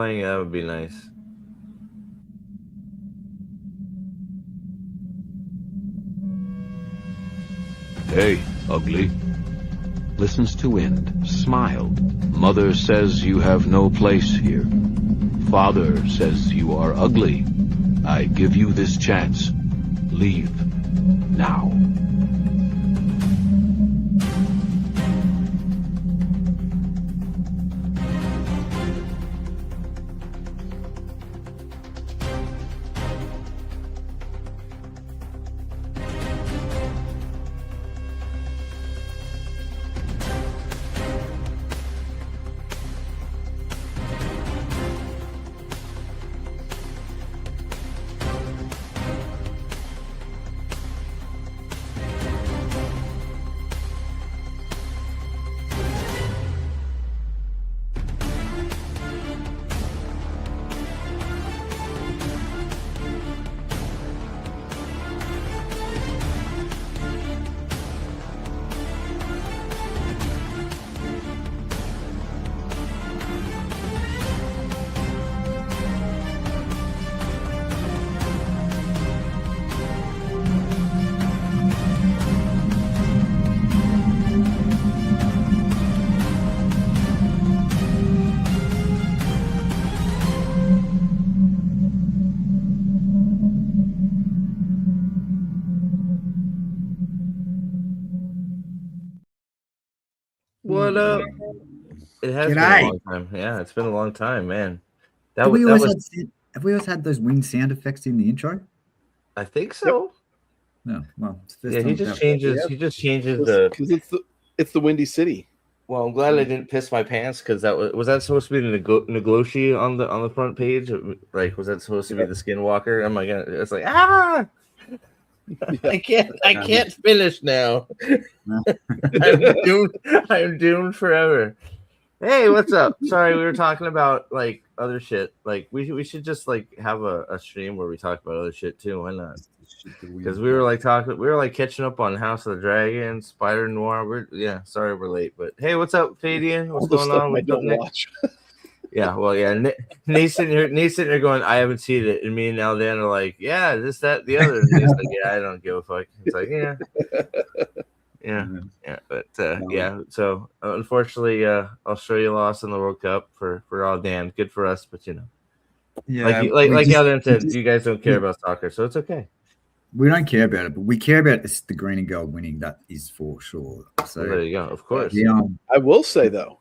Playing that would be nice. Hey, ugly. Listens to wind, smiled. Mother says you have no place here. Father says you are ugly. I give you this chance. Leave. Now. What up? It has been a G'day. long time. Yeah, it's been a long time, man. Have we always had those wind sound effects in the intro? I think so. No, well, it's the first Yeah, time he I've just done it. changes. Yeah. He just changes the. Because it's the Windy City. Well, I'm glad I didn't piss my pants because that was that supposed to be the Negloshi on the front page? Like, was that supposed to be the Skinwalker? Oh my god! It's like I can't finish now. I'm doomed forever. Hey, what's up? Sorry, we were talking about like other shit. Like we should just like have a stream where we talk about other shit too. Why not? Because we were like catching up on House of the Dragon, Spider Noir. Sorry we're late, but hey, what's up, Fadian? What's going on? I don't watch. Yeah, well, yeah. Nate's sitting here going, I haven't seen it, and me and Aldan are like, yeah, this, that, the other. And Nate's like, yeah, I don't give a fuck. It's like, yeah. But yeah. So unfortunately, Australia lost in the World Cup for Aldan. Good for us, but you know, Yeah, like Aldan said, you guys don't care about soccer, so it's okay. We don't care about it, but we care about the green and gold winning. That is for sure. So Well, there you go. Of course. Yeah, I will say though,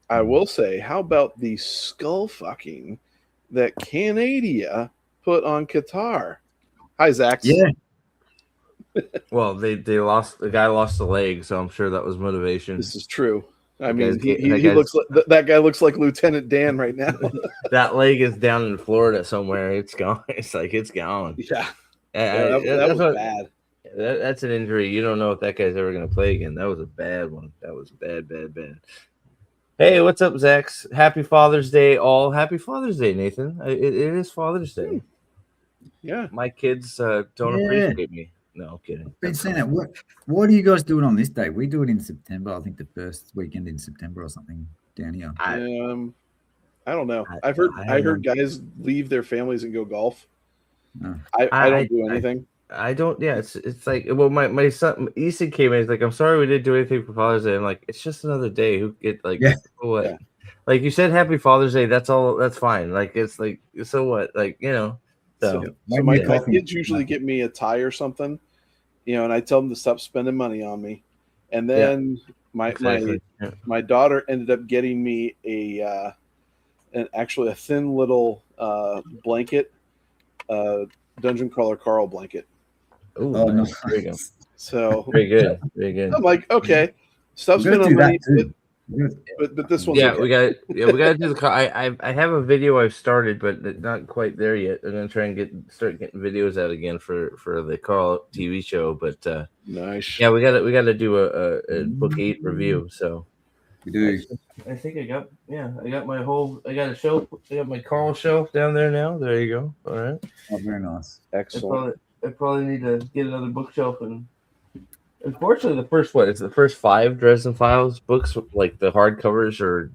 how about the skull fucking that Canada put on Qatar? Hi, Zach. Yeah. Well, they lost. The guy lost the leg, so I'm sure that was motivation. This is true. I mean, he he looks like that guy looks like Lieutenant Dan right now. That leg is down in Florida somewhere. It's gone. It's like it's gone. Yeah. That was bad. That's an injury. You don't know if that guy's ever going to play again. That was a bad one. That was bad. Hey, what's up, Zax? Happy Father's Day, all. Happy Father's Day, Nathan. It is Father's Day. Yeah. My kids don't appreciate me. No, I'm kidding. I've been saying that. What are you guys doing on this day? We do it in September. I think the first weekend in September or something down here. I don't know. I heard guys leave their families and go golf. No. I don't do anything. I don't. Yeah, it's like, well, my son Easton came in. He's like, I'm sorry we didn't do anything for Father's Day. I'm like, it's just another day. Who get like what? Yeah. Like you said, Happy Father's Day. That's all. That's fine. Like it's like, so what? Like, you know. So my kids usually get me a tie or something, you know, and I tell them to stop spending money on me. And then my daughter ended up getting me actually a thin little blanket, Dungeon Crawler Carl blanket. Ooh, no. There you go. So very good. I'm like, okay, stop spending money. But this one's we got to do the car. I have a video I've started, but not quite there yet. I'm gonna try and start getting videos out again for the Carl TV show. But nice. Yeah, we got to do a book 8 review. So we do. I think I got a shelf. I got my Carl shelf down there now. There you go. All right. Oh, very nice. Excellent. I probably need to get another bookshelf and. Unfortunately, it's the first 5 Dresden Files books, like the hardcovers, are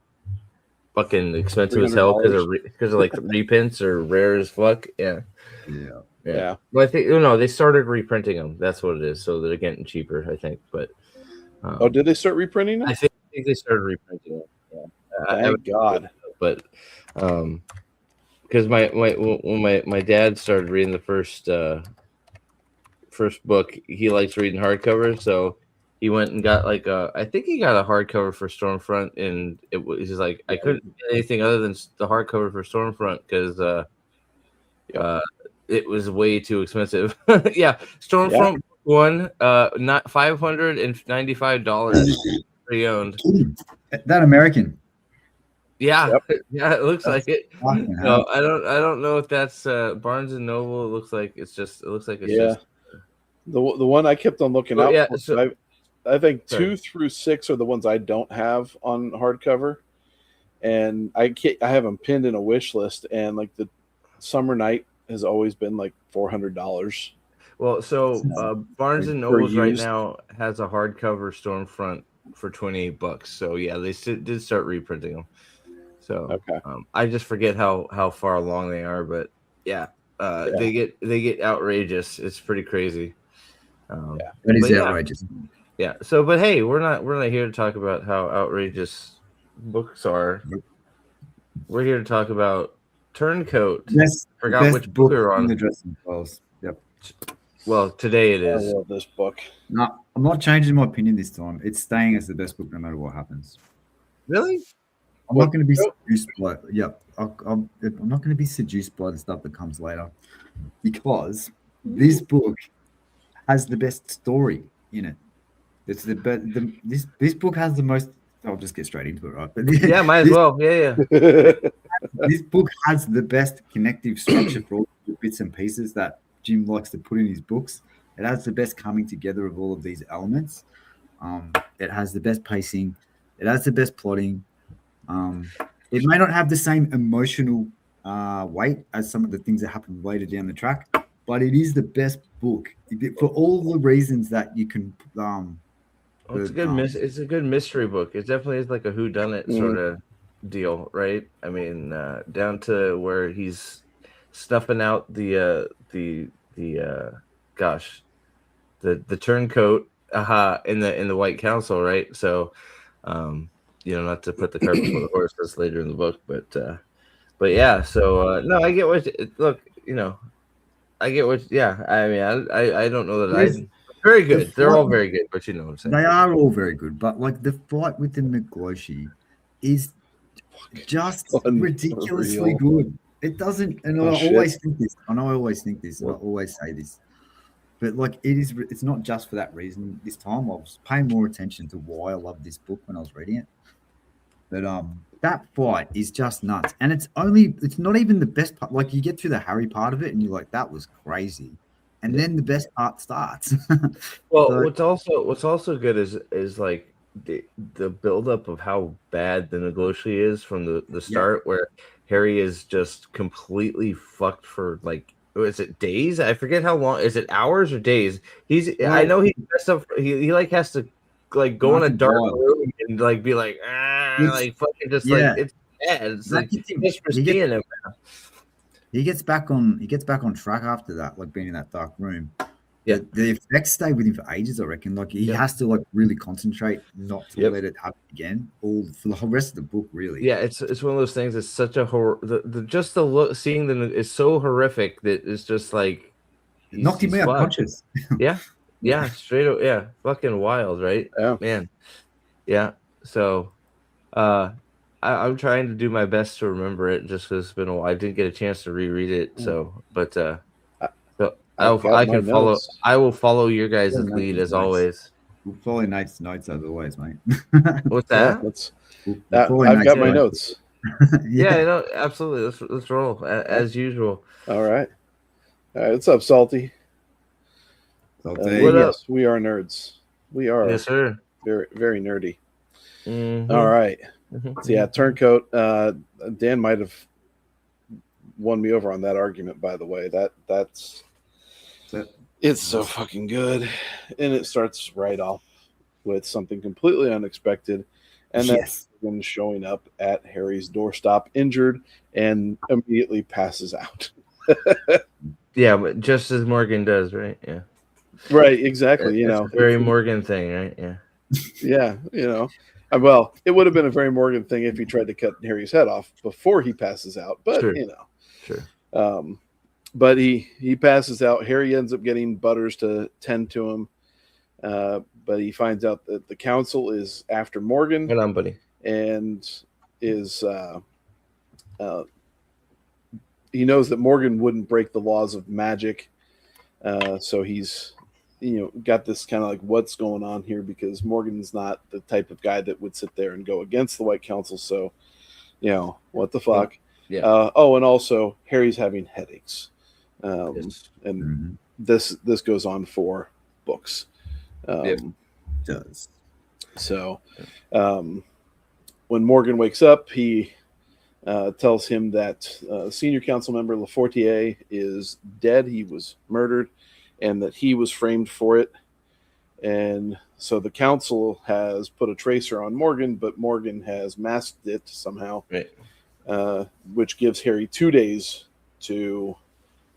fucking expensive as hell $300. because of like reprints or rare as fuck. Yeah. Yeah. Well, I think no, they started reprinting them. That's what it is. So they're getting cheaper, I think. But did they start reprinting them? I think they started reprinting them. Yeah. Thank God. But because my dad started reading the first book, he likes reading hardcovers, so he went and got like I think he got a hardcover for Stormfront, and he's like, I couldn't get anything other than the hardcover for Stormfront because it was way too expensive. Yeah, Stormfront one, not $595 pre-owned. That American. Yeah, Yep. Yeah, it looks like it. Fucking No, hell. I don't know if that's Barnes and Noble. It looks like it's just The one I kept on looking Well, out yeah, for. so- I think Sorry. 2 through 6 are the ones I don't have on hardcover, and I have them pinned in a wish list. And like the Summer Night has always been like $400. Well, so Barnes and For Nobles right used. now has a hardcover Stormfront for $28. So yeah, they did start reprinting them. So Okay. I just forget how far along they are, but yeah, they get outrageous. It's pretty crazy. That is but outrageous. Yeah. So, but hey, we're not here to talk about how outrageous books are. We're here to talk about Turncoat. Forgot which book we were on. in the Dresden Files. Yep. Well, today it I is. love this book. No, I'm not changing my opinion this time. It's staying as the best book no matter what happens. Really? I'm not going to be seduced by I'm not going to be seduced by the stuff that comes later, because this book has the best story in it. It's this book has the most. I'll just get straight into it, right? But Yeah, might as well. Yeah. This book has the best connective structure for all the bits and pieces that Jim likes to put in his books. It has the best coming together of all of these elements. It has the best pacing. It has the best plotting. It may not have the same emotional weight as some of the things that happen later down the track, but it is the best book for all the reasons that you can. It's a good mystery book. It definitely is like a whodunit sort of deal, right? I mean, down to where he's snuffing out the turncoat, in the White Council, right? So, not to put the cart before the horse. That's later in the book, but yeah. So no, I get what. Look, I get what. Yeah, I mean, I don't know that very good. They're all very good, but you know what I'm saying. They are all very good, but like the fight with the Migloshi is just ridiculously good. It doesn't, and I always think this. I know I always think this, and I always say this, but like it's not just for that reason. This time I was paying more attention to why I loved this book when I was reading it. But that fight is just nuts, and it's not even the best part. Like you get through the Harry part of it, and you're like, that was crazy. And then the best part starts. Well, so, what's also good is like the buildup of how bad the Migloshi is from the start, where Harry is just completely fucked for like, is it days? I forget how long. Is it hours or days? I know he messed up. He like has to like go in a dark room and like be like like fucking just like it's bad. It's like just for seeing him. He gets back on track after that, like being in that dark room. Yeah, the effects stay with him for ages, I reckon. Like he has to like really concentrate not to let it happen again, all for the whole rest of the book, really. Yeah, it's one of those things. It's such a horror. Just the look, seeing them is so horrific that it's just like knocked him out conscious. Yeah, straight up. Yeah, fucking wild, right? Yeah, man. Yeah. So, I'm trying to do my best to remember it, just because it's been a while. I didn't get a chance to reread it, so I will follow your guys' lead as always. We'll follow Nate's notes as always, mate. What's that? I've got my notes. Yeah, absolutely. Let's roll as usual. All right. What's up, Salty? What yes, up? We are nerds. We are. Yes, sir. Very, very nerdy. Mm-hmm. All right. So yeah, Turncoat. Dan might have won me over on that argument. By the way, it's so fucking good, and it starts right off with something completely unexpected, and then Morgan showing up at Harry's doorstop injured and immediately passes out. Yeah, but just as Morgan does, right? Yeah. Right, exactly. It's a very Morgan thing, right? Yeah. Yeah, well, it would have been a very Morgan thing if he tried to cut Harry's head off before he passes out, but Sure. Sure. But he passes out. Harry ends up getting Butters to tend to him, but he finds out that the council is after Morgan. Hold on, buddy. And is he knows that Morgan wouldn't break the laws of magic, so he's got this kind of like what's going on here, because Morgan's not the type of guy that would sit there and go against the White Council. So what the fuck. Yeah. And also Harry's having headaches, Yes. and this goes on for books. It does. So when Morgan wakes up, he tells him that senior council member Lafortier is dead. He was murdered, and that he was framed for it. And so the council has put a tracer on Morgan, but Morgan has masked it somehow, Right. Which gives Harry 2 days to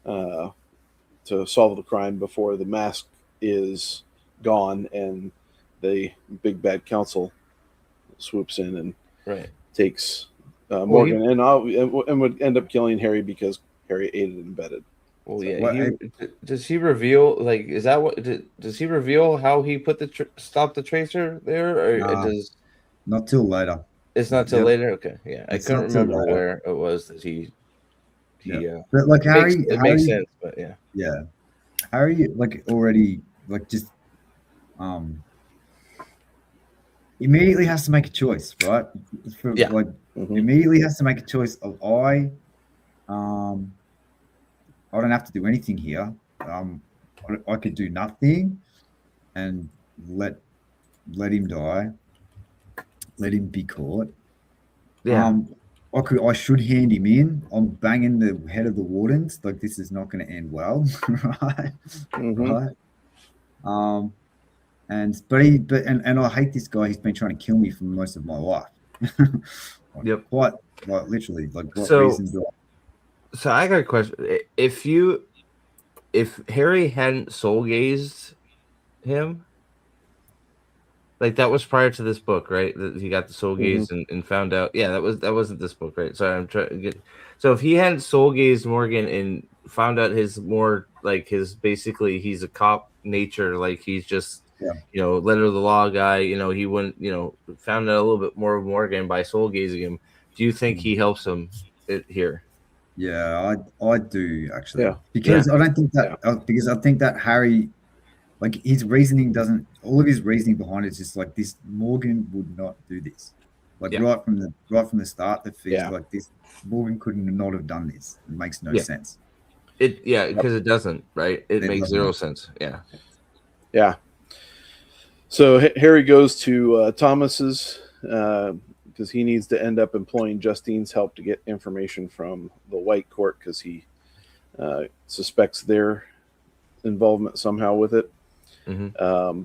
solve the crime before the mask is gone and the big bad council swoops in and Right. takes Morgan and would end up killing Harry because Harry aided and abetted. Well, yeah. Does he reveal, like, is that what? Does he reveal how he put stop the tracer there, or does? Not till later. It's not till later. Okay, yeah, I couldn't remember where it was that he. But like Harry, it makes sense, but yeah. Yeah, Harry like already like just immediately has to make a choice, right? Immediately has to make a choice of I don't have to do anything here. I could do nothing and let him die. Let him be caught. Yeah. I should hand him in. I'm banging the head of the wardens. Like, this is not going to end well, right? Mm-hmm. Right. And I hate this guy. He's been trying to kill me for most of my life. Yep. Quite like literally. Like, what so, reason do I? So I got a question. If Harry hadn't soul gazed him, like that was prior to this book, right? That he got the soul gaze and found out. Yeah, that wasn't this book, right? Sorry, I'm trying to get. So if he hadn't soul gazed Morgan and found out his more like his basically he's a cop nature, like he's just letter of the law guy. He wouldn't found out a little bit more of Morgan by soul gazing him. Do you think he helps him here? Yeah, I do actually. Yeah. Because I don't think that because I think that Harry, like his reasoning all of his reasoning behind it is just like this. Morgan would not do this. Like right from the start, the feels like this. Morgan couldn't not have done this. It makes no sense. Because it doesn't, right? It makes zero sense. Yeah. Yeah. So Harry goes to Thomas's because he needs to end up employing Justine's help to get information from the White Court because he suspects their involvement somehow with it. Mm-hmm.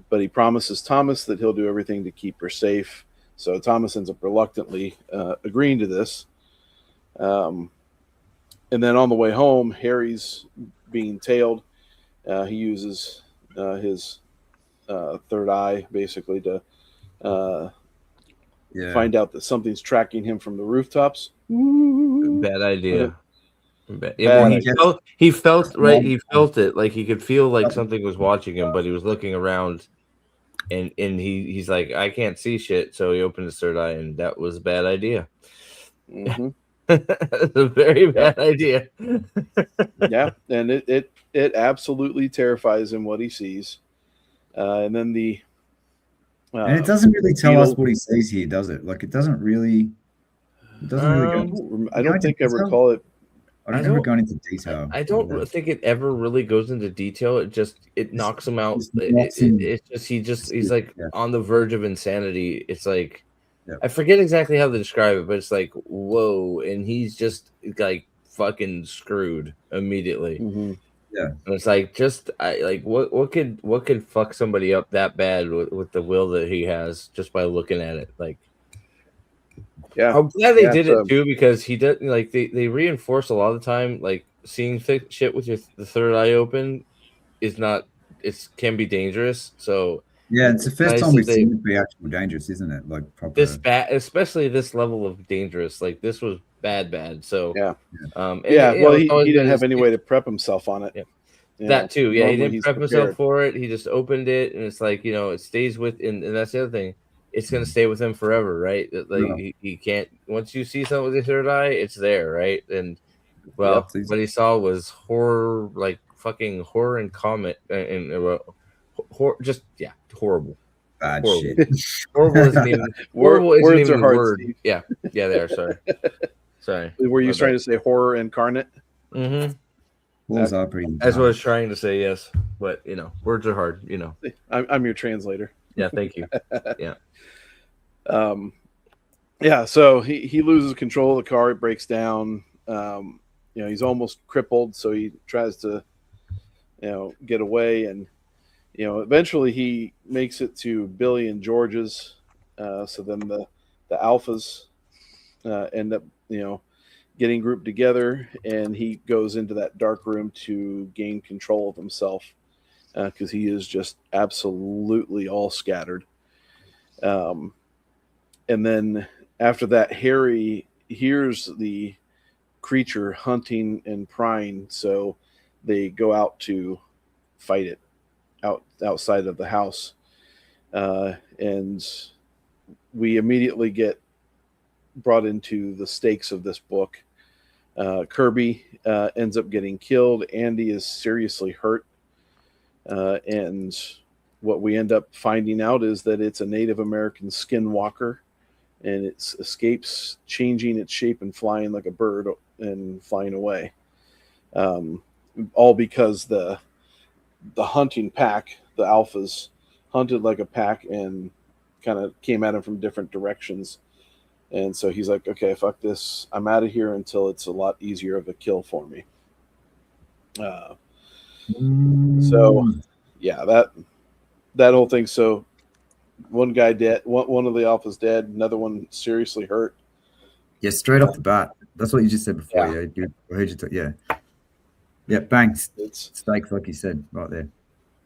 But he promises Thomas that he'll do everything to keep her safe. So Thomas ends up reluctantly agreeing to this. And then on the way home, Harry's being tailed. He uses his third eye basically to find out that something's tracking him from the rooftops. Bad idea. He felt right. He felt it. Like he could feel like something was watching him, but he was looking around, and he's like, I can't see shit. So he opened his third eye, and that was a bad idea. Mm-hmm. It's a very bad idea. Yeah, and it absolutely terrifies him what he sees, and then and it doesn't really tell us what he sees here, does it? Like it doesn't really. It doesn't really go. I don't think I recall it. I don't remember going into detail. I don't think it ever really goes into detail. It knocks him out. He's like on the verge of insanity. It's like I forget exactly how to describe it, but it's like whoa, and he's just like fucking screwed immediately. Mm-hmm. Yeah, and it's like what could fuck somebody up that bad with the will that he has just by looking at it? Like Yeah, I'm glad they Yeah, did so- it too, because he did like they reinforce a lot of the time, like seeing shit with the third eye open is not, it can be dangerous. So Yeah, it's the first nice time that we've they seen it be actual dangerous, isn't it? Like this proper. bad, especially this level of dangerous. Like this was bad. So Yeah. and, Yeah. you Well, know, it's he always didn't been have his- any way to prep himself on it. Yeah. You That know, too. Yeah, he normally didn't he's prep himself prepared. for it. He just opened it, and it's like, you know, it stays with, and that's the other thing. It's gonna stay with him forever, right? Like Yeah. he can't. Once you see something with the third eye, it's there, right? And well, Yep. what he saw was horror, like fucking horror and comet, and just horrible. Bad Horrible. shit. Horrible isn't even horrible. Isn't Words even are the hard, word. Steve. Yeah, they are. Sorry. Were you My trying bad. to say horror incarnate? Mm-hmm. Walls are pretty. That's what I was trying to say. Yes, but you know, words are hard. You know. I'm your translator. Yeah. Thank you. Yeah. Yeah, so he loses control of the car. It breaks down. You know, he's almost crippled, so he tries to, you know, get away, and you know, eventually he makes it to Billy and George's. So then the alphas end up, you know, getting grouped together, and he goes into that dark room to gain control of himself because he is just absolutely all scattered. And then after that, Harry hears the creature hunting and prying, so they go out to fight it outside of the house, and we immediately get brought into the stakes of this book. Kirby ends up getting killed. Andy is seriously hurt, and what we end up finding out is that it's a Native American skinwalker, and it escapes changing its shape and flying like a bird and flying away. All because the hunting pack, the alphas, hunted like a pack and kind of came at him from different directions. And so he's like, okay, fuck this. I'm out of here until it's a lot easier of a kill for me. So yeah, that whole thing. So one guy dead, one of the alphas dead, another one seriously hurt. Yeah, straight off the bat. That's what you just said before. Yeah. Yeah, dude. I heard you talk. Yeah. Yeah, bangs. It's Stakes, like you said, right there.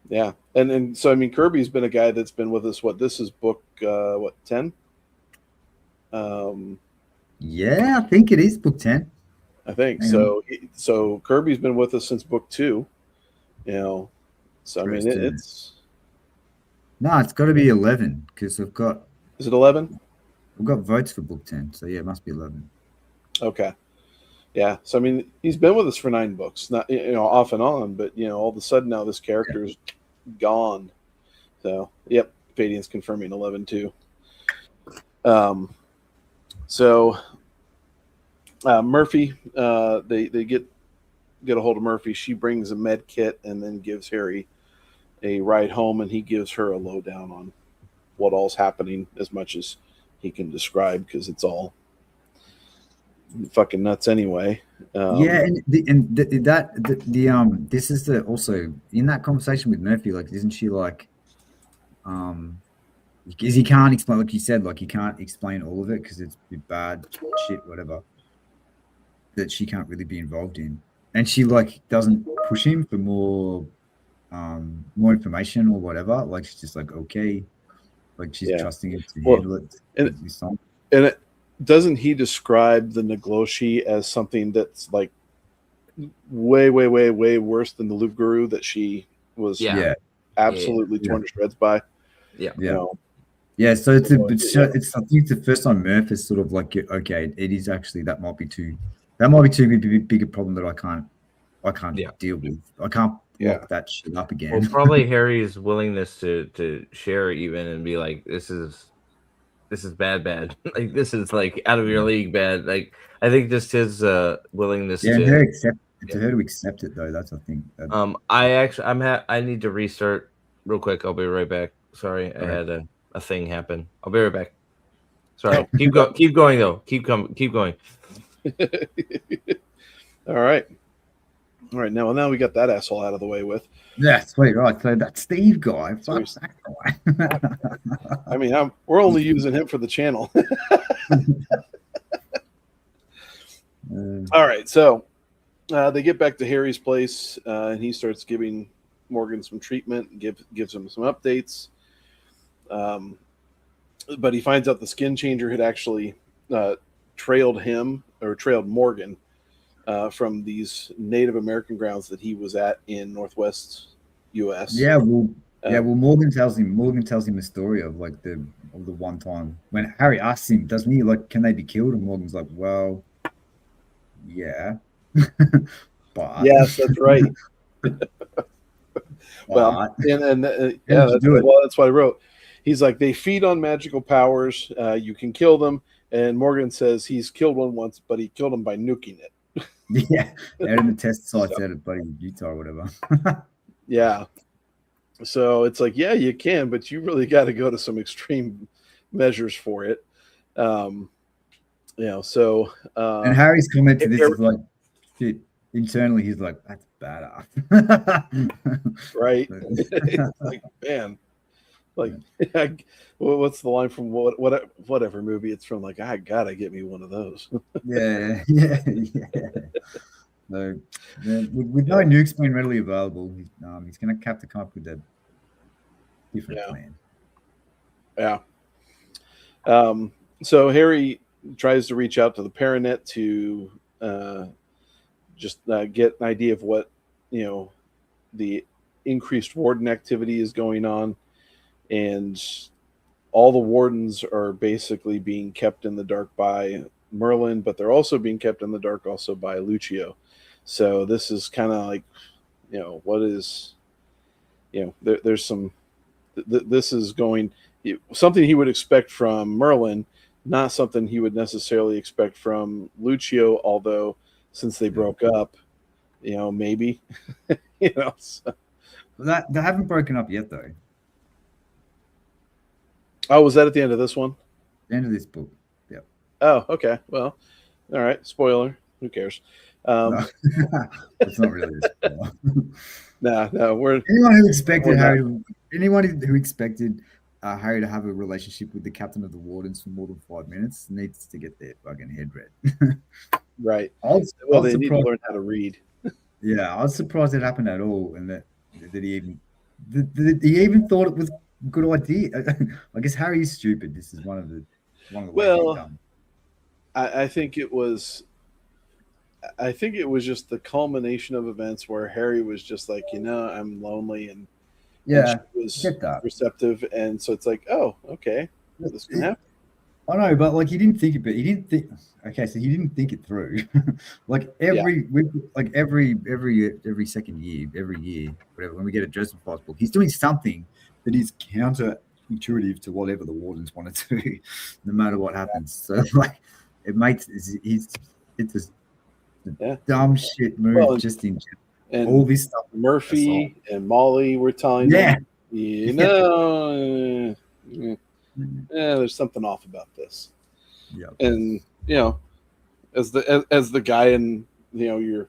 yeah, and so I mean, Kirby's been a guy that's been with us. This is book 10? Yeah, I think it is book 10. I think Hang so. So Kirby's been with us since book 2. You know, so I mean, Dresden. it's No, it's got to be 11 because we've got is it 11? votes for book 10. So yeah, it must be 11. Okay. Yeah. So I mean, he's been with us for 9 books, not, you know, off and on, but you know, all of a sudden now this character is gone. So yep, Fadian's confirming 11 too. So Murphy, they get a hold of Murphy. She brings a med kit and then gives Harry a ride home, and he gives her a lowdown on what all's happening as much as he can describe, because it's all fucking nuts anyway. Yeah, and this is also in that conversation with Murphy, like, isn't she like, because he can't explain, like you said, like he can't explain all of it because it's bad shit, whatever, that she can't really be involved in, and she like doesn't push him for more information or whatever. Like she's just like, okay, like she's trusting him to handle it. And it doesn't he describe the Nagloshi as something that's like way worse than the Louvre Guru that she was absolutely torn to shreds by. Yeah. So it's I think the first time Murph is sort of like, okay, it is actually that might be too big a problem that I can't deal with. I can't lock that shit up again. Well, probably Harry's willingness to share even and be like, this is bad. Like this is like out of your league bad. Like I think just his willingness to her to accept it though. That's I think. I need to restart real quick. I'll be right back. Sorry, I had a thing happen. I'll be right back. Sorry. Keep going though. Keep going. All right. Now we got that asshole out of the way with. Yeah, sweet, right. So that Steve guy, fuck that guy. I mean, we're only using him for the channel. All right, so they get back to Harry's place, and he starts giving Morgan some treatment, and gives him some updates. But he finds out the skin changer had actually trailed Morgan from these Native American grounds that he was at in Northwest U.S. Yeah, well, Morgan tells him the story of like the one time when Harry asks him, doesn't he, like, can they be killed? And Morgan's like, well, yeah. But yes, that's right. Well, that's what I wrote. He's like, they feed on magical powers. You can kill them. And Morgan says he's killed one once, but he killed him by nuking it. Yeah, out in the test sites out of bloody Utah or whatever. Yeah. So it's like, yeah, you can, but you really got to go to some extreme measures for it. And Harry's comment to this is like, shit, internally he's like, that's badass. Right. Like, man, like, what's the line from whatever movie it's from? Like, I gotta get me one of those. Yeah. So, with no nukes being readily available, he's going to have to come up with a different plan. Yeah. So Harry tries to reach out to the Paranet to just get an idea of what, the increased warden activity is going on. And all the wardens are basically being kept in the dark by Merlin, but they're also being kept in the dark also by Lucio. So this is kind of like, what is, there's some, this is going, something he would expect from Merlin, not something he would necessarily expect from Lucio, although since they broke up, maybe, So. They haven't broken up yet, though. Oh, was that at the end of this one? The end of this book. Yeah. Oh, okay. Well, all right. Spoiler. Who cares? No. It's not really a spoiler. No. Anyone who expected Harry to have a relationship with the captain of the Wardens for more than 5 minutes needs to get their fucking head read. Right. They need to learn how to read. Yeah, I was surprised it happened at all, and that he even thought it was a good idea. I guess Harry is stupid. This is one of the ways he's done. I think it was just the culmination of events where Harry was just like, I'm lonely, and she was receptive, and so it's like, oh, okay, this can happen. I know, but like he didn't think it, but he didn't think. Okay, so he didn't think it through. Like every second year, every year, whatever. When we get a Dresden Files book, he's doing something that is counterintuitive to whatever the Wardens want to do, no matter what happens. So like, it's a dumb shit move. Well, just in and all this stuff. Murphy and Molly were telling them, there's something off about this. Yeah. And as the guy, and you're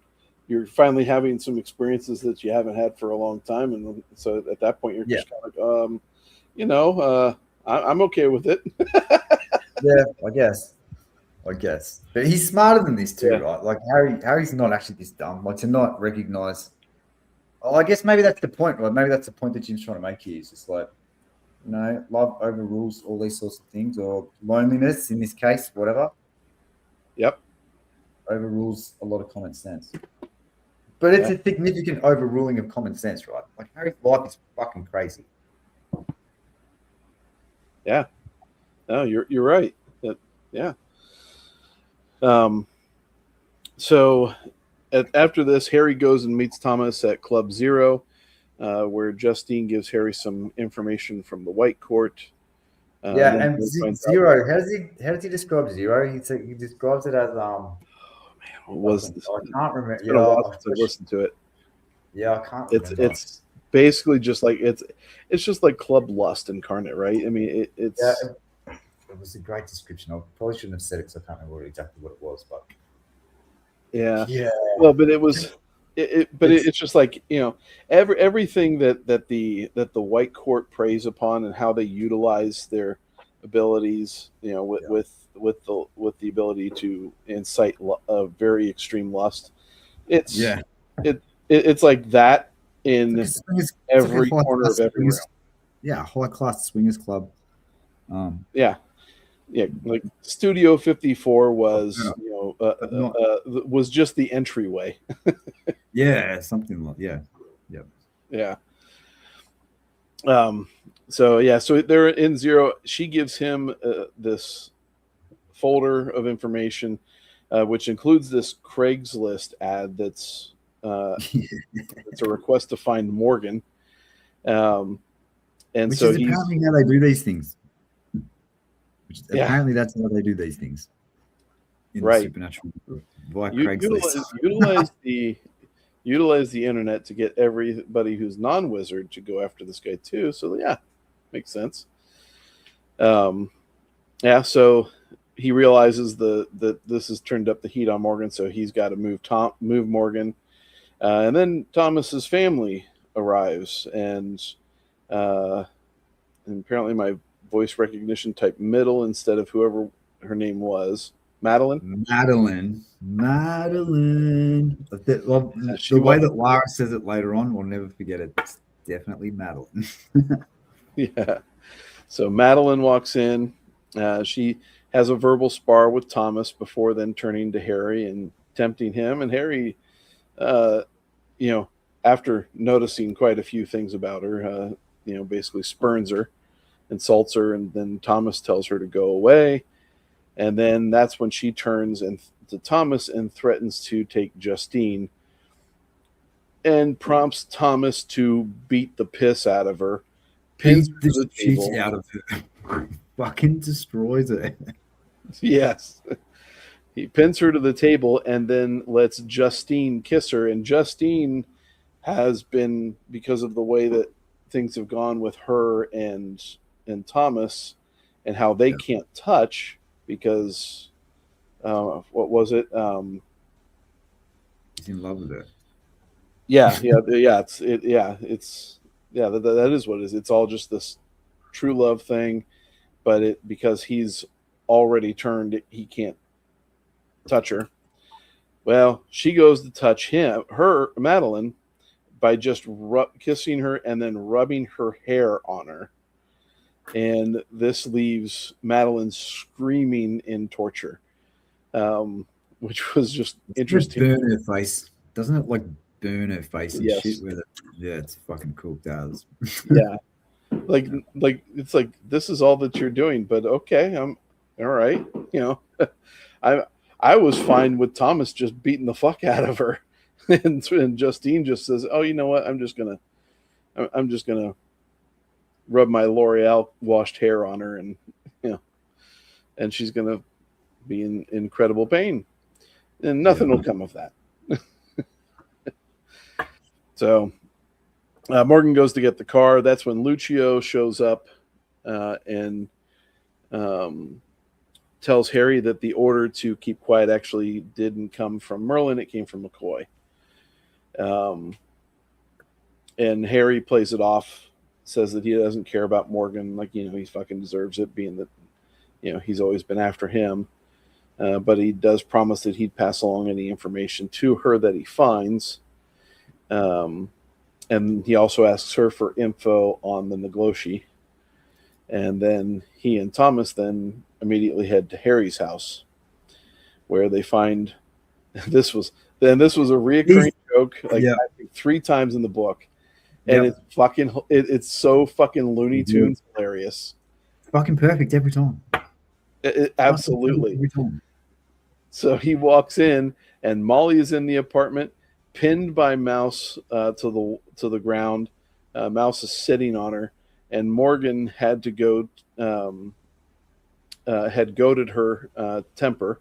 finally having some experiences that you haven't had for a long time, and so at that point you're just kind of like, I'm okay with it. Yeah, I guess. But he's smarter than this too, right? Like Harry's not actually this dumb. Like to not recognize. Oh, I guess maybe that's the point, right? Maybe that's the point that Jim's trying to make here. It's just like, love overrules all these sorts of things, or loneliness in this case, whatever. Yep. Overrules a lot of common sense. But it's a significant overruling of common sense, right? Like Harry's life is fucking crazy. Yeah. No, you're right. Yeah. So after this, Harry goes and meets Thomas at Club Zero, where Justine gives Harry some information from the White Court. And Zero. How does he describe Zero? He describes it as what was this? I can't remember. It's been a while since I listened to it. Yeah, I can't remember. It's basically just like it's just like Club Lust incarnate, right? I mean, it's. Yeah, it was a great description. I probably shouldn't have said it because I can't remember exactly what it was, but yeah. Well, but it was. It's just like everything that the White Court preys upon and how they utilize their abilities, with the ability to incite a very extreme lust. It's like that in every corner of every room. Yeah, high class swingers club. Yeah, like Studio 54 was, was just the entryway. Yeah, something like Yeah. So they're in Zero. She gives him this folder of information, which includes this Craigslist ad that's it's a request to find Morgan. And which so is apparently how they do these things. Apparently that's how they do these things. In the supernatural via Craigslist. Utilize the internet to get everybody who's non-wizard to go after this guy too. So yeah, makes sense. So he realizes that this has turned up the heat on Morgan, so he's got to move Morgan. And then Thomas's family arrives, and apparently my voice recognition typed middle instead of whoever her name was. Madeline. The way that Lara says it later on, we'll never forget it. It's definitely Madeline. Yeah. So Madeline walks in. She has a verbal spar with Thomas before then turning to Harry and tempting him. And Harry, after noticing quite a few things about her, basically spurns her, insults her, and then Thomas tells her to go away. And then that's when she turns to Thomas and threatens to take Justine and prompts Thomas to beat the piss out of her. Pins her to the table. Out of her. Fucking destroys her. Yes. He pins her to the table and then lets Justine kiss her. And Justine has been, because of the way that things have gone with her and Thomas and how they can't touch, because what was it? He's in love with her. That is what it is. It's all just this true love thing, but because he's already turned, he can't touch her. Well, she goes to touch Madeline, by just kissing her and then rubbing her hair on her. And this leaves Madeline screaming in torture, which was just interesting. Burn her face, doesn't it? Like burn her face and yes. shit with it. Yeah, it's fucking cool. Does yeah, like it's like, this is all that you're doing, but okay, I'm all right. I was fine with Thomas just beating the fuck out of her, and Justine just says, "Oh, you know what? I'm just gonna rub my L'Oreal washed hair on her, and and she's gonna be in incredible pain, and nothing will come of that." So Morgan goes to get the car. That's when Lucio shows up and tells Harry that the order to keep quiet actually didn't come from Merlin; it came from McCoy. And Harry plays it off, says that he doesn't care about Morgan, like, he fucking deserves it, being that, he's always been after him. But he does promise that he'd pass along any information to her that he finds. And he also asks her for info on the Nagloshi. And then he and Thomas then immediately head to Harry's house, where they find this was a reoccurring joke, I think 3 times in the book. And it's so fucking Looney Tunes hilarious. Fucking perfect every time. Absolutely. Every time. So he walks in, and Molly is in the apartment, pinned by Mouse to the ground. Mouse is sitting on her, and Morgan had goaded her temper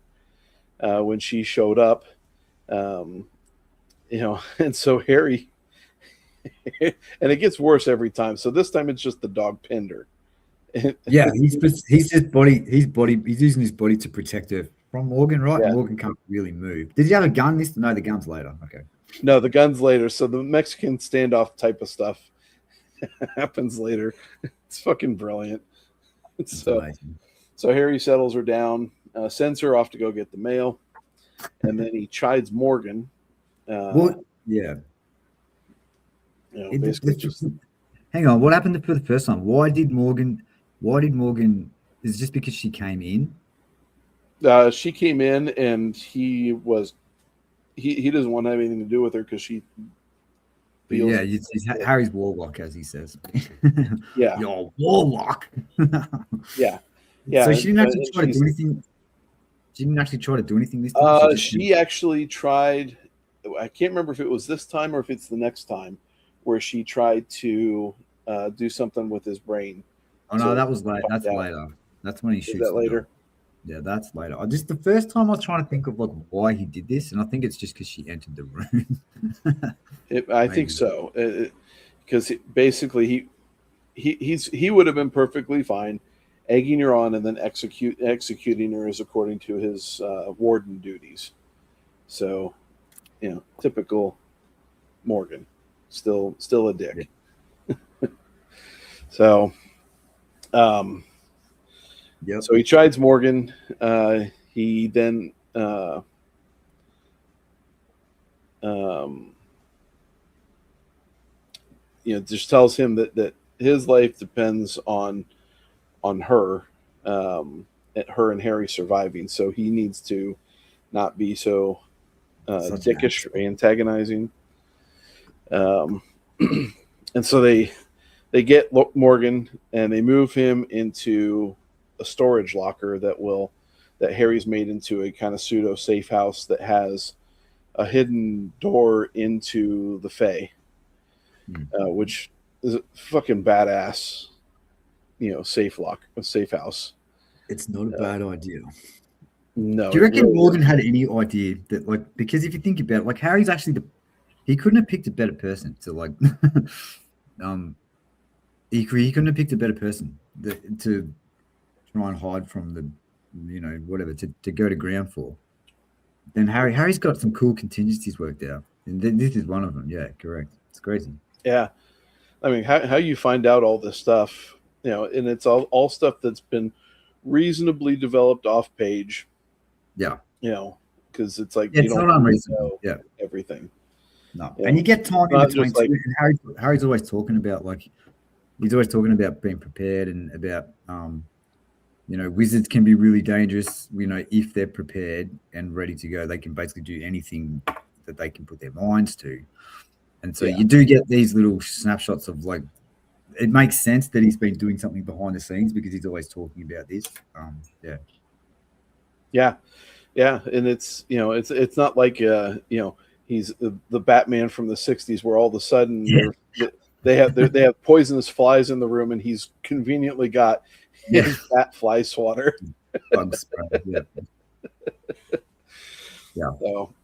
when she showed up. And so Harry. And it gets worse every time. So this time it's just the dog pinned her. Yeah, he's using his body to protect her from Morgan, right? Yeah. Morgan can't really move. Did he have a gun? No, the gun's later. Okay. No, the gun's later. So the Mexican standoff type of stuff happens later. It's fucking brilliant. so amazing. so Harry settles her down, sends her off to go get the mail, and then he chides Morgan. What? Yeah. Basically just hang on. What happened for the first time? Why did Morgan? Is it just because she came in? she came in and he doesn't want to have anything to do with her because she feels Yeah, it's Harry's warlock, as he says. yeah, Your warlock. yeah. So she didn't actually try to do anything. She didn't actually try to do anything this time. She actually tried. I can't remember if it was this time or if it's the next time, where she tried to do something with his brain. Oh no, that was late. That's later. That's when he shoots. Is that later? Yeah, that's later. Just the first time I was trying to think of like why he did this, and I think it's just because she entered the room. I think so, because basically he would have been perfectly fine, egging her on and then executing her as according to his warden duties. So, typical Morgan, still a dick. Yeah. So, yep. So he chides Morgan. He then just tells him that his life depends on her, her and Harry surviving. So he needs to not be so dickish or antagonizing. And so they get Morgan and they move him into a storage locker that Harry's made into a kind of pseudo safe house that has a hidden door into the Fae, which is a fucking badass, safe house. It's not a bad idea. No. Do you reckon Morgan had any idea that, because if you think about it, Harry's actually he couldn't have picked a better person to he couldn't have picked a better person to try and hide from the, whatever, to go to ground for. Then Harry's got some cool contingencies worked out, and this is one of them. Yeah, correct. It's crazy. Yeah, I mean, how you find out all this stuff, and it's all stuff that's been reasonably developed off page. Yeah, because it's like it's not unreasonable. Yeah, everything. No, and you get time in between. And Harry's always talking about he's always talking about being prepared and about wizards can be really dangerous. If they're prepared and ready to go, they can basically do anything that they can put their minds to. And so you do get these little snapshots of it makes sense that he's been doing something behind the scenes because he's always talking about this. Yeah, and it's not like he's the Batman from the '60s where all of a sudden they have poisonous flies in the room and he's conveniently got his bat fly swatter. Bugs, yeah. So,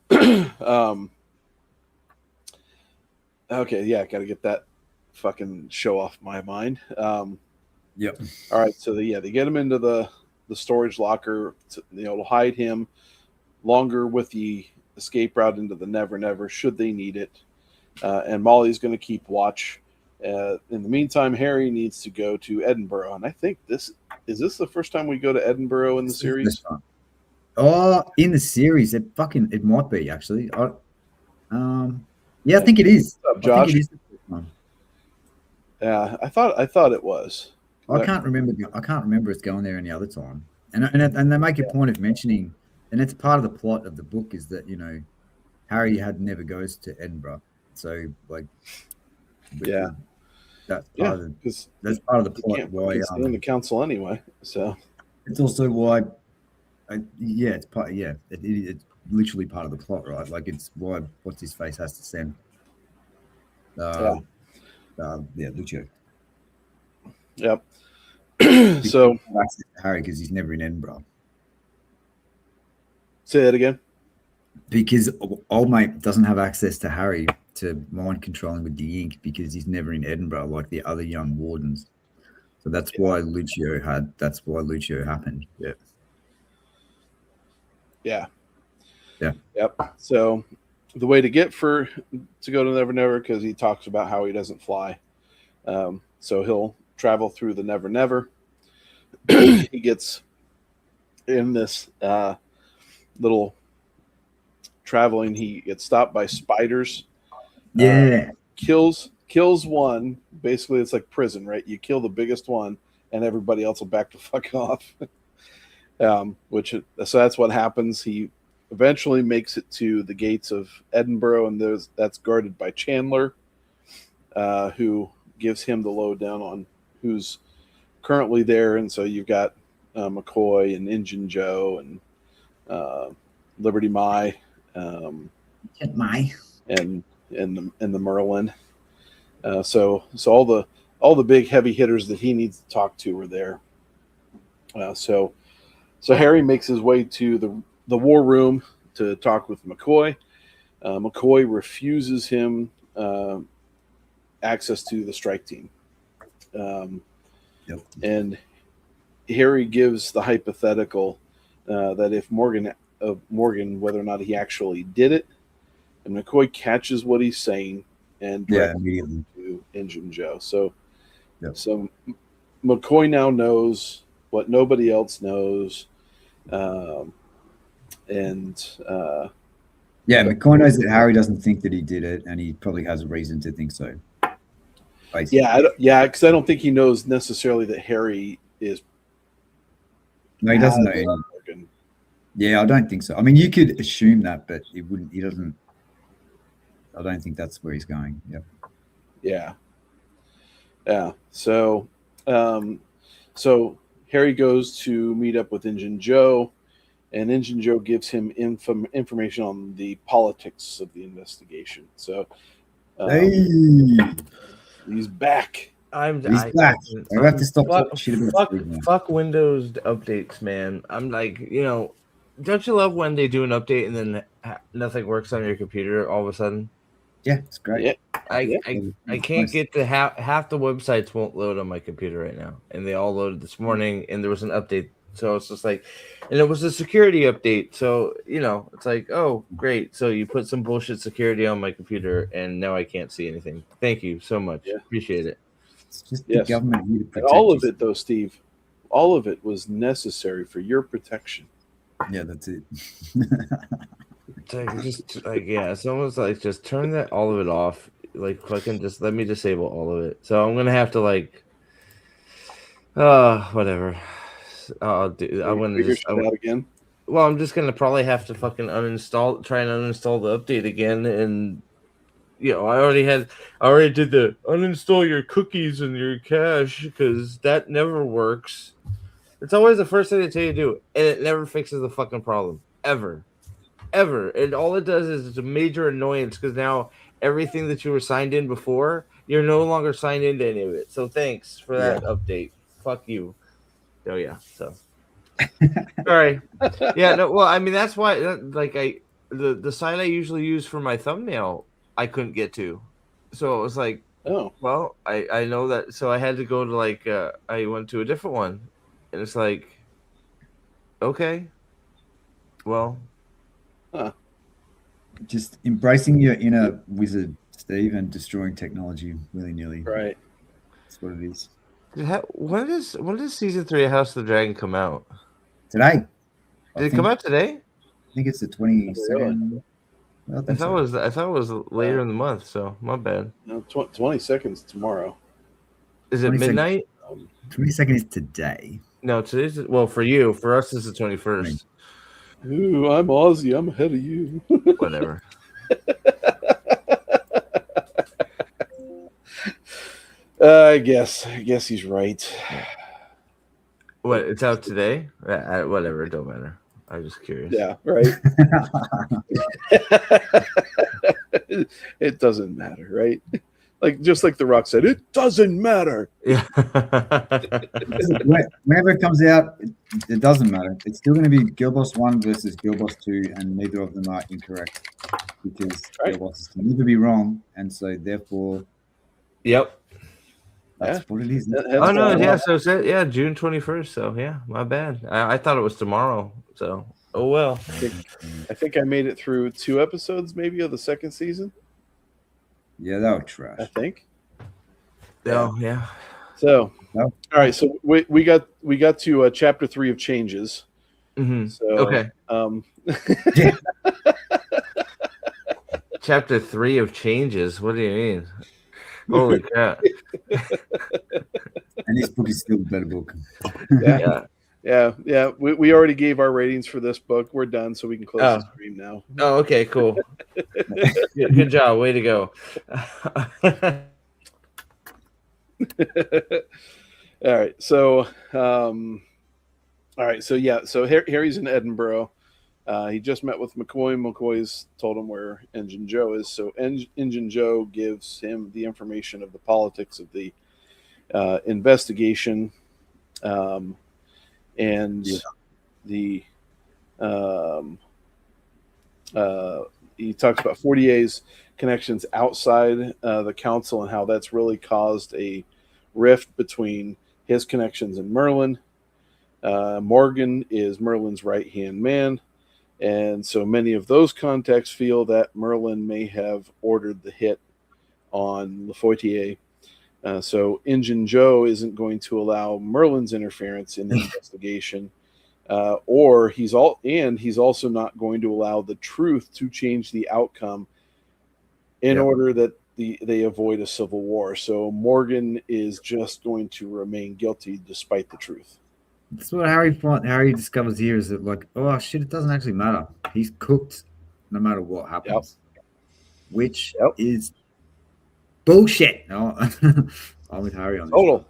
okay, yeah, got to get that fucking show off my mind. Yep. All right, so they get him into the storage locker to hide him longer with the escape route into the Never Never should they need it. And Molly's going to keep watch. In the meantime, Harry needs to go to Edinburgh, and I think this the first time we go to Edinburgh in the series. Oh, in the series, it might be actually. I think it is. What's up, Josh? I think it is the first one. Yeah, I thought it was. I can't remember us going there any other time. And they make a point of mentioning, and it's part of the plot of the book is that Harry never goes to Edinburgh, so that's part of the plot. Why he's in the council anyway, so it's also why. It's part. Yeah, it's literally part of the plot, right? It's why what's his face has to send. Lucio. Yep. So Harry, because he's never in Edinburgh. Say that again. Because old mate doesn't have access to Harry to mind controlling with the ink because he's never in Edinburgh like the other young wardens. So that's why Lucio happened. Yeah. Yeah. Yeah. Yep. So the way to go to Never Never, because he talks about how he doesn't fly. So he'll travel through the Never Never. he gets in this little traveling. He gets stopped by spiders. Yeah. Kills one. Basically, it's like prison, right? You kill the biggest one, and everybody else will back the fuck off. So that's what happens. He eventually makes it to the gates of Edinburgh, and that's guarded by Chandler, who gives him the lowdown on who's currently there. And so you've got McCoy and Injun Joe and Liberty Mai, and the Merlin. So all the big heavy hitters that he needs to talk to are there. So Harry makes his way to the war room to talk with McCoy. McCoy refuses him access to the strike team. And Harry gives the hypothetical that if Morgan, whether or not he actually did it, and McCoy catches what he's saying and immediately to Injun Joe. So McCoy now knows what nobody else knows. McCoy knows that Harry doesn't think that he did it, and he probably has a reason to think so. Basically. Because I don't think he knows necessarily that Harry is. No, he doesn't know. Yeah, I don't think so. I mean, you could assume that, but he wouldn't. He doesn't. I don't think that's where he's going. Yep. Yeah. So Harry goes to meet up with Injun Joe, and Injun Joe gives him information on the politics of the investigation. So he's back. He's back. I have to stop talking shit about fuck Windows updates, man. I'm like, don't you love when they do an update and then nothing works on your computer all of a sudden? Yeah, it's great. Yeah. I can't get to half the websites won't load on my computer right now, and they all loaded this morning, and there was an update, so it's just like, and it was a security update, so it's like, oh great, so you put some bullshit security on my computer, and now I can't see anything. Thank you so much, appreciate it. It's just the government here to protect all of it, though, Steve. All of it was necessary for your protection. Yeah, that's it. It's almost like just turn that all of it off. Like fucking just let me disable all of it. So I'm gonna have to whatever. I'll do. I want to just out again. Well, I'm just gonna probably have to fucking try and uninstall the update again, and I already did the uninstall your cookies and your cache because that never works. It's always the first thing they tell you to do, and it never fixes the fucking problem ever. And all it does is it's a major annoyance because now everything that you were signed in before, you're no longer signed into any of it. So thanks for that update. Fuck you. Oh yeah. So sorry. Yeah. No. Well, I mean that's why. The site I usually use for my thumbnail, I couldn't get to. So it was like, oh well, I know that. So I had to go to I went to a different one, and it's like, okay, well. Just embracing your inner wizard, Steve, and destroying technology willy-nilly. Right. That's what it is. When does season 3 of House of the Dragon come out? Today. Did it come out today? I think it's the 22nd. I thought it was later in the month, so my bad. No, 22nd's tomorrow. Is it midnight? 22nd is today. No, today's for you. For us, it's the 21st. Ooh, I'm Aussie. I'm ahead of you. Whatever. I guess he's right. What? It's out today? Whatever. It don't matter. I'm just curious. Yeah. Right. It doesn't matter, right? Just like The Rock said, it doesn't matter. Yeah. Whenever it comes out, it doesn't matter. It's still going to be Girl Boss 1 versus Girl Boss 2, and neither of them are incorrect because Girl Bosses can never be wrong, and so therefore, yep, that's what it is. Oh no, yeah. So it's June 21st. So yeah, my bad. I thought it was tomorrow. So oh well. I think I made it through 2 episodes, maybe, of the 2nd season. Yeah, that was trash. I think. Oh yeah. So, No. all right. So we got to chapter 3 of changes. Mm-hmm. So Okay. Chapter 3 of changes. What do you mean? Holy crap! And this book is still a better book. Yeah. We already gave our ratings for this book. We're done, so we can close the stream now. Oh, okay, cool. Good job. Way to go. All right. So, So Harry's in Edinburgh. He just met with McCoy. McCoy's told him where Engine Joe is. So Engine Joe gives him the information of the politics of the investigation, and the he talks about 40A's connections outside the council and how that's really caused a rift between his connections and Merlin. Morgan is Merlin's right-hand man, and so many of those contacts feel that Merlin may have ordered the hit on Lafortier. So Engine Joe isn't going to allow Merlin's interference in the investigation, or he's also not going to allow the truth to change the outcome in order that they avoid a civil war. So Morgan is just going to remain guilty despite the truth. That's what Harry discovers here, is that, like, oh shit, it doesn't actually matter. He's cooked no matter what happens, which is bullshit. No, I'm with Harry on this. Total.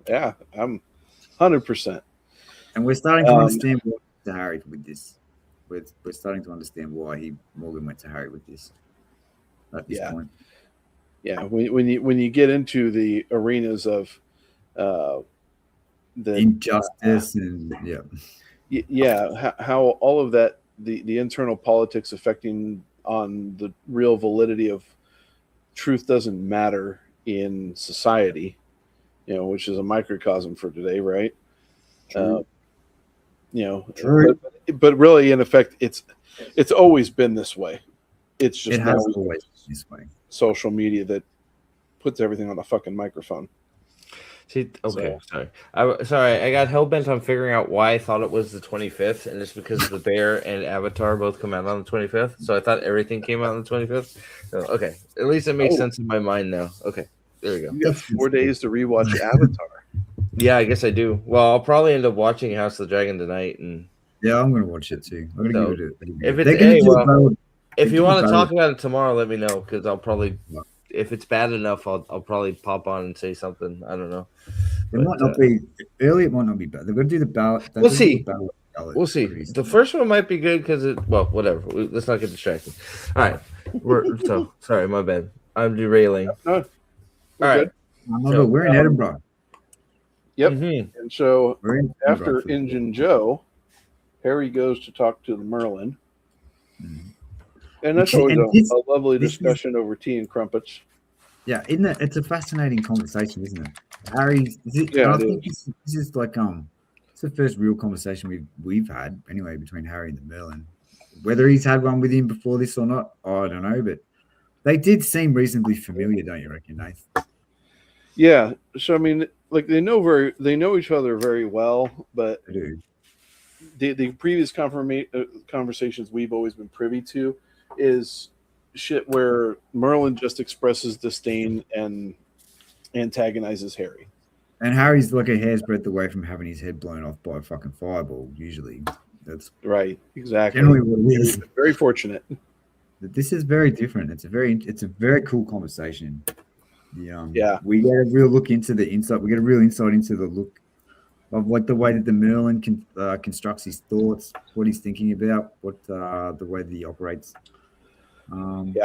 Yeah, I'm 100%. And we're starting to understand what to Harry with this. We're starting to understand why Morgan went to Harry with this at this point. Yeah, when you get into the arenas of the injustice and how all of that, the internal politics affecting on the real validity of truth doesn't matter in society, which is a microcosm for today, right? True. But really, in effect, it's always been this way. It's just now always been this way. Social media that puts everything on a fucking microphone. See, okay, sorry. I got hell bent on figuring out why I thought it was the 25th, and it's because the Bear and Avatar both come out on the 25th. So I thought everything came out on the 25th. So, okay, at least it makes sense in my mind now. Okay, there we go. You got 4 days to rewatch Avatar. Yeah, I guess I do. Well, I'll probably end up watching House of the Dragon tonight, and I'm gonna watch it too. I'm gonna give it if you want to talk about it tomorrow, let me know, because I'll probably. If it's bad enough, I'll probably pop on and say something. I don't know. It might not be early. It might not be bad. They're going to do the ballot. We'll see. We'll see. The first one might be good because whatever. Let's not get distracted. All right. Sorry, my bad. I'm derailing. No, all right. We're in Edinburgh. Yep. Mm-hmm. And so after Engine Joe, Harry goes to talk to the Merlin. Mm-hmm. And that's always a lovely discussion over tea and crumpets. Yeah, isn't it? It's a fascinating conversation, isn't it? Harry, I think this is like it's the first real conversation we've had anyway between Harry and the Merlin. Whether he's had one with him before this or not, I don't know, but they did seem reasonably familiar, don't you reckon, Nath? Yeah. So I mean, like they know each other very well, but they do. The previous conversations we've always been privy to is shit where Merlin just expresses disdain and antagonizes Harry. And Harry's like a hair's breadth away from having his head blown off by a fucking fireball, usually. That's right, exactly. Generally what it is. Very fortunate. But this is very different. It's a very cool conversation. Yeah. We get a real look into the insight. We get a real insight into the look of like the way that the Merlin constructs his thoughts, what he's thinking about, what the way that he operates. And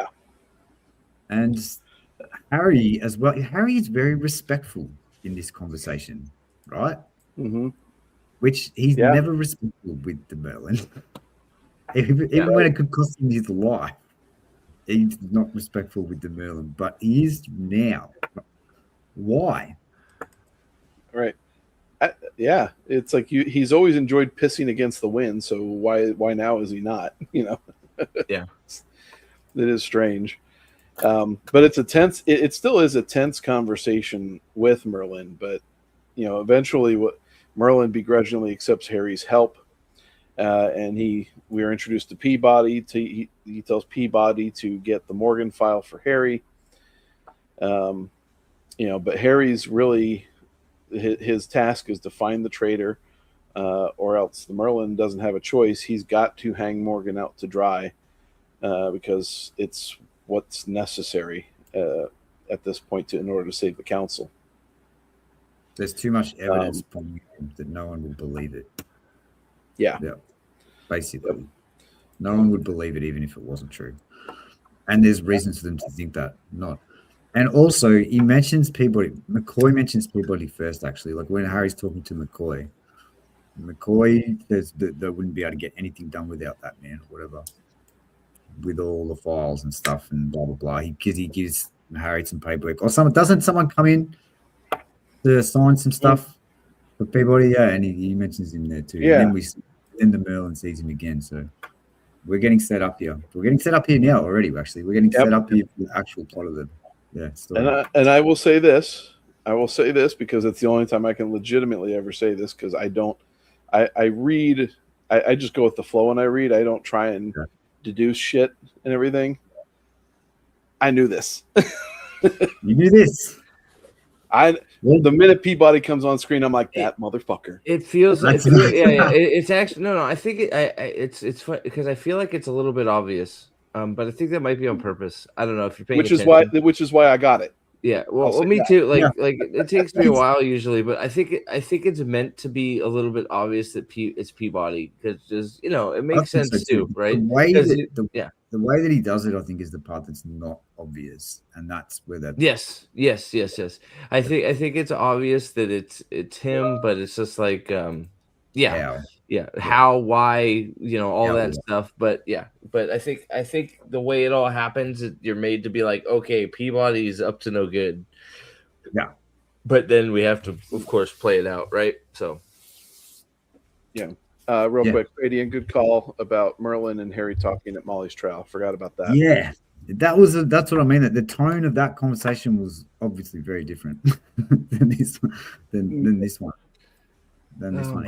Harry as well. Harry is very respectful in this conversation, right? Mm-hmm. Which he's never respectful with the Merlin. Even when it could cost him his life, he's not respectful with the Merlin, but he is now. Why? Right. It's like he's always enjoyed pissing against the wind, so why now is he not? Yeah. It is strange. But it's a tense. It still is a tense conversation with Merlin. But eventually, what Merlin begrudgingly accepts Harry's help, and we are introduced to Peabody. He tells Peabody to get the Morgan file for Harry. But Harry's really his task is to find the traitor, or else the Merlin doesn't have a choice. He's got to hang Morgan out to dry, because it's what's necessary at this point in order to save the council. There's too much evidence pointing that no one will believe it. Yeah. Basically, no one would believe it even if it wasn't true. And there's reasons for them to think that not. And also, he mentions Peabody. McCoy mentions Peabody first, actually. Like when Harry's talking to McCoy, they wouldn't be able to get anything done without that man, or whatever, with all the files and stuff and blah blah blah. He gives Harry some paperwork, or doesn't someone come in to sign some stuff for Peabody? Yeah, and he mentions him there too. Yeah. And then the Merlin sees him again. So we're getting set up here. We're getting set up here now already. Actually, we're getting set up here for the actual plot of the story. And I will say this. I will say this because it's the only time I can legitimately ever say this, because I read. I just go with the flow when I read. I don't try and deduce shit and everything. I knew this. You knew this. The minute Peabody comes on screen, I'm like, that motherfucker. It feels like it's actually no. I think it's fun because I feel like it's a little bit obvious. But I think that might be on purpose. I don't know if you're paying attention. Which is why I got it. Yeah, well, me too. Like it takes me a while usually, but I think it's meant to be a little bit obvious that it's Peabody, because it makes sense too, right? The way that he does it, I think, is the part that's not obvious, and that's where that. Yes. I think it's obvious that it's him, but it's just like how, why, all that stuff. But I think the way it all happens, you're made to be like, okay, Peabody's up to no good. Yeah. But then we have to, of course, play it out, right? So. Yeah. Real quick, Radiant, good call about Merlin and Harry talking at Molly's trial. Forgot about that. Yeah. That's what I mean. That the tone of that conversation was obviously very different than this one.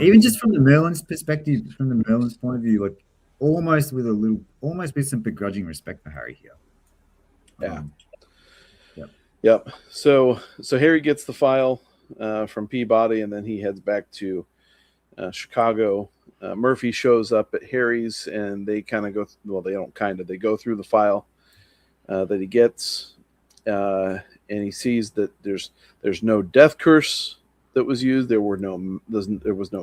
Even just from the Merlin's perspective, from the Merlin's point of view, like almost with some begrudging respect for Harry here. Yep. So Harry gets the file from Peabody, and then he heads back to Chicago. Murphy shows up at Harry's, and they kind of go. They go through the file that he gets, and he sees that there's no death curse that was used. There was no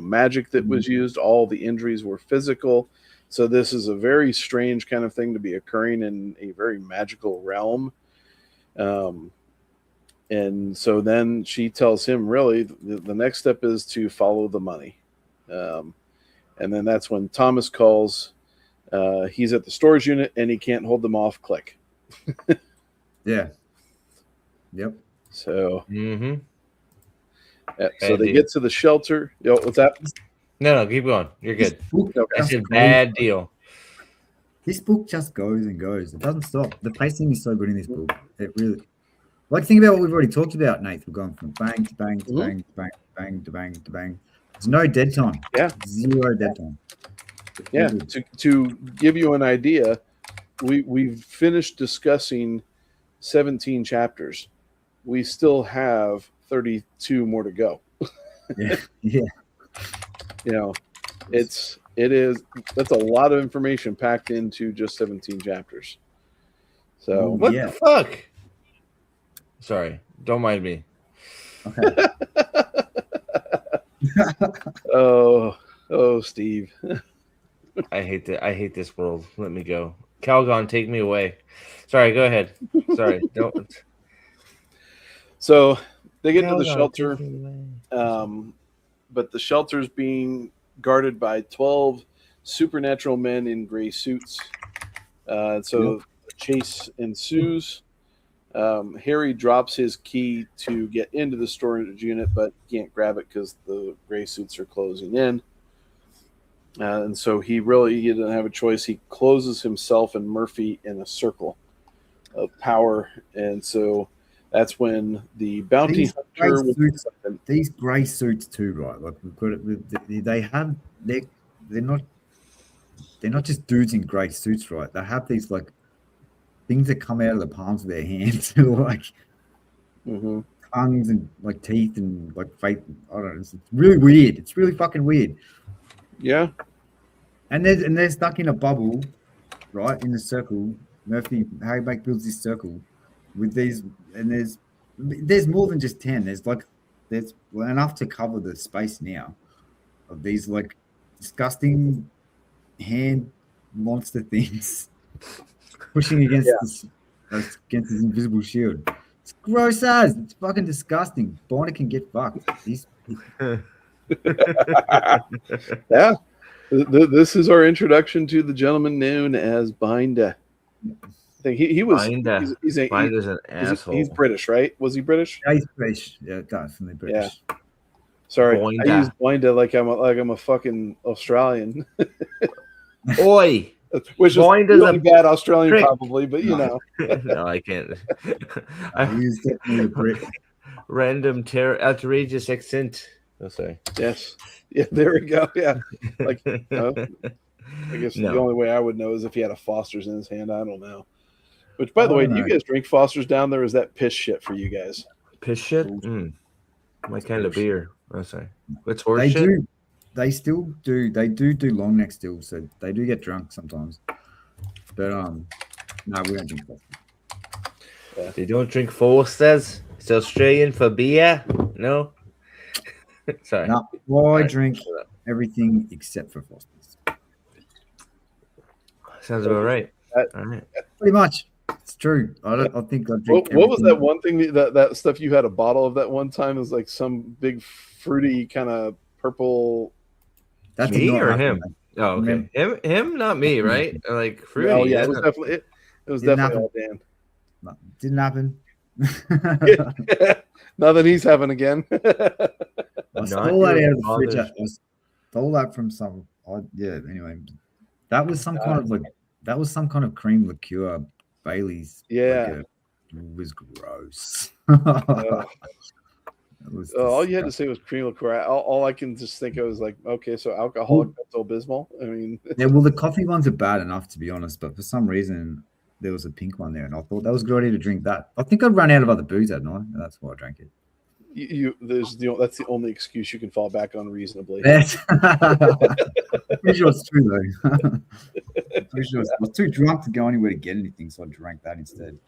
magic that was used. All the injuries were physical. So this is a very strange kind of thing to be occurring in a very magical realm. And so then she tells him, really, the next step is to follow the money. And then that's when Thomas calls. He's at the storage unit, and he can't hold them off. Click. Yeah. Yep. So. Mm-hmm. So they get to the shelter. What's that? No, keep going. You're good. That's a bad deal. This book just goes and goes. It doesn't stop. The pacing is so good in this book. It really. Like, think about what we've already talked about, Nate. We've gone from bang to bang to bang to bang to bang to bang to bang. There's no dead time. Yeah. Zero dead time. Yeah. To give you an idea, we've finished discussing 17 chapters. We still have 32 more to go. Yeah. That's a lot of information packed into just 17 chapters. So what the fuck? Sorry, don't mind me. Okay. oh, Steve. I hate this world. Let me go. Calgon, take me away. Sorry, go ahead. Sorry, don't. So they get to the shelter, but the shelter's being guarded by 12 supernatural men in gray suits. So chase ensues. Harry drops his key to get into the storage unit, but can't grab it because the gray suits are closing in. And so he doesn't have a choice. He closes himself and Murphy in a circle power, and so that's when the bounty hunter. These grey suits too, right? Like we've got it. They're not just dudes in grey suits, right? They have these like things that come out of the palms of their hands, like tongues and like teeth and like face. I don't know. It's really weird. It's really fucking weird. Yeah. And they're stuck in a bubble, right, in the circle. Harry builds this circle with these, and there's more than just 10. There's enough to cover the space now of these like disgusting hand monster things pushing against this invisible shield. It's gross as. It's fucking disgusting. Binder can get fucked. Yeah. This is our introduction to the gentleman known as Binder. I think he was. He's an asshole. He's British, right? Was he British? Yeah, he's British. Yeah, definitely British. Yeah. Sorry, Binder. I use Binder like I'm a fucking Australian. Oi. Which is really bad Australian, prick. Probably, but you know. No, I can't. He's definitely a Brit. Random outrageous accent. Oh, sorry. Yes. Yeah, there we go. Yeah. Like, I guess the only way I would know is if he had a Foster's in his hand. I don't know. Which, by the way, do you guys drink Foster's down there? Or is that piss shit for you guys? Piss shit? My kind of beer. Oh, sorry. What's horse shit? They still do. They do long neck still, so they do get drunk sometimes. But no, we don't drink Foster's. Yeah. They don't drink Foster's. It's Australian for beer. No. Sorry. No, well, I drink everything except for Foster's. Sounds about right. All right. Pretty much. It's true. I think I drink. What was that one thing that stuff you had a bottle of that one time? It was like some big fruity kind of purple. That's me or him? Oh, okay. Him, not me, right? Like fruity. Oh yeah, it was definitely all Dan. No, didn't happen. Nothing he's having again. I stole that out of the fridge. I stole that from some. Anyway, that was some kind of cream liqueur, Bailey's. Yeah, it was gross. All you had to say was cream liqueur. All I can just think of is like, okay, so alcoholic Pepto-Bismol. I mean, yeah. Well, the coffee ones are bad enough, to be honest, but for some reason there was a pink one there, and I thought that was a good idea to drink that. I think I'd run out of other booze that night, and that's why I drank it. That's the only excuse you can fall back on reasonably. Pretty sure it's true though. Pretty sure I was too drunk to go anywhere to get anything, so I drank that instead.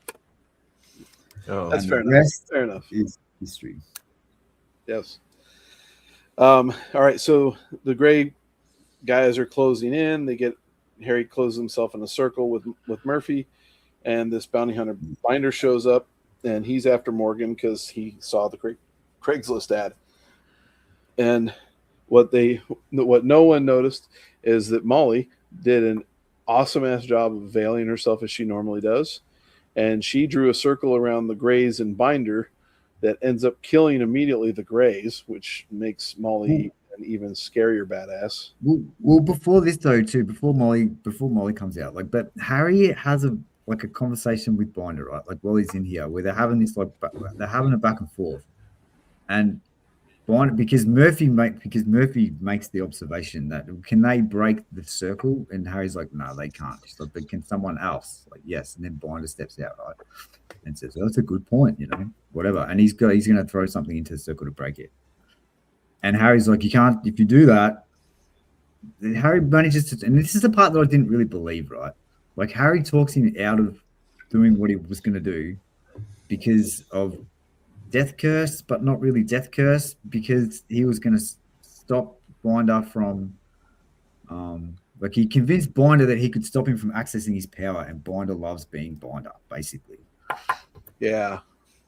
Oh, that's fair enough. Fair enough. Is history. Yes. All right. So the gray guys are closing in. Harry closes himself in a circle with Murphy, and this bounty hunter Binder shows up, and he's after Morgan because he saw the Craigslist ad. And what no one noticed is that Molly did an awesome ass job of veiling herself as she normally does, and she drew a circle around the Grays and Binder that ends up killing immediately the Grays, which makes Molly an even scarier badass. Well, before this though, too, before Molly comes out, like, but Harry has a conversation with Binder, right? Like while he's in here, where they're having this they're having a back and forth, and Binder, because Murphy makes the observation that can they break the circle, and Harry's like, no, they can't. She's like, but can someone else? Like, yes, and then Binder steps out, right, and says, well, that's a good point, whatever, and he's going to throw something into the circle to break it, and Harry's like, you can't. If you do that, then Harry manages to, and this is the part that I didn't really believe, right? Like Harry talks him out of doing what he was going to do because of death curse, but not really death curse, because he was going to stop Binder from, he convinced Binder that he could stop him from accessing his power, and Binder loves being Binder, basically. Yeah.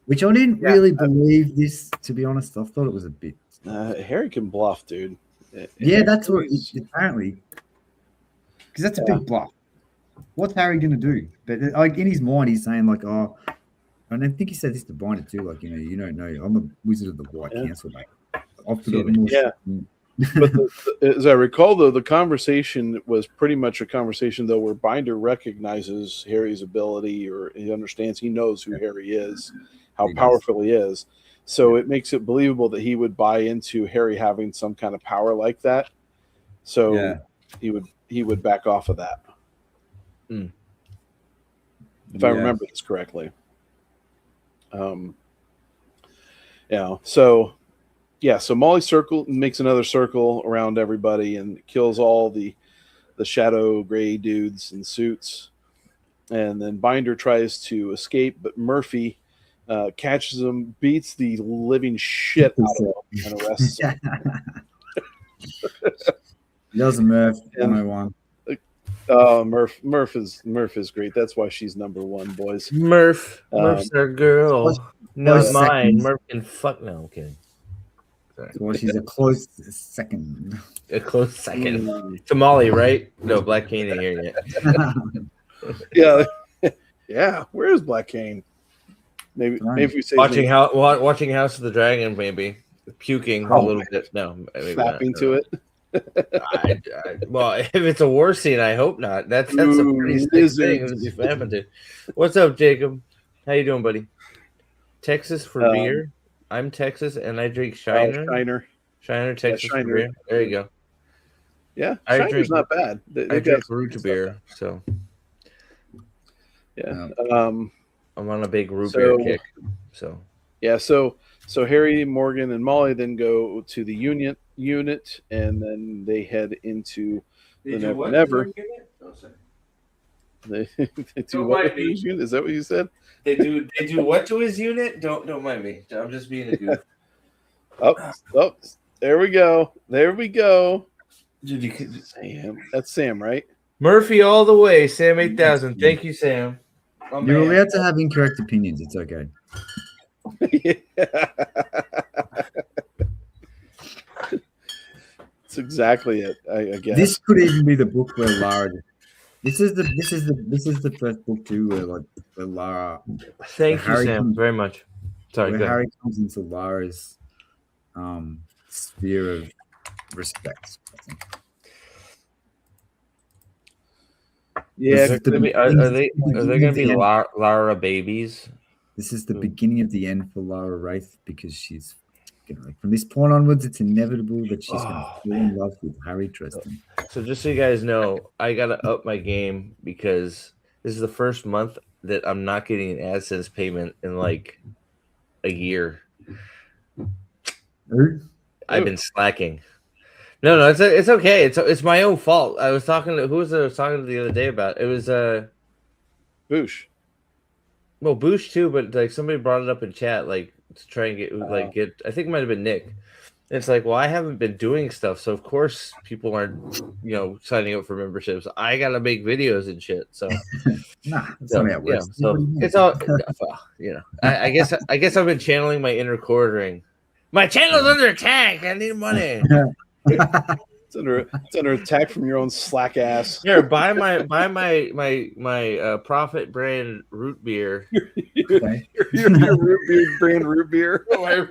Which I didn't really believe this, to be honest. I thought it was a bit. Harry can bluff, dude. That's what apparently, because that's a big bluff. What's Harry going to do? But like in his mind, he's saying like, oh, and I think he said this to Binder too. Like, you don't know, I'm a wizard of the White Council, mate. I've forgotten more. But as I recall, though, the conversation was pretty much a conversation, though, where Binder recognizes Harry's ability, or he understands, he knows who Harry is, how powerful he is. So it makes it believable that he would buy into Harry having some kind of power like that. So he would back off of that. If I remember this correctly. So Molly makes another circle around everybody and kills all the shadow gray dudes in suits. And then Binder tries to escape, but Murphy catches him, beats the living shit out of him, and arrests him. Does Murph 101. Murph is great. That's why she's number one, boys. Murph's our girl. Not mine. Murph can fuck. No, I'm kidding. Sorry. Well, she's a close second. A close second. To Molly, right? No, Black Cane ain't here yet. Yeah. Where's Black Cane? Maybe we say watching House of the Dragon, maybe puking a little bit. No, flapping to it. Well, if it's a war scene, I hope not. That's a pretty sick thing to be flapping to. What's up, Jacob? How you doing, buddy? Texas for beer. I'm Texas, and I drink Shiner. Shiner, Texas for beer. There you go. Yeah, Shiner's not bad. I drink root beer, so yeah. I'm on a big root beer kick. So yeah, so Harry, Morgan, and Molly then go to the unit, and then they head into the Never. They do what to his unit? Is that what you said? They do what to his unit? Don't mind me. I'm just being a goof. Oh, there we go. Dude, Sam. That's Sam, right? Murphy all the way. Sam 8000. Thank you, Sam. You're allowed to have incorrect opinions. It's okay. That's exactly it. I guess this could even be the book where Lara. This is the first book too where Lara. Thank you, Sam, very much. Sorry, where Harry comes into Lara's sphere of respect. I think. Yeah, are they going to be Lara babies? This is the beginning of the end for Lara Wraith because she's from this point onwards, it's inevitable that she's going to fall in love with Harry Dresden. So just so you guys know, I got to up my game because this is the first month that I'm not getting an AdSense payment in like a year. I've been slacking. No, it's okay. It's my own fault. I was talking to I was talking to the other day about? It was Boosh. Well, Boosh too, but like somebody brought it up in chat, like to try and get. I think it might have been Nick. And it's like, well, I haven't been doing stuff, so of course people aren't, signing up for memberships. I gotta make videos and shit. So, that's not how it works. So it's all, I guess I've been channeling my inner quartering. My channel's under attack. I need money. It's under attack from your own slack ass. Here, buy my Profit brand root beer. Your root beer brand root beer. My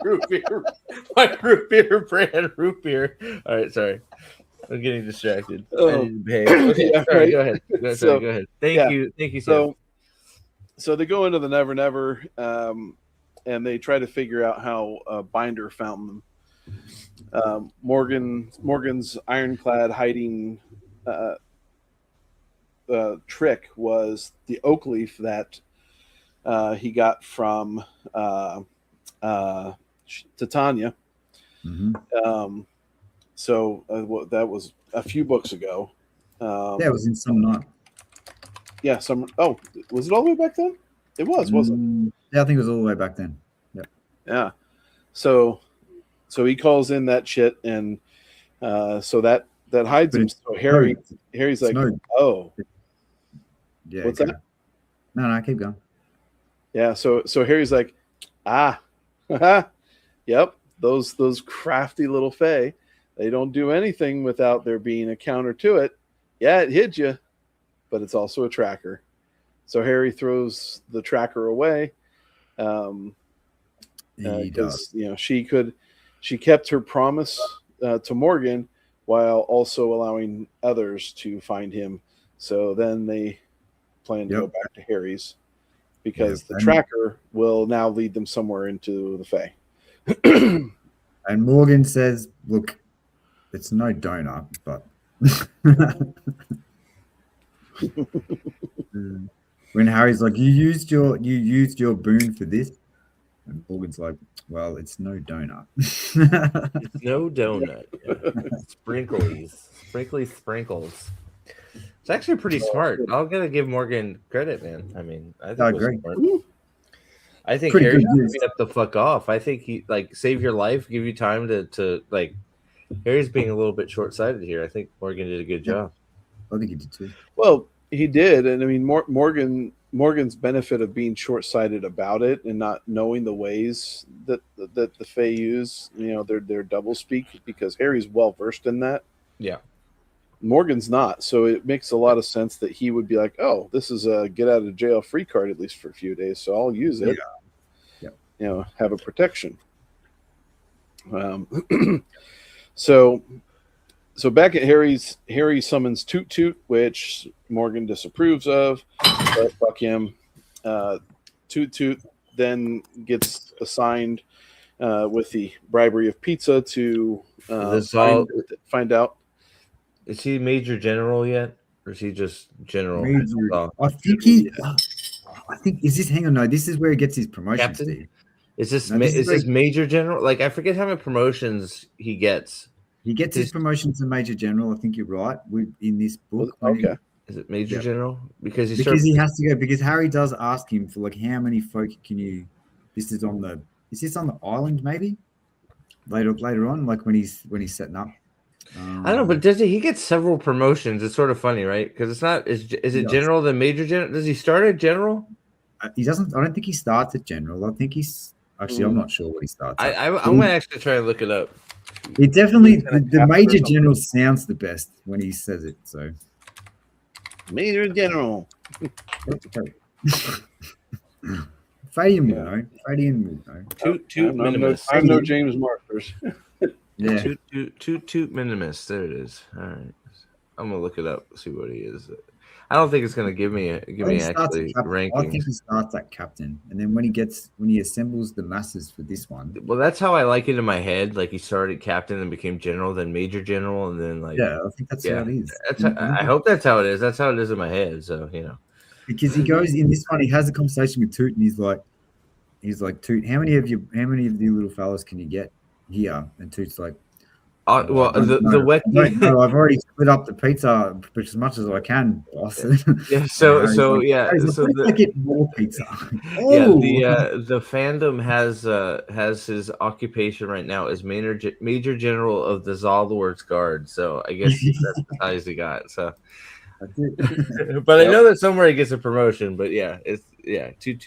root beer brand root beer. All right, sorry, I'm getting distracted. I need to behave. Okay, sorry, go ahead. Go ahead. Thank you. So they go into the Never Never, and they try to figure out how Binder found them. Morgan's ironclad hiding trick was the oak leaf that he got from Titania. Mm-hmm. So that was a few books ago. It was in some night. Yeah, Oh, was it all the way back then? It was, wasn't it? Yeah, I think it was all the way back then. Yep. Yeah. So he calls in that shit, and so that hides him. So Harry's like, oh, yeah. What's that? No, keep going. Yeah. So Harry's like, yep. Those crafty little fae, they don't do anything without there being a counter to it. Yeah, it hid you, but it's also a tracker. So Harry throws the tracker away. Because she kept her promise to Morgan while also allowing others to find him. So then they plan to go back to Harry's because the tracker will now lead them somewhere into the Fae. And Morgan says, "Look, it's no donut, but." When Harry's like, you used your boon for this, and Morgan's like, well, it's no donut. It's no donut. Yeah. Sprinkles. It's actually pretty smart. I'm gonna give Morgan credit, man. I mean, I think I agree. Smart. I think Pretty Harry good should use. be up the fuck off. I think he like save your life, give you time to like. Harry's being a little bit short sighted here. I think Morgan did a good job. I think he did too. Well, he did, and I mean, Morgan's benefit of being short-sighted about it and not knowing the ways that the Fae use, their double speak, because Harry's well versed in that. Yeah, Morgan's not, so it makes a lot of sense that he would be like, "Oh, this is a get out of jail free card at least for a few days, so I'll use it. Yeah. Have a protection." So back at Harry's, Harry summons Toot Toot, which Morgan disapproves of. But fuck him. Toot Toot then gets assigned with the bribery of pizza to find out. Is he Major General yet? Or is he just General? I think is this hang on, no, this is where he gets his promotion, Captain? Steve. Is this Major General? Like, I forget how many promotions he gets. He gets his promotion to Major General. I think you're right. In this book. Okay. Is it Major General? Because he has to go. Because Harry does ask him for like how many folk can you? Is this on the island? Maybe later on, like when he's setting up. I don't know, but does he get several promotions? It's sort of funny, right? Because it's not. Is it General then Major General? Does he start at General? He doesn't. I don't think he starts at General. I think he's actually. I'm not sure what he starts. I'm gonna actually try to look it up. It definitely the Major General sounds the best when he says it. So, Major General. Fadian will know. Fadian will know. Toot Minimus. I'm no James Markers. Yeah. Toot Minimus. There it is. All right. I'm gonna look it up. See what he is. I don't think it's gonna give me actually ranking. I think he starts at captain, and then when he assembles the masses for this one. Well, that's how I like it in my head. Like he started captain and became general, then major general, and then like I think that's how it is. I hope that's how it is. That's how it is in my head. So because he goes in this one, he has a conversation with Toot, and he's like Toot, how many of you little fellas can you get here? And Toot's like, the wet. No, I've already split up the pizza as much as I can, boss. Yeah. So get more pizza. Yeah. The fandom has his occupation right now as Major General of the Zaldwards Guard. So I guess that's the size he got. So. But I know that somewhere he gets a promotion. But Toot's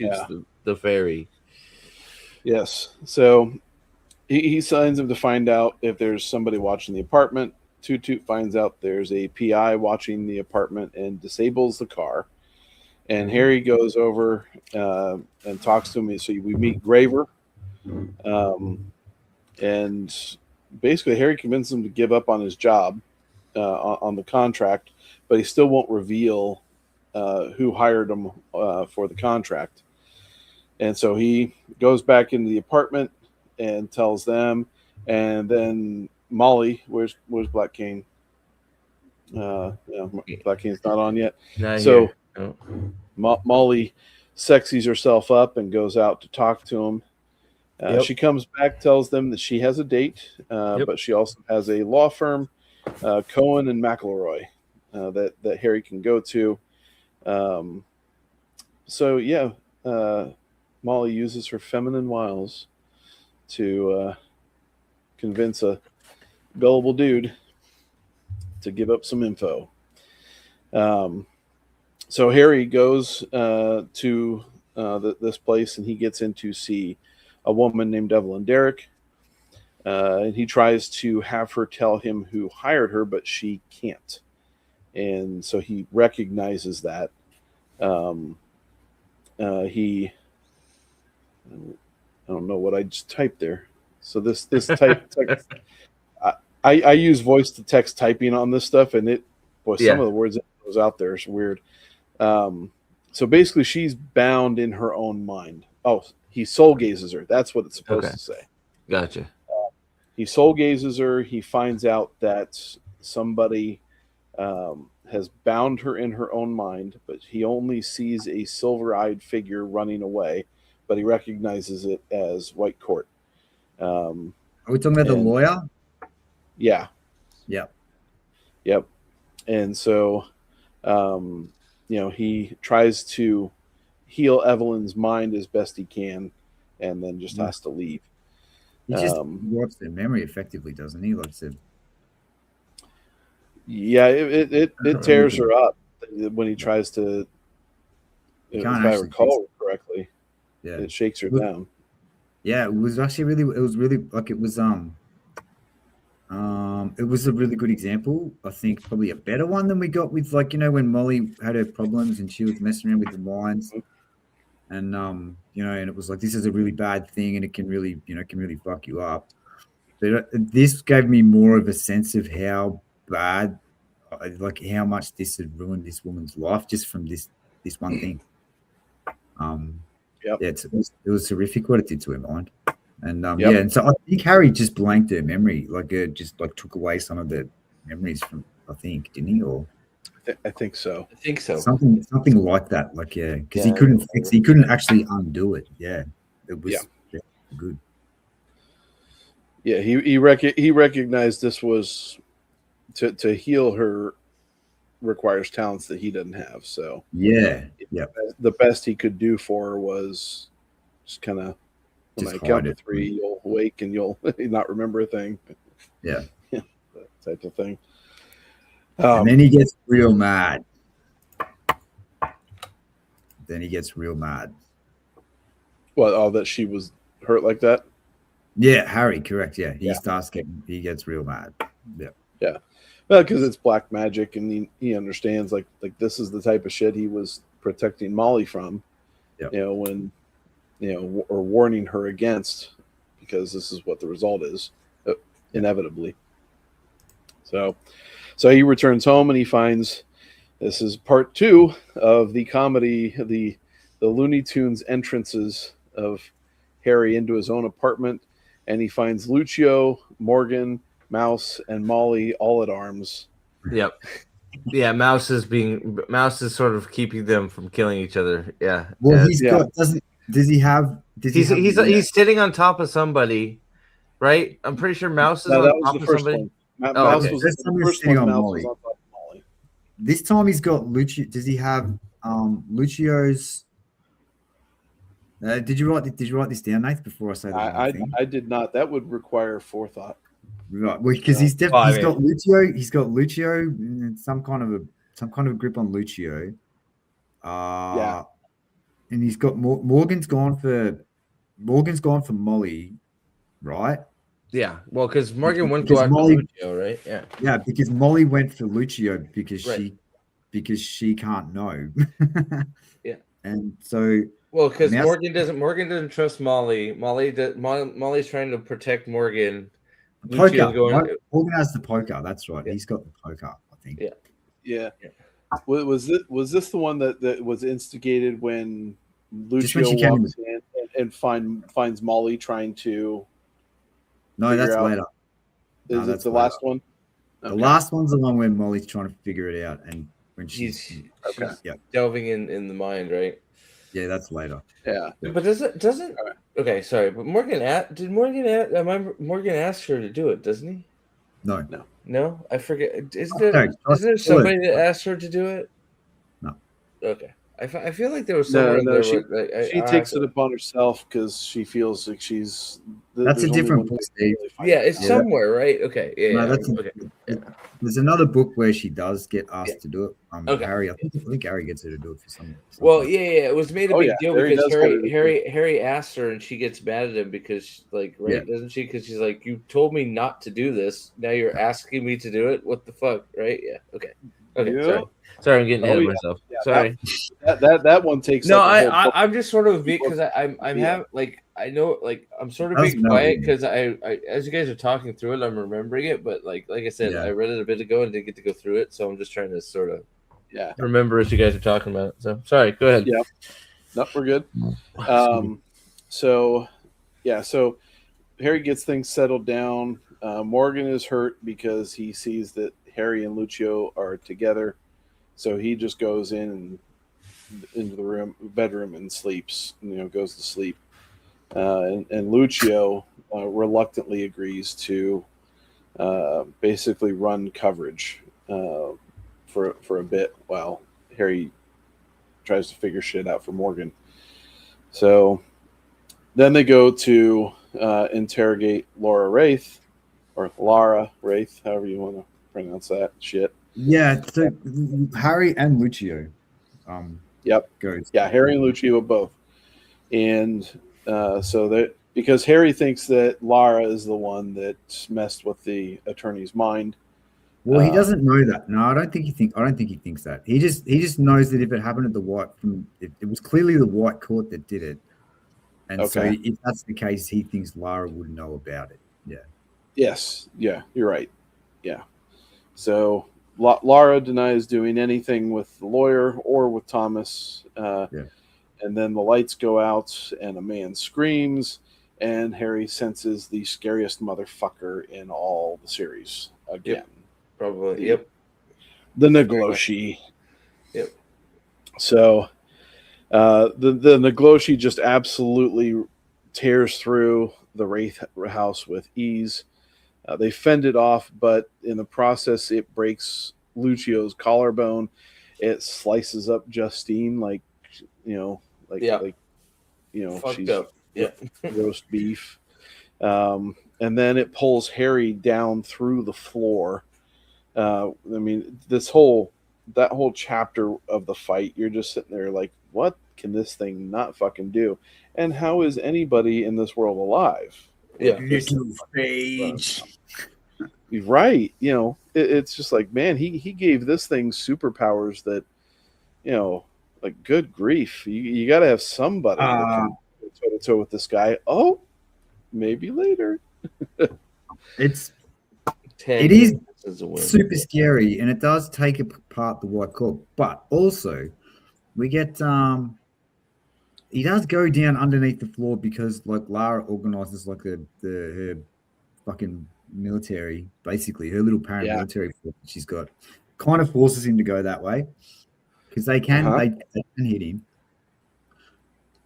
the fairy. Yes. So. He signs him to find out if there's somebody watching the apartment. Toot Toot finds out there's a PI watching the apartment and disables the car. And Harry goes over and talks to him. So we meet Graver. And basically Harry convinces him to give up on his job on the contract, but he still won't reveal who hired him for the contract. And so he goes back into the apartment and tells them, and then Molly, where's Black Cane? Black Cane's not on yet. Molly sexies herself up and goes out to talk to him. She comes back, tells them that she has a date, but she also has a law firm, Cohen and McElroy, that Harry can go to. Molly uses her feminine wiles to convince a gullible dude to give up some info. So Harry goes to this place, and he gets in to see a woman named Evelyn Derrick. And he tries to have her tell him who hired her, but she can't. And so he recognizes that. I don't know what I just typed there. So this type, I use voice to text typing on this stuff, and some Yeah. of the words that goes out there is weird. So basically, she's bound in her own mind. Oh, he soul gazes her. That's what it's supposed to say. Gotcha. He soul gazes her. He finds out that somebody has bound her in her own mind, but he only sees a silver-eyed figure running away, but he recognizes it as White Court. Are we talking about the lawyer? Yeah. Yeah. Yep. And so, he tries to heal Evelyn's mind as best he can, and then just has to leave. He just wipes their memory effectively, doesn't he? Like I said. Yeah, it tears her up when he tries to. If I recall correctly, yeah, it shakes her down. Yeah, it was actually really. It was really like it was. It was a really good example. I think probably a better one than we got with when Molly had her problems and she was messing around with the minds, and and it was like, this is a really bad thing and it can really fuck you up. But this gave me more of a sense of how bad, like how much this had ruined this woman's life just from this one thing. Yep. Yeah, it was horrific what it did to her mind. And and so I think Harry just blanked her memory, just took away some of the memories from, I think, didn't he? Or I think so. Something like that. Because he couldn't actually undo it. Yeah, it was good. Yeah, he recognized this was to heal her requires talents that he doesn't have. So the best he could do for her was just kind of, when I count to 3, you'll wake and you'll not remember a thing. Yeah, that type of thing. And then he gets real mad. What? Oh, that she was hurt like that? Yeah, Harry, correct. Yeah, he gets real mad. Yeah. Yeah. Well, because it's black magic, and he understands like this is the type of shit he was protecting Molly from. Yep. When or warning her against, because this is what the result is, inevitably. So he returns home and he finds, this is part 2 of the comedy, the Looney Tunes entrances of Harry into his own apartment, and he finds Lucio, Morgan, Mouse, and Molly all at arms. Yep. Yeah, Mouse is sort of keeping them from killing each other. Yeah. Well, he's sitting on top of somebody, right? I'm pretty sure Mouse is on top of somebody. Mouse was the first one. Mouse was on top of Molly. This time he's got Lucio. Does he have Lucio's? Did you write this down, Nath? Before I say that, I did not. That would require forethought. Right, because he's got Lucio. He's got Lucio, and some kind of a grip on Lucio. And he's got Morgan's gone for Molly, right? Yeah, well, because Morgan went to Lucio, right? Yeah, yeah, because Molly went for Lucio because she can't know. Yeah, and so because Morgan doesn't trust Molly. Molly's trying to protect Morgan. Poker. Morgan has the poker. That's right. Yeah. He's got the poker, I think. Yeah. Was this the one that was instigated when Lucio walks in and finds Molly trying to? No, that's later. Is it the last one? Okay. The last one's the one where Molly's trying to figure it out, and when she's delving in the mind, right? Yeah, that's later. Yeah, but doesn't? Okay, sorry, but Morgan asked her to do it, doesn't he? No, I forget. Isn't there somebody that asked her to do it? No. Okay. I feel like there was somewhere no, she takes it upon herself because she feels like she's. That's a different book, Steve. Yeah, it's somewhere, right? Okay. Yeah. No, okay. There's another book where she does get asked to do it. Harry, I think Harry gets her to do it for some. Well, yeah. It was made a big deal because Harry asked her and she gets mad at him because, doesn't she? Because she's like, "You told me not to do this. Now you're asking me to do it. What the fuck?" Right? Yeah. Okay. Okay, Yeah. sorry, I'm getting ahead of yeah. myself. Yeah, Sorry. That one takes. No, like a whole book. I'm just sort of because I'm Yeah. have like I know like I'm sort of Does being know, quiet yeah. because I as you guys are talking through it, I'm remembering it, but like I said, Yeah. I read it a bit ago and didn't get to go through it, so I'm just trying to sort of Yeah. remember as you guys are talking about it. So sorry, go ahead. Yeah. No, we're good. Excuse me. So Harry gets things settled down. Morgan is hurt because he sees that Harry and Lucio are together, so he just goes into the bedroom and sleeps. Goes to sleep. And Lucio reluctantly agrees to basically run coverage for a bit while Harry tries to figure shit out for Morgan. So then they go to interrogate Laura Wraith, or Lara Wraith, however you want to pronounce that shit. Yeah, so Harry and Lucio. Yep. Goes. Yeah, Harry and Lucio both. And so that because Harry thinks that Lara is the one that messed with the attorney's mind. Well, he doesn't know that. No, I don't think he thinks that. He just knows that if it happened at the White, it was clearly the White Court that did it, and so Okay. if that's the case, he thinks Lara would know about it. Yeah. Yes. Yeah, you're right. Yeah. So Lara denies doing anything with the lawyer or with Thomas. Yeah. And then the lights go out and a man screams, and Harry senses the scariest motherfucker in all the series again. Probably. Yep. The Nagloshi. Yep. So the Nagloshi just absolutely tears through the Wraith house with ease. They fend it off, but in the process, it breaks Lucio's collarbone. It slices up Justine like Fucked she's up. Yeah. roast beef. And then it pulls Harry down through the floor. I mean, that whole chapter of the fight, you're just sitting there like, what can this thing not fucking do? And how is anybody in this world alive? Yeah. Little stage. Right. It's just like, man, he gave this thing superpowers that, like, good grief. You got to have somebody that can go toe to toe with this guy. Oh, maybe later. It 10 is is a win. super scary, and it does take apart the White Court, but also we get he does go down underneath the floor because like Lara organizes like her fucking military, basically her little paramilitary force she's got, kind of forces him to go that way because they can hit him,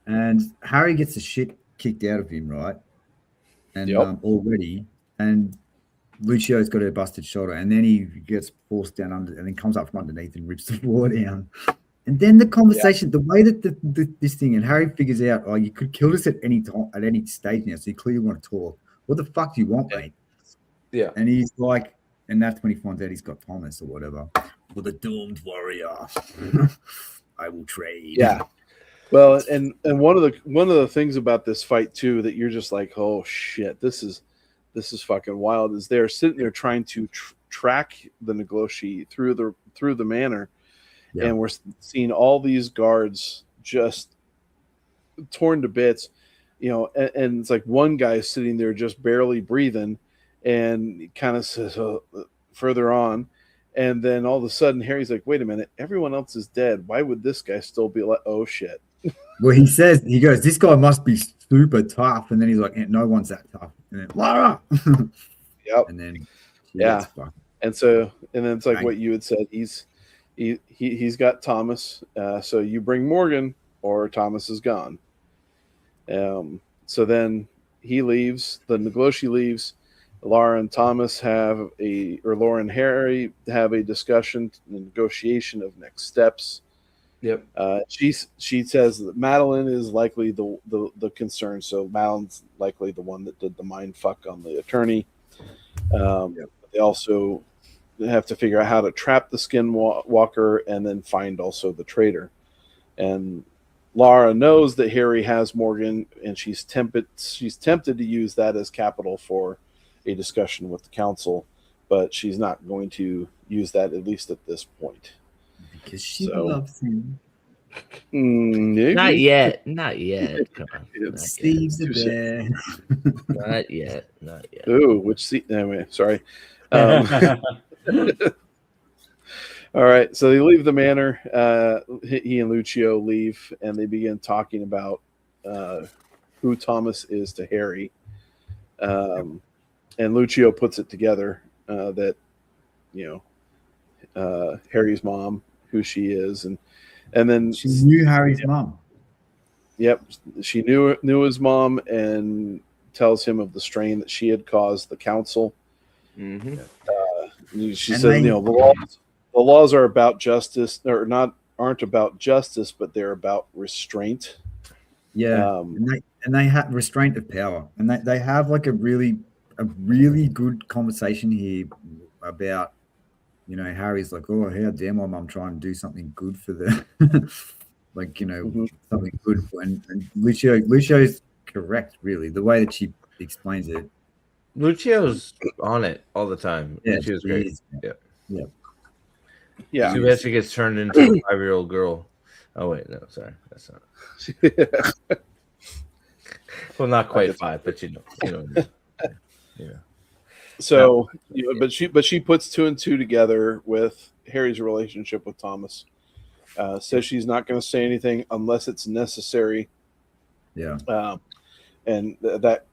and Harry gets the shit kicked out of him, right? And already, and Lucio's got a busted shoulder, and then he gets forced down under, and then comes up from underneath and rips the floor down. And then the conversation, the way that this thing, and Harry figures out, oh, you could kill us at any time, at any stage now, so you clearly want to talk. What the fuck do you want, mate? Yeah. And he's like, and that's when he finds out he's got Thomas or whatever. For the doomed warrior, I will trade. Yeah. Well, and one of the things about this fight too that you're just like, oh shit, this is fucking wild. Is they're sitting there trying to track the Nagloshi through the manor, and we're seeing all these guards just torn to bits, and it's like one guy sitting there just barely breathing, and he kind of says further on, and then all of a sudden Harry's like, wait a minute, everyone else is dead. Why would this guy still be like, oh shit? Well, he goes, this guy must be super tough, and then he's like, no one's that tough. And then Lara. Yep. And then and then it's like what you had said. He's got Thomas. So you bring Morgan, or Thomas is gone. So then he leaves. The Nagloshi leaves. Laura and Laura and Harry have a discussion, negotiation of next steps. Yep. She says that Madeline is likely the concern. So Madeline's likely the one that did the mind fuck on the attorney. They also have to figure out how to trap the skinwalker and then find also the traitor. And Lara knows that Harry has Morgan, and she's tempted to use that as capital for a discussion with the council. but she's not going to use that, at least at this point. Because she loves him. Maybe. Not yet. Not yet. Come on. Steve's the bear. Not yet. Not yet. Ooh, which seat? Anyway, sorry. All right, so they leave the manor. He and Lucio leave, and they begin talking about who Thomas is to Harry. And Lucio puts it together that, Harry's mom, who she is, and then she knew Harry's mom. Yep, she knew his mom, and tells him of the strain that she had caused the council. Mm-hmm. She says, the laws are about justice, or aren't about justice, but they're about restraint. Yeah, and they have restraint of power, and they have like a really good conversation here about, Harry's like, oh, how dare my mum try and do something good for the something good for, and Lucio's correct, really, the way that she explains it. Lucio's on it all the time. Yeah, Lucio's great. Yeah. Too bad she gets turned into a 5-year-old girl. Oh wait, no, sorry, that's not. Well, not quite 5, but you know. Yeah. So, but she puts 2 and 2 together with Harry's relationship with Thomas. Says she's not going to say anything unless it's necessary. Yeah. And that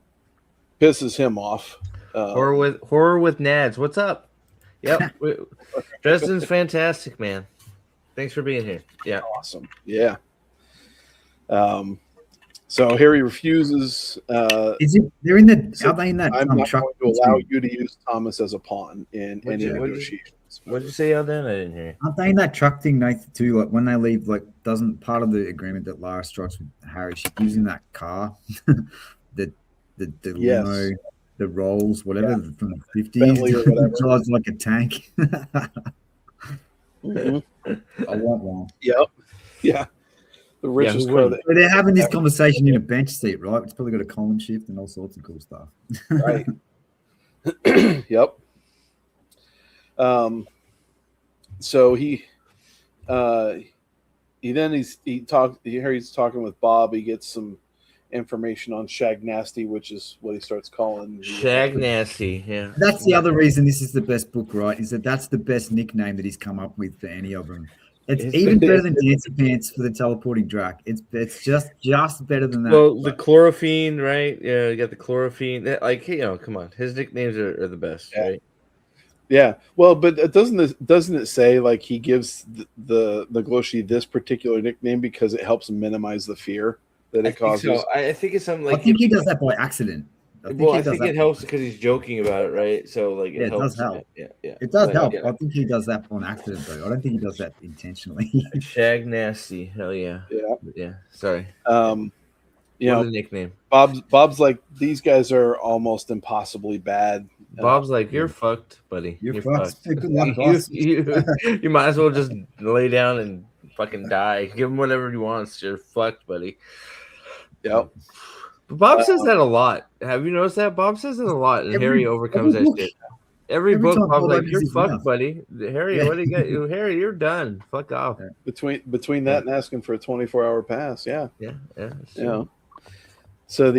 pisses him off. Horror with Nads. What's up? Yep. Dresden's fantastic, man. Thanks for being here. Yeah. Awesome. Yeah. So Harry refuses. Is it? They're in the. Are they in that? I'm not truck going to allow you to use Thomas as a pawn in any negotiations. What did you say out there? I didn't hear you. Aren't they in that truck thing, Nathan? Too, like when they leave, like doesn't part of the agreement that Lara strikes with Harry? She gives him that car, the limo, the Rolls, whatever from the 50s. Drives like a tank. Mm-hmm. I want one. Yep. Yeah. The richest car. But they're having this conversation in a bench seat, right? It's probably got a column shift and all sorts of cool stuff. Right. Yep. So Harry's talking with Bob. He gets some information on Shag Nasty, which is what he starts calling Shag Nasty. Yeah, that's the other reason this is the best book, right? Is that's the best nickname that he's come up with for any of them. It's even better than Dancy Pants for the teleporting Drac. It's just better than that. Well, the chlorophene, right? Yeah, you got the chlorophene. Like, come on, his nicknames are the best, right? Yeah. Well, but doesn't it say like he gives the Gloshi this particular nickname because it helps minimize the fear that it causes? So. I think it's something like. I think he does that by accident. I think it helps because he's joking about it, right? So like, it helps. Does help. Yeah. It does help. I think he does that on accident, though. I don't think he does that intentionally. Shag Nasty, hell yeah. Yeah. Sorry. The nickname. Bob's like, these guys are almost impossibly bad. Bob's like, you're fucked, buddy. You're fucked. You might as well just lay down and fucking die. Give him whatever he wants. You're fucked, buddy. Yep. But Bob says that a lot. Have you noticed that? Bob says it a lot, and Harry overcomes that shit. Every book, Bob's like, "You're fucked, buddy." Harry, what do you got? Harry, you're done. Fuck off. Between that and asking for a 24-hour pass, yeah. So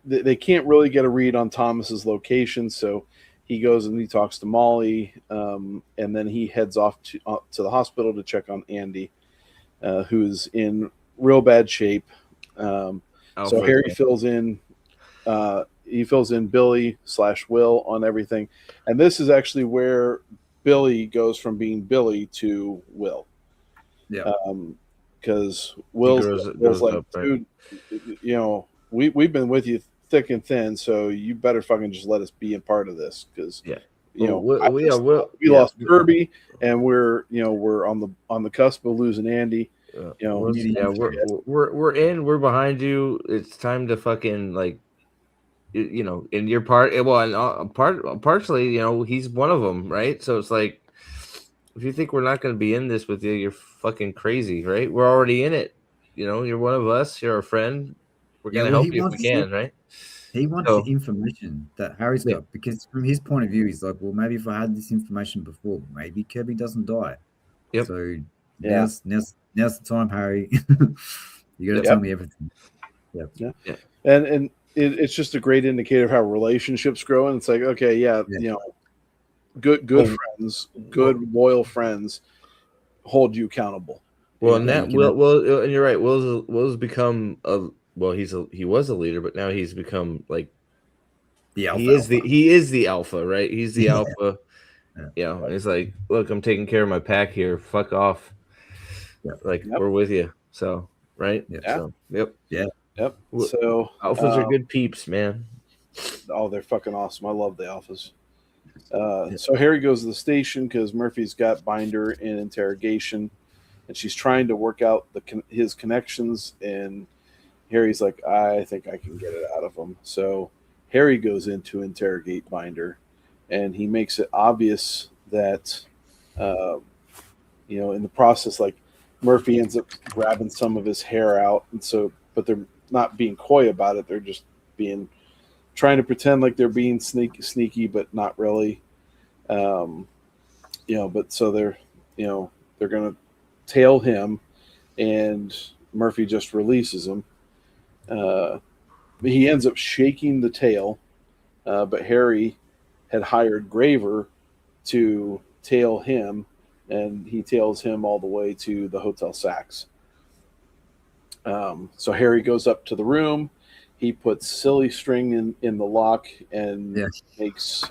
they can't really get a read on Thomas's location, so he goes and he talks to Molly, and then he heads off to the hospital to check on Andy, who's in real bad shape. So Harry fills in Billy / Will on everything, and this is actually where Billy goes from being Billy to Will. Yeah. Because Will's like, up, right? Dude, we've been with you thick and thin, so you better fucking just let us be a part of this, because we lost Kirby, and we're on the cusp of losing Andy. We're behind you. It's time to fucking in your part. Well, and partially, he's one of them, right? So it's like, if you think we're not going to be in this with you, you're fucking crazy, right? We're already in it. You're one of us. You're our friend. We're going to help you if we can, right? He wants the information that Harry's got because from his point of view, he's like, well, maybe if I had this information before, maybe Kirby doesn't die. Yep. So now's the time, Harry. You got to tell me everything. Yeah. And it's just a great indicator of how relationships grow. And it's like, okay, you know, good friends, good loyal friends hold you accountable. Well, and that and you're right. Will's become he was a leader, but now he's become like the alpha. He is the alpha, right? He's the alpha. Yeah. And he's like, look, I'm taking care of my pack here. Fuck off. Like we're with you. So right. So, yep. So alphas are good peeps, man. Oh, they're fucking awesome. I love the alphas. So Harry goes to the station because Murphy's got Binder in interrogation, and she's trying to work out his connections. And Harry's like, I think I can get it out of him. So Harry goes in to interrogate Binder, and he makes it obvious that, you know, in the process, like Murphy ends up grabbing some of his hair out, and so, but they're not being coy about it. They're just trying to pretend like they're being sneaky, but not really. You know, but so they're going to tail him, and Murphy just releases him. He ends up shaking the tail, but Harry had hired Graver to tail him, and he tails him all the way to the Hotel Sachs. So Harry goes up to the room. He puts silly string in the lock and makes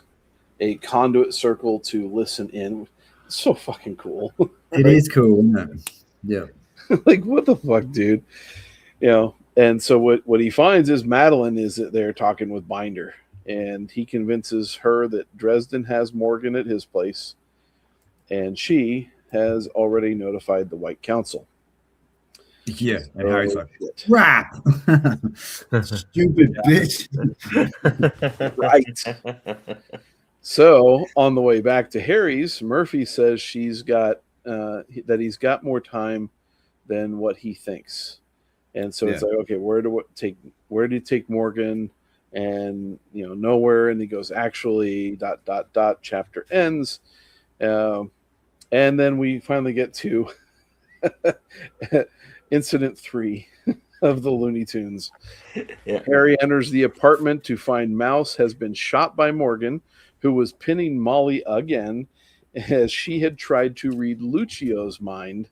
a conduit circle to listen in. It's so fucking cool. It is cool, isn't it? Yeah. Like, what the fuck, dude? You know, and so what he finds is Madeline is there talking with Binder, and he convinces her that Dresden has Morgan at his place, and she has already notified the White Council. Yeah, and Harry's like, crap! Stupid bitch. Right. So on the way back to Harry's, Murphy says he's got more time than what he thinks, and so it's like, okay, where do you take Morgan? And you know, nowhere. And he goes, actually, ... chapter ends, and then we finally get to Incident 3 of the Looney Tunes. Harry enters the apartment to find Mouse has been shot by Morgan, who was pinning Molly again, as she had tried to read Lucio's mind.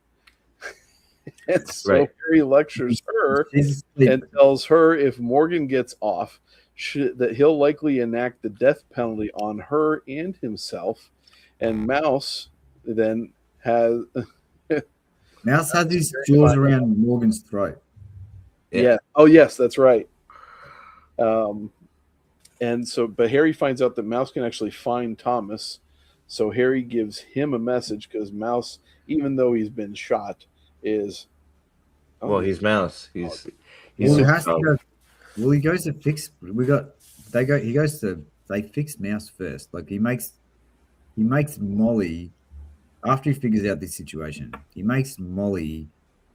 And so Harry lectures her and tells her if Morgan gets off, that he'll likely enact the death penalty on her and himself. And Mouse then has... Mouse has his jaws around Morgan's throat. Yeah. Oh, yes, that's right. And so, but Harry finds out that Mouse can actually find Thomas. So Harry gives him a message because Mouse, even though he's been shot, is... well, he's Mouse. He goes to fix... They fix Mouse first. Like, he makes Molly... After he figures out this situation, he makes Molly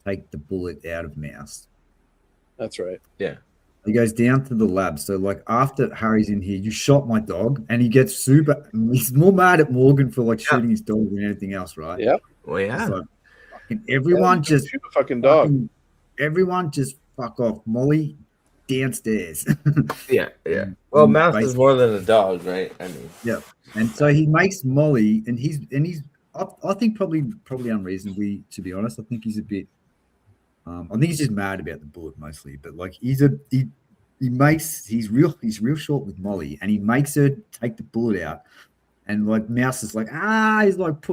take the bullet out of Mouse. That's right. Yeah. He goes down to the lab. So, like, after Harry's in here, you shot my dog, and he gets super... He's more mad at Morgan for, like, shooting his dog than anything else, right? Yeah. Well, yeah. Like, everyone just... shoot a fucking dog. Everyone just fuck off. Molly, downstairs. Yeah. Well, Mouse is more than a dog, right? I mean... Yeah. And so he makes Molly, and he's I think probably unreasonably, to be honest. I think he's a bit. I think he's just mad about the bullet mostly. But like he's real short with Molly, and he makes her take the bullet out. And like Mouse is like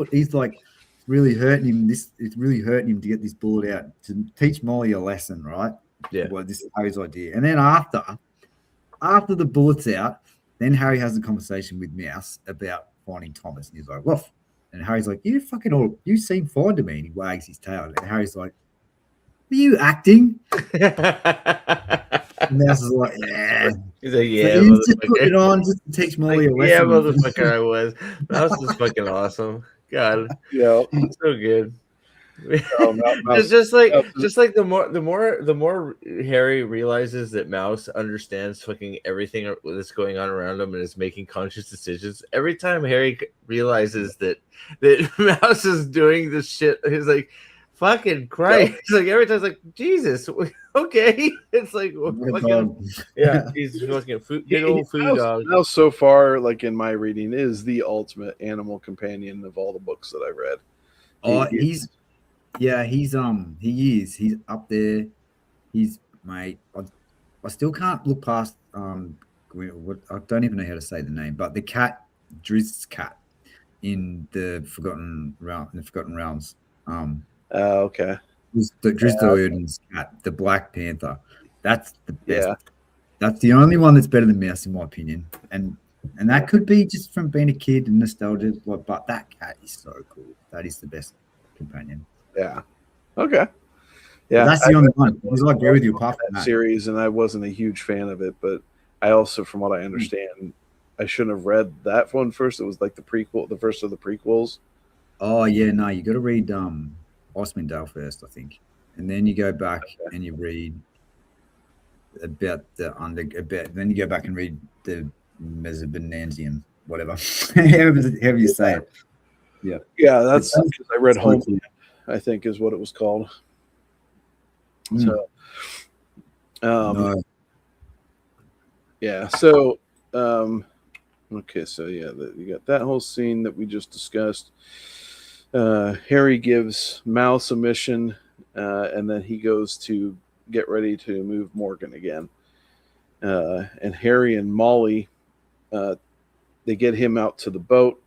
he's like really hurting him. It's really hurting him to get this bullet out to teach Molly a lesson, right? Yeah. Well, this is Harry's idea. And then after the bullet's out, then Harry has a conversation with Mouse about finding Thomas, and he's like, "Well." And Harry's like, you seem fine to me. And he wags his tail. And Harry's like, are you acting? And Mouse is like, yeah. He's like, yeah. So he's just putting it on just to teach Molly a lesson. Yeah, motherfucker, I was. That was just fucking awesome. God. Yeah. So good. just like the more Harry realizes that Mouse understands fucking everything that's going on around him and is making conscious decisions. Every time Harry realizes that Mouse is doing this shit, he's like, "Fucking Christ!" It's like every time, it's like, "Jesus, okay." It's like, fucking, yeah, he's fucking big old food dog. Mouse so far, like in my reading, is the ultimate animal companion of all the books that I've read. He is. He's up there. He's mate. I still can't look past I don't even know how to say the name, but the cat, Driz's cat, in the Forgotten Realms. Okay. The Drizzt Do'Urden's cat, the Black Panther. That's the best. Yeah. That's the only one that's better than Mouse, in my opinion. And that could be just from being a kid and nostalgia, but that cat is so cool. That is the best companion. Yeah. Okay. Yeah. But that's the only one. Because I agree with you apart from that series, and I wasn't a huge fan of it, but I also, from what I understand, I shouldn't have read that one first. It was like the first of the prequels. Oh yeah, no, you got to read Icewind Dale first, I think, and then you go back and you read about then you go back and read the Mesobenanzium, whatever, however you say it. Yeah, that's because I read Homeland, I think is what it was called. So, yeah. So, okay. So yeah, you got that whole scene that we just discussed. Harry gives Mouse a mission, and then he goes to get ready to move Morgan again. And Harry and Molly, they get him out to the boat,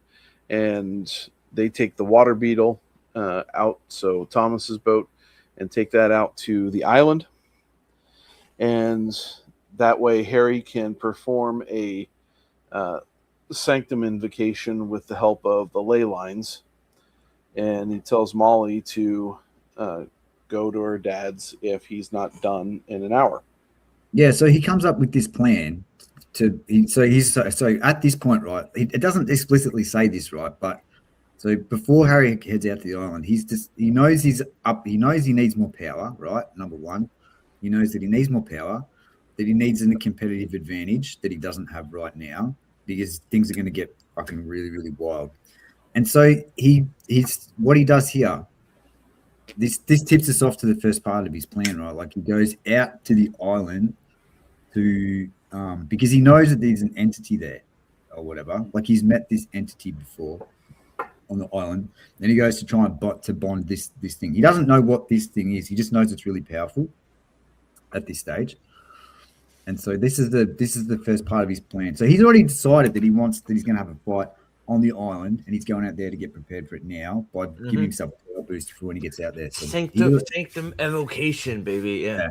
and they take the water beetle out, so Thomas's boat, and take that out to the island. And that way Harry can perform a sanctum invocation with the help of the ley lines. And he tells Molly to go to her dad's if he's not done in an hour. Yeah, so he comes up with this plan so at this point, right? It doesn't explicitly say this, right? But so before Harry heads out to the island, he knows he's up. He knows he needs more power, right? Number one, he knows that he needs more power, that he needs a competitive advantage that he doesn't have right now because things are going to get fucking really, really wild. And so he's what he does here. This tips us off to the first part of his plan, right? Like he goes out to the island to because he knows that there's an entity there or whatever. Like he's met this entity before on the island. Then he goes to try and bond this thing. He doesn't know what this thing is. He just knows it's really powerful at this stage. And so this is the first part of his plan. So he's already decided that he's going to have a fight on the island, and he's going out there to get prepared for it now by giving himself a power boost for when he gets out there. So sanctum evocation, baby. Yeah.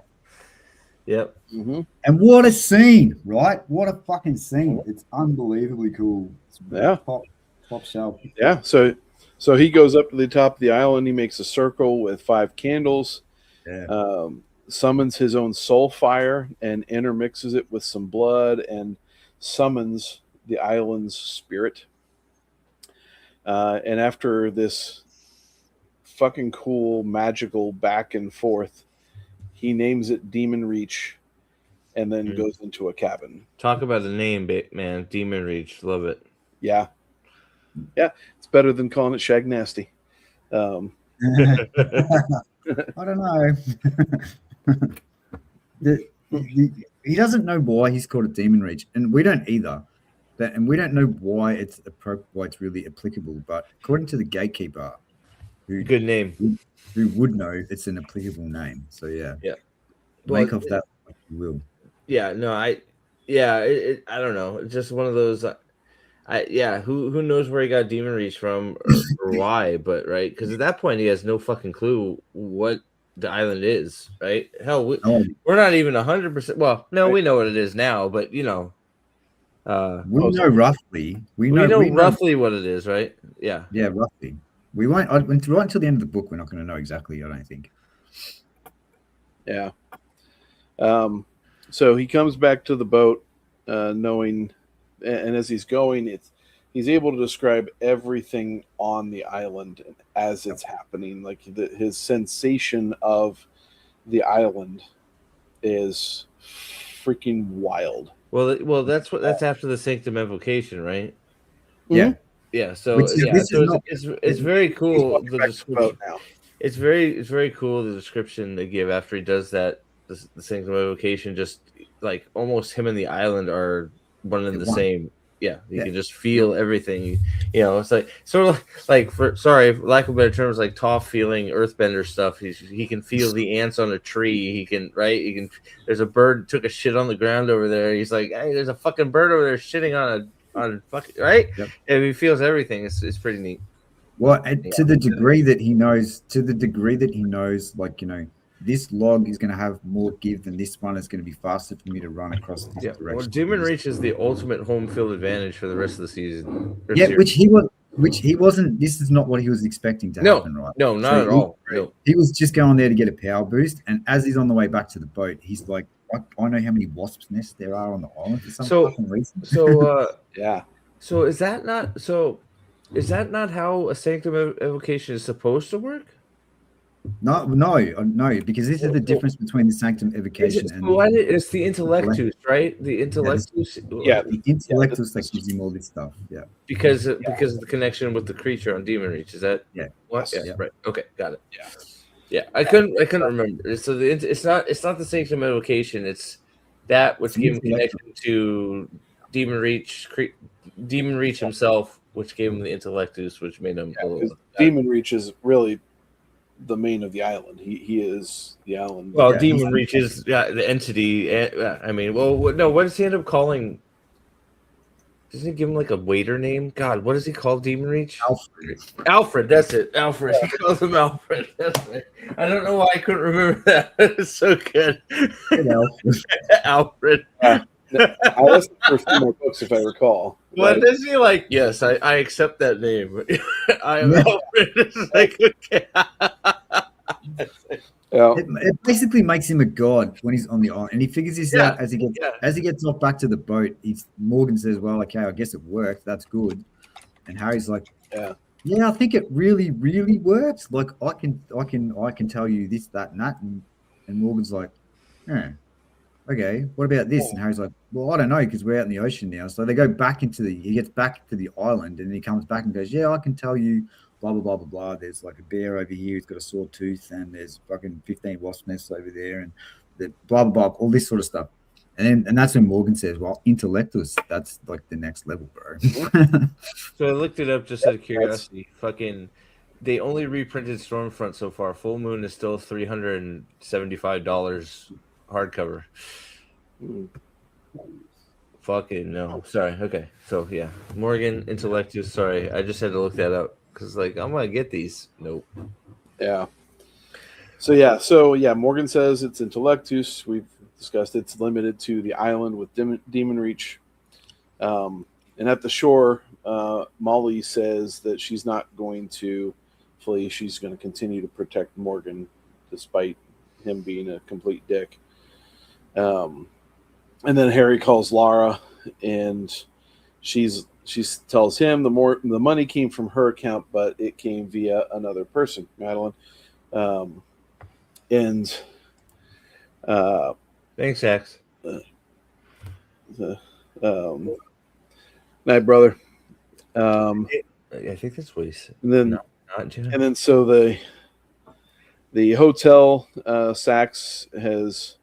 Yep. Mm-hmm. And what a scene, right? What a fucking scene! It's unbelievably cool. It's pop shelf. Yeah. So he goes up to the top of the island. He makes a circle with 5 candles. Yeah. Summons his own soul fire and intermixes it with some blood and summons the island's spirit. And after this fucking cool magical back and forth, he names it Demon Reach and then goes into a cabin. Talk about the name, man. Demon Reach. Love it. Yeah. Yeah. It's better than calling it Shag Nasty. I don't know. He doesn't know why he's called a Demon Reach, and we don't either. And we don't know why it's really applicable. But according to the gatekeeper, good name, who would know it's an applicable name. So yeah. Make of that what you will. Yeah. No. I don't know. It's just one of those. Who knows where he got Demon Reach from or why? But right, because at that point he has no fucking clue what the island is. Right? Hell, we're not even 100%. Well, no, we know what it is now, but you know. We know roughly. We know roughly what it is, right? Yeah. Yeah, roughly. We won't right until the end of the book. We're not going to know exactly. I don't think. Yeah. So he comes back to the boat, knowing, and as he's going, he's able to describe everything on the island as it's happening. Like his sensation of the island is freaking wild. Well, that's after the Sanctum Evocation, right? Yeah. Yeah. So Which is- yeah, this is so not- it's very cool. He's The back to the description. boat now. It's very cool the description they give after he does that. The Sanctum Evocation, just like almost him and the island are one and the one. same. Yeah, you Yeah. can just feel everything. You know, it's like sort of like for lack of better terms, like Toph feeling Earthbender stuff. He can feel the ants on a tree. He can There's a bird took a shit on the ground over there. He's like, hey, there's a fucking bird over there shitting on a fucking right. Yep. And he feels everything. It's pretty neat. Well, to the degree that he knows, like, this log is going to have more give than this one. It's going to be faster for me to run across this Yeah, direction. well, Demon Reach is the ultimate home field advantage for the rest of the season. Yeah, which he wasn't. This is not what he was expecting to happen, right? No, not at all. No. He was just going there to get a power boost, and as he's on the way back to the boat, he's like, I know how many wasps' nests there are on the island for some fucking reason. So Yeah. So is that not how a Sanctum Evocation is supposed to work? No, because this is the difference between the Sanctum Evocation and It's the Intellectus, right? The Intellectus. Yeah. the Intellectus that gives him all this stuff. Yeah. Because of the connection with the creature on Demon Reach. Is that what? Yeah, Yeah. right. Okay, got it. Yeah. Yeah, I couldn't remember. So it's not the Sanctum Evocation. It's that which gave him connection to Demon Reach himself, which gave him the Intellectus, which made him a little. Demon Reach is really the main of the island. He is the island. Well, Yeah, Demon Reach is the entity. I mean, no. What does he end up calling? Doesn't he give him like a waiter name? God, what does he call Demon Reach? Alfred. That's it. Alfred. He calls him Alfred. That's right. I don't know why I couldn't remember that. It's so good. Alfred. I listened for a few more books if I recall. What does he like? Yes, I accept that name. I am Alfred. It's like, okay. Yeah. It basically makes him a god when he's on the island, and he figures this out as he gets off back to the boat. Morgan says, "Well, okay, I guess it worked. That's good." And Harry's like, "Yeah, I think it really, really works. Like, I can tell you this, that, and that." And Morgan's like, "Okay, what about this?" And Harry's like, "Well, I don't know because we're out in the ocean now." So they go back he gets back to the island, and he comes back and goes, "Yeah, I can tell you." Blah, blah, blah, blah, blah. There's like a bear over here who's got a sore tooth, and there's fucking 15 wasp nests over there, and the blah, blah, blah, all this sort of stuff. And that's when Morgan says, well, Intellectus, that's like the next level, bro. So I looked it up just out of curiosity. Fucking, they only reprinted Stormfront so far. Full Moon is still $375 hardcover. Fucking no. Sorry. Okay. So yeah, Morgan Intellectus. Sorry, I just had to look that up. Because, like, I'm going to get these. Nope. Yeah. So, Morgan says it's Intellectus. We've discussed it's limited to the island with Demon Reach. And at the shore, Molly says that she's not going to flee. She's going to continue to protect Morgan despite him being a complete dick. And then Harry calls Lara, and she tells him the money came from her account, but it came via another person, Madeline. Thanks, Axe. Night, brother. I think that's what he said. And then, not Jenna. and then, so the hotel Sachs has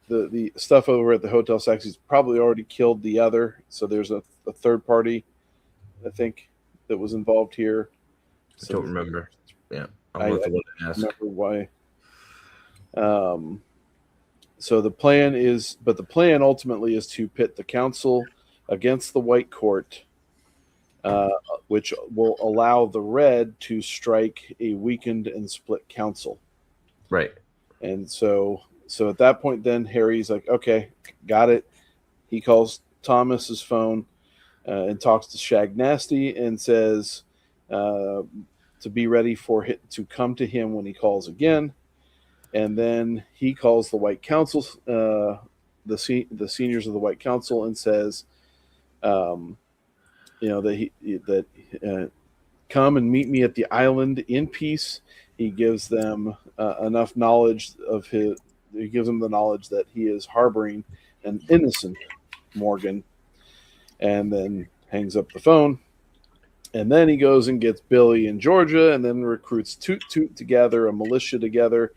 the stuff over at the Hotel Sachs, he's probably already killed the other. So there's a third party, I think, that was involved here. I don't remember. Yeah. I don't remember why. So the plan ultimately is to pit the council against the White Court, which will allow the Red to strike a weakened and split council. Right. And so at that point, then Harry's like, okay, got it. He calls Thomas's phone and talks to Shag Nasty and says to be ready for it to come to him when he calls again. And then he calls the White Council, the seniors of the White Council, and says that come and meet me at the island in peace. He gives them enough knowledge of his. He gives them the knowledge that he is harboring an innocent Morgan, and then hangs up the phone. And then he goes and gets Billy in Georgia, and then recruits Toot Toot to gather a militia together,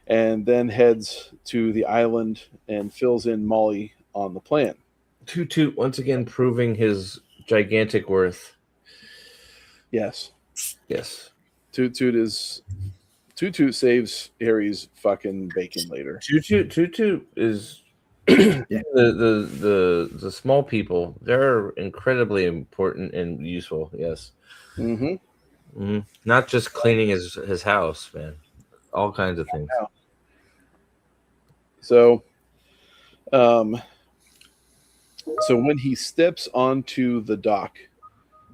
and then heads to the island and fills in Molly on the plan. Toot Toot once again proving his gigantic worth. Yes. Toot Toot saves Harry's fucking bacon later. Toot Toot is the small people. They're incredibly important and useful. Yes. Mm-hmm. Not just cleaning his house, man. All kinds of things. So when he steps onto the dock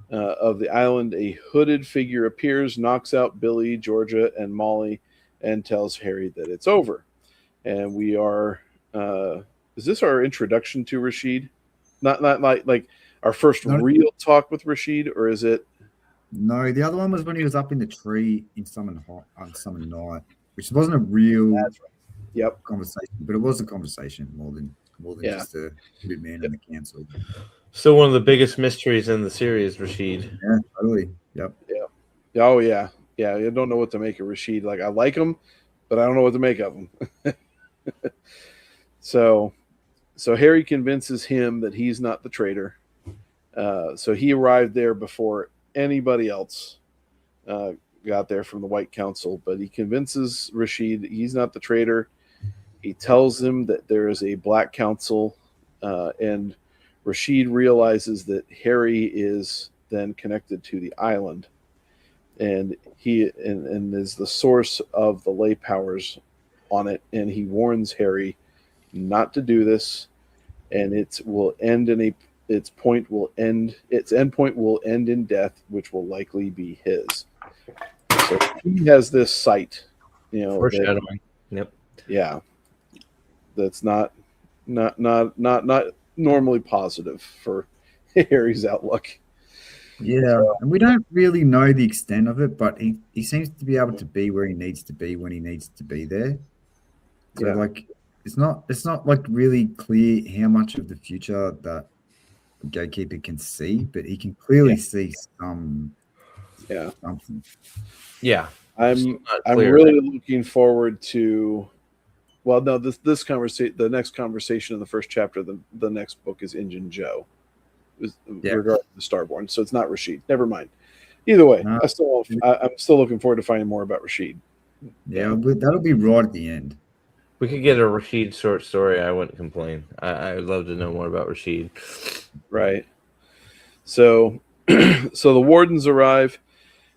of the island, a hooded figure appears, knocks out Billy, Georgia, and Molly, and tells Harry that it's over. And we are. Is this our introduction to Rashid? Not like our first real talk with Rashid, or is it? No, the other one was when he was up in the tree in Summon Night, which wasn't a real conversation, but it was a conversation more than just a good man in the council. Still one of the biggest mysteries in the series, Rashid. Yeah, totally. Yep. Yeah. Oh yeah. Yeah. I don't know what to make of Rashid. Like I like him, but I don't know what to make of him. So Harry convinces him that he's not the traitor. So he arrived there before anybody else got there from the White Council, but he convinces Rashid that he's not the traitor. He tells him that there is a Black Council, and Rashid realizes that Harry is then connected to the island, and he is the source of the ley powers on it, and he warns Harry not to do this, and its endpoint will end in death, which will likely be his. So he has this sight, foreshadowing. Yep. Yeah. That's not normally positive for Harry's outlook. Yeah, and we don't really know the extent of it, but he seems to be able to be where he needs to be when he needs to be there. So like it's not like really clear how much of the future that the gatekeeper can see, but he can clearly see something. Yeah. I'm really looking forward to. Well, no, this conversation, the next conversation in the first chapter, the next book is Injun Joe, regarding the Starborn. So it's not Rashid. Never mind. Either way, I'm still looking forward to finding more about Rashid. Yeah, that'll be right at the end. We could get a Rashid short story. I wouldn't complain. I would love to know more about Rashid. Right. So the wardens arrive,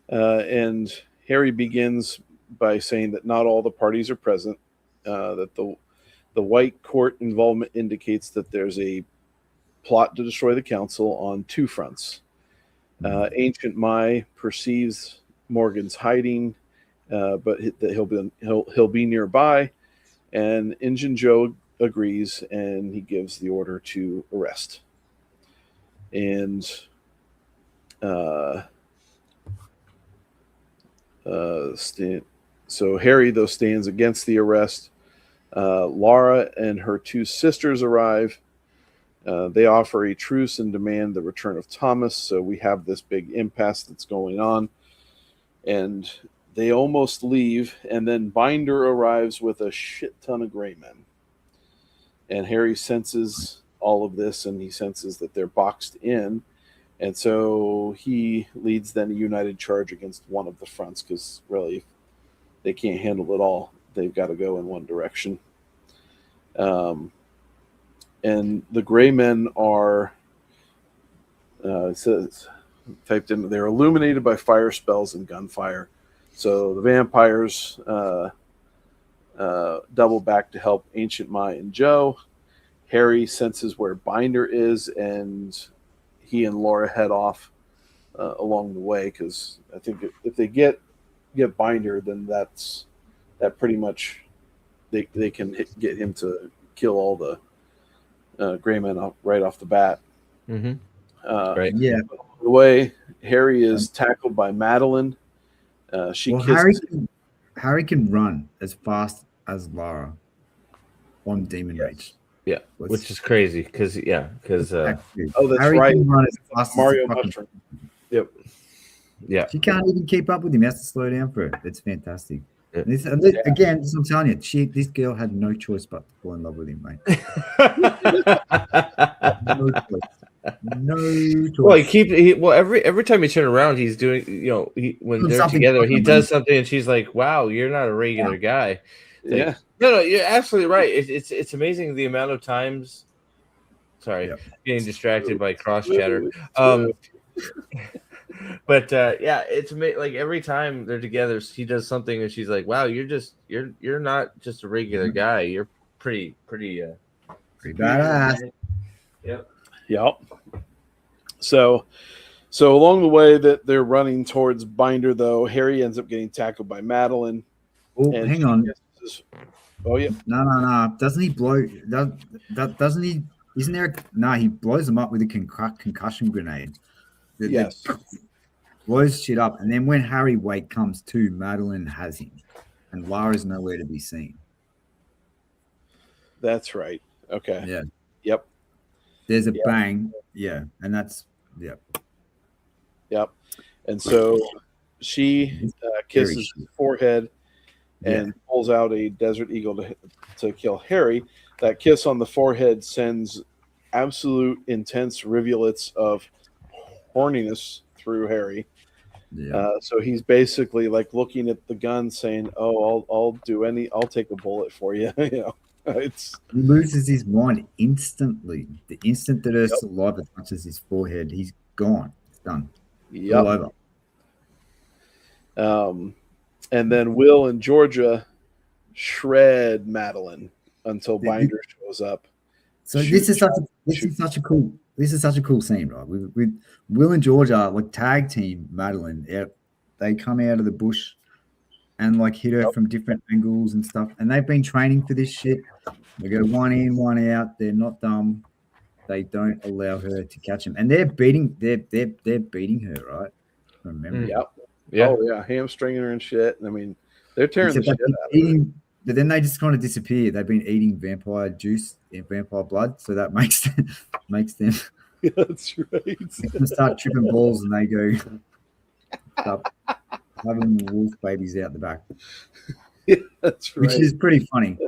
and Harry begins by saying that not all the parties are present. That the White Court involvement indicates that there's a plot to destroy the council on two fronts. Ancient Mai perceives Morgan's hiding, but that he'll be nearby, and Injun Joe agrees, and he gives the order to arrest. And so Harry, though, stands against the arrest. Laura and her two sisters arrive. They offer a truce and demand the return of Thomas. So we have this big impasse that's going on. And they almost leave. And then Binder arrives with a shit ton of gray men. And Harry senses all of this, and he senses that they're boxed in. And so he leads then a united charge against one of the fronts, because really they can't handle it all. They've got to go in one direction. And the gray men are typed in. They're illuminated by fire spells and gunfire. So the vampires double back to help Ancient Mai and Joe. Harry senses where Binder is, and he and Laura head off along the way, because I think if they get Binder, then that pretty much they can get him to kill all the gray men right off the bat. Mm-hmm. Right. Yeah. The way Harry is tackled by Madeline, she kisses. Harry can run as fast as Lara on Demon Reach. Yeah, which is crazy because Oh, that's Harry right. can run as fast Mario as a fucking. Mushroom. Yep. Yeah. She can't even keep up with him. He has to slow down for it. It's fantastic. Yeah. Again, I'm telling you, this girl had no choice but to fall in love with him, mate. No choice. No choice. Well, every time you turn around, he's doing, when Doing they're something together, he fucking does amazing. something, and she's like, "Wow, you're not a regular guy." It's like, Yeah. no, you're absolutely right. It's amazing the amount of times. Sorry, Yep. getting distracted by cross True, chatter. true. But it's like every time they're together, he does something, and she's like, "Wow, you're not just a regular guy. You're pretty Pretty badass. Yep. Yep. So along the way that they're running towards Binder, though, Harry ends up getting tackled by Madeline. Oh, and hang on. Oh yeah. No. Doesn't he blow? Doesn't he? Isn't there? No, he blows them up with a concussion grenade. Yes. Blows shit up, and then when Harry Wake comes to, Madeline has him, and Lara's nowhere to be seen. That's right. Okay. Yeah. Yep. There's a bang. Yeah, and that's Yep. And so she kisses his forehead and pulls out a Desert Eagle to kill Harry. That kiss on the forehead sends absolute intense rivulets of horniness through Harry. Yeah. So he's basically like looking at the gun, saying, "Oh, I'll take a bullet for you." He loses his mind instantly. The instant that her saliva touches his forehead, he's gone. It's done. Yep. All over. And then Will and Georgia shred Madeline until Binder shows up. So this is such a cool scene, right? With Will and Georgia like tag team Madeline. They come out of the bush and like hit her from different angles and stuff. And they've been training for this shit. They go one in, one out. They're not dumb. They don't allow her to catch him, and they're beating her, right? From memory. Yep. Yeah. Oh yeah, hamstringing her and shit. I mean, they're tearing the shit out of her. But then they just kind of disappear. They've been eating vampire juice and vampire blood, so that makes them. That's right. Makes them start tripping balls, and they go start having wolf babies out the back. Yeah, that's right. Which is pretty funny.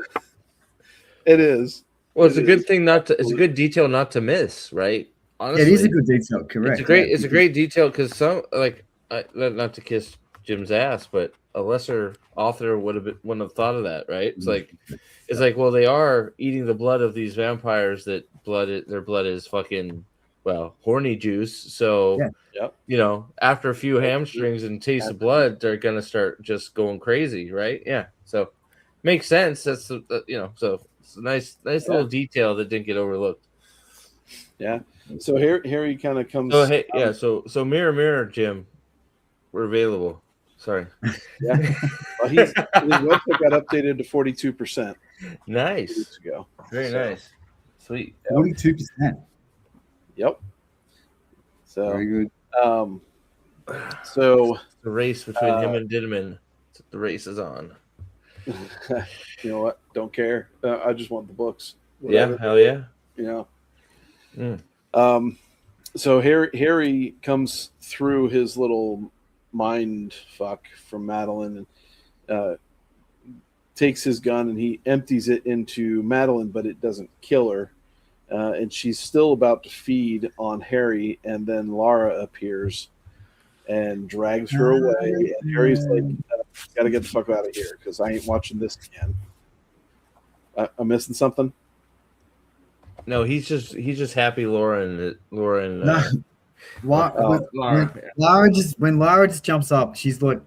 It is. Well, it's a good thing it's a good detail not to miss, right? Honestly, it is a good detail, correct? It's a great detail because some not to kiss Jim's ass, but a lesser author wouldn't have thought of that, right? It's like, well, they are eating the blood of these vampires. Their blood is fucking horny juice. So after a few hamstrings and taste of blood, they're gonna start just going crazy, right? Yeah. So makes sense. That's so it's a nice little detail that didn't get overlooked. Yeah. So Harry kind of comes. So mirror, Jim, we're available. Sorry. Yeah. Well, his website got updated to 42%. Nice. 2 weeks ago. Very nice. Sweet. 42%. Yep. So very good. So the race between him and Dittman. The race is on. You know what? Don't care. I just want the books. Whatever. Yeah, hell yeah. So Harry comes through his little mind fuck from Madeline and takes his gun and he empties it into Madeline, but it doesn't kill her. And she's still about to feed on Harry, and then Lara appears and drags her away. And Harry's like, "Gotta get the fuck out of here because I ain't watching this again." I'm missing something. No, he's just happy Lauren. When Lara just jumps up, she's like,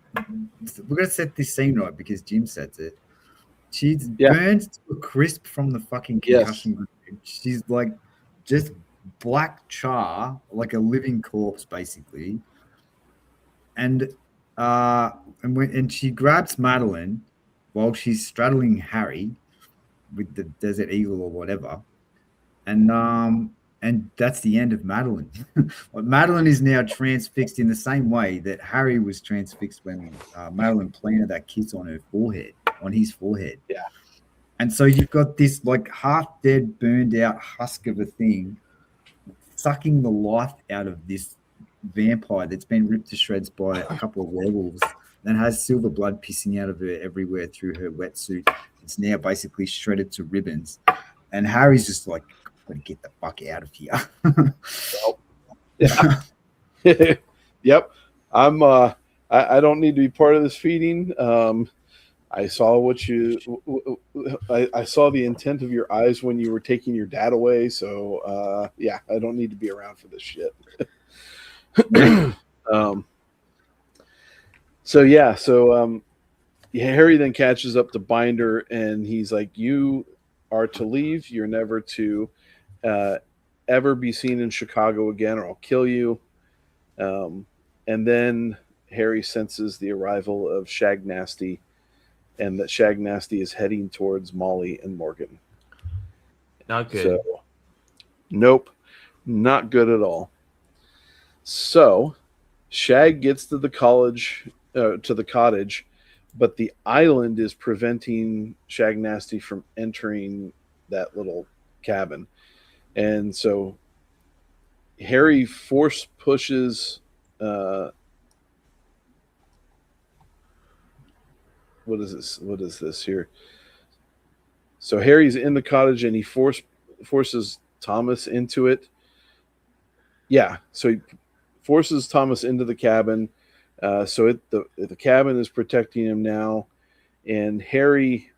"We're gonna set this scene right because Jim sets it." She's burned to a crisp from the fucking concussion grenade. She's like just black char, like a living corpse, basically. And she grabs Madeline while she's straddling Harry with the Desert Eagle or whatever. And And that's the end of Madeline. Madeline is now transfixed in the same way that Harry was transfixed when Madeline planted that kiss on her forehead, on his forehead. Yeah. And so you've got this like half dead, burned out husk of a thing sucking the life out of this vampire that's been ripped to shreds by a couple of werewolves and has silver blood pissing out of her everywhere through her wetsuit. It's now basically shredded to ribbons. And Harry's just like, I'm going to get the fuck out of here. Yeah. Yep. I don't need to be part of this feeding. I saw what you. I saw the intent of your eyes when you were taking your dad away. So yeah, I don't need to be around for this shit. Harry then catches up to Binder, and he's like, "You are to leave. You're never to ever be seen in Chicago again, or I'll kill you." And then Harry senses the arrival of Shag Nasty, and that Shag Nasty is heading towards Molly and Morgan. Not good. So, nope, not good at all. So Shag gets to the cottage, but the island is preventing Shag Nasty from entering that little cabin. And so Harry force pushes what is this here? So Harry's in the cottage and he forces Thomas into it. Yeah, so he forces Thomas into the cabin. So the cabin is protecting him now, and Harry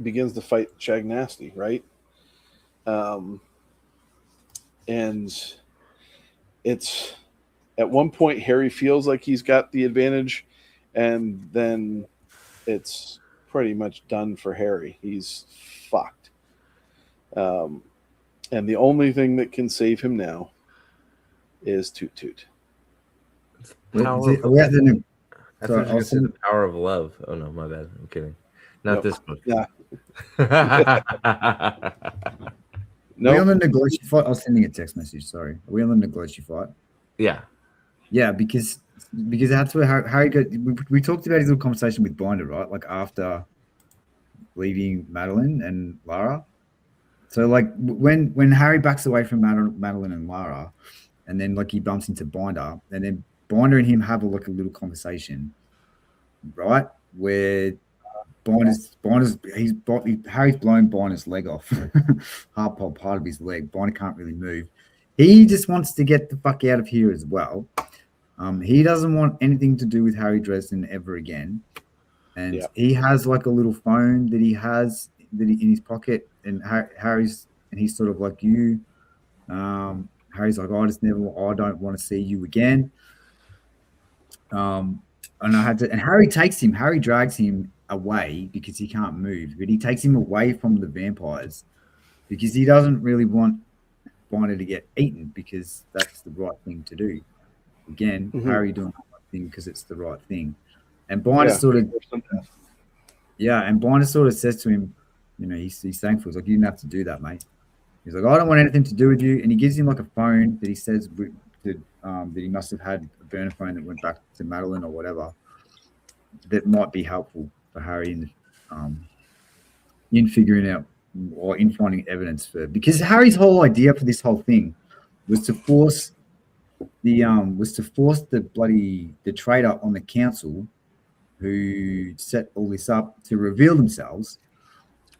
begins to fight Shag Nasty, right? And it's at one point Harry feels like he's got the advantage, and then it's pretty much done for Harry. He's fucked. And the only thing that can save him now is Toot Toot. Power Are we at the I thought you were going to say the power of love. Oh, no, my bad. I'm kidding. Not this book. Yeah. No. Are we on the negotiation fight? I was sending a text message. Sorry. Are we on the negotiation fight? Yeah. Yeah, because that's where Harry got. We talked about his little conversation with Binder, right? Like after leaving Madeline and Lara. So like when Harry backs away from Madeline and Lara, and then like he bumps into Binder, and then Binder and him have a little conversation, right? Where Harry's blown Binder's leg off, part of his leg. Binder can't really move. He just wants to get the fuck out of here as well. He doesn't want anything to do with Harry Dresden ever again. And he has like a little phone that he has in his pocket, and he's sort of like you. Harry's like, I don't want to see you again. And Harry drags him away because he can't move, but he takes him away from the vampires because he doesn't really want Binder to get eaten because that's the right thing to do. Again, Harry doing the right thing because it's the right thing. And Binder Binder sort of says to him, you know, he's thankful. He's like, you didn't have to do that, mate. He's like, I don't want anything to do with you. And he gives him like a phone that he says that he must have had a burner phone that went back to Madeline or whatever. That might be helpful for Harry in figuring out or in finding evidence because Harry's whole idea for this whole thing was to force the traitor on the council who set all this up to reveal themselves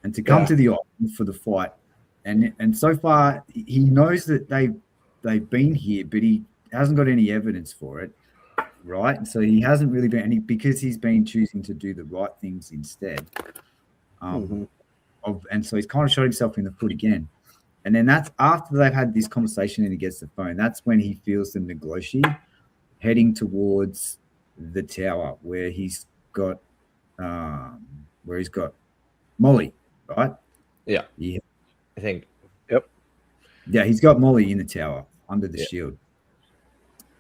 and to come to the island for the fight. And so far he knows that they've been here, but he hasn't got any evidence for it, right? And so he hasn't really been because he's been choosing to do the right things instead. And so he's kind of shot himself in the foot again. And then that's after they've had this conversation and he gets the phone. That's when he feels the negotiate heading towards the tower where he's got Molly, right? Yeah. I think. Yep. Yeah, he's got Molly in the tower under the shield.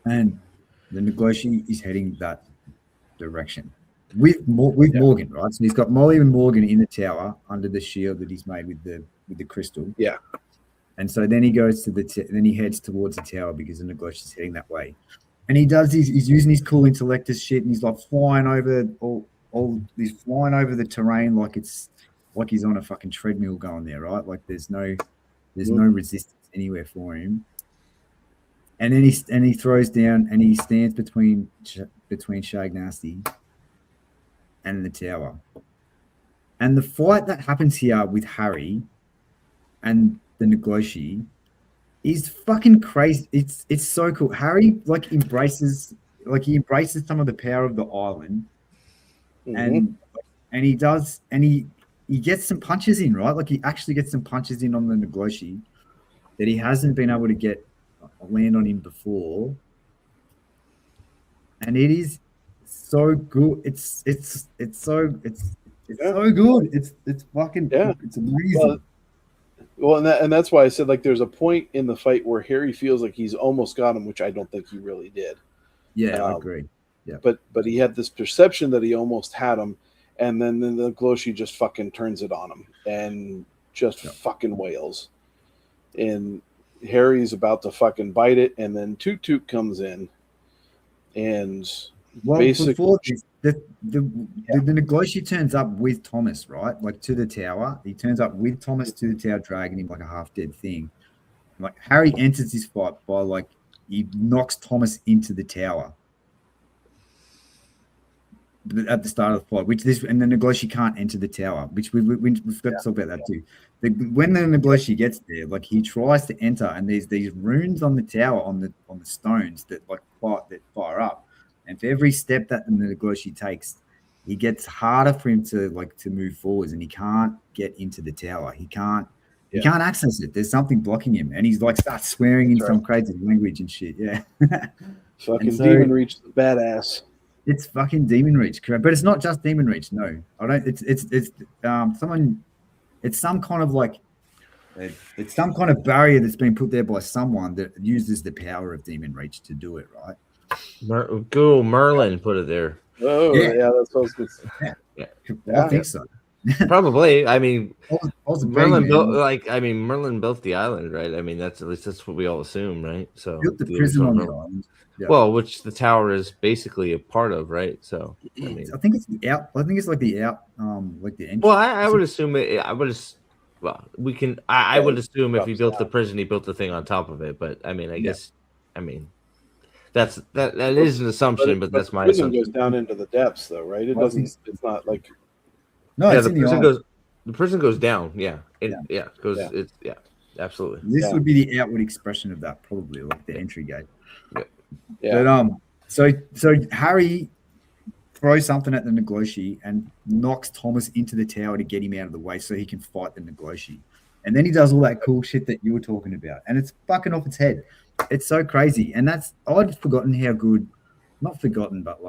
And the negotiate is heading that direction. with Morgan, right? So he's got Molly and Morgan in the tower under the shield that he's made with the crystal. Yeah. And so then he goes to then he heads towards the tower because the Naglosh is heading that way. And he's using his cool intellectus shit, and he's like flying over he's flying over the terrain like he's on a fucking treadmill going there, right? Like there's no resistance anywhere for him. And then he throws down and he stands between Shag Nasty and the tower. And the fight that happens here with Harry and the Nagloshi is fucking crazy. It's so cool. Harry embraces some of the power of the island, and he does, and he gets some punches in, right? Like he actually gets some punches in on the Nagloshi that he hasn't been able to get land on him before, and it is so good. It's so good. It's fucking it's amazing. Well, and that's why I said like there's a point in the fight where Harry feels like he's almost got him, which I don't think he really did. Yeah, I agree. Yeah, but he had this perception that he almost had him, and then the Nagloshi just fucking turns it on him and just fucking wails. And Harry's about to fucking bite it, and then Toot Toot comes in, and basically before this, the Nagloshi turns up with Thomas, right? Like to the tower. He turns up with Thomas to the tower, dragging him like a half-dead thing. Like Harry enters this fight by he knocks Thomas into the tower at the start of the fight, and the Nagloshi can't enter the tower, which we've got to talk about that too. When the Nagloshi gets there, like he tries to enter, and there's these runes on the tower on the stones that fire up, and for every step that the Nagloshi takes, it gets harder for him to move forwards, and he can't get into the tower. He can't access it. There's something blocking him, and he's starts swearing in some crazy language and shit. Yeah, fucking Demon Reach is badass. It's fucking Demon Reach, correct? But it's not just Demon Reach. No, I don't. It's someone. It's some kind of it's some kind of barrier that's been put there by someone that uses the power of Demon Reach to do it, right? Merlin put it there. Oh yeah, that's what I was going to say. Yeah. I think so. Probably. I mean, Merlin built the island, right? I mean, that's what we all assume, right? So built the prison on the island. Yeah. Well, which the tower is basically a part of, right? So I think it's the out. I think it's the out, the entrance. Well, I would assume it. I would assume if he built the prison, he built the thing on top of it. But I mean, I guess, that is an assumption, but that's my assumption. Goes down into the depths, though, right? It doesn't. It's not like. No, it's the prison goes down. Yeah, It's absolutely. This would be the outward expression of that, probably like the entry gate. Yeah. But so Harry throws something at the Nagloshi and knocks Thomas into the tower to get him out of the way so he can fight the Nagloshi. And then he does all that cool shit that you were talking about, and it's fucking off its head. It's so crazy, and I'd forgotten how good. Not forgotten, but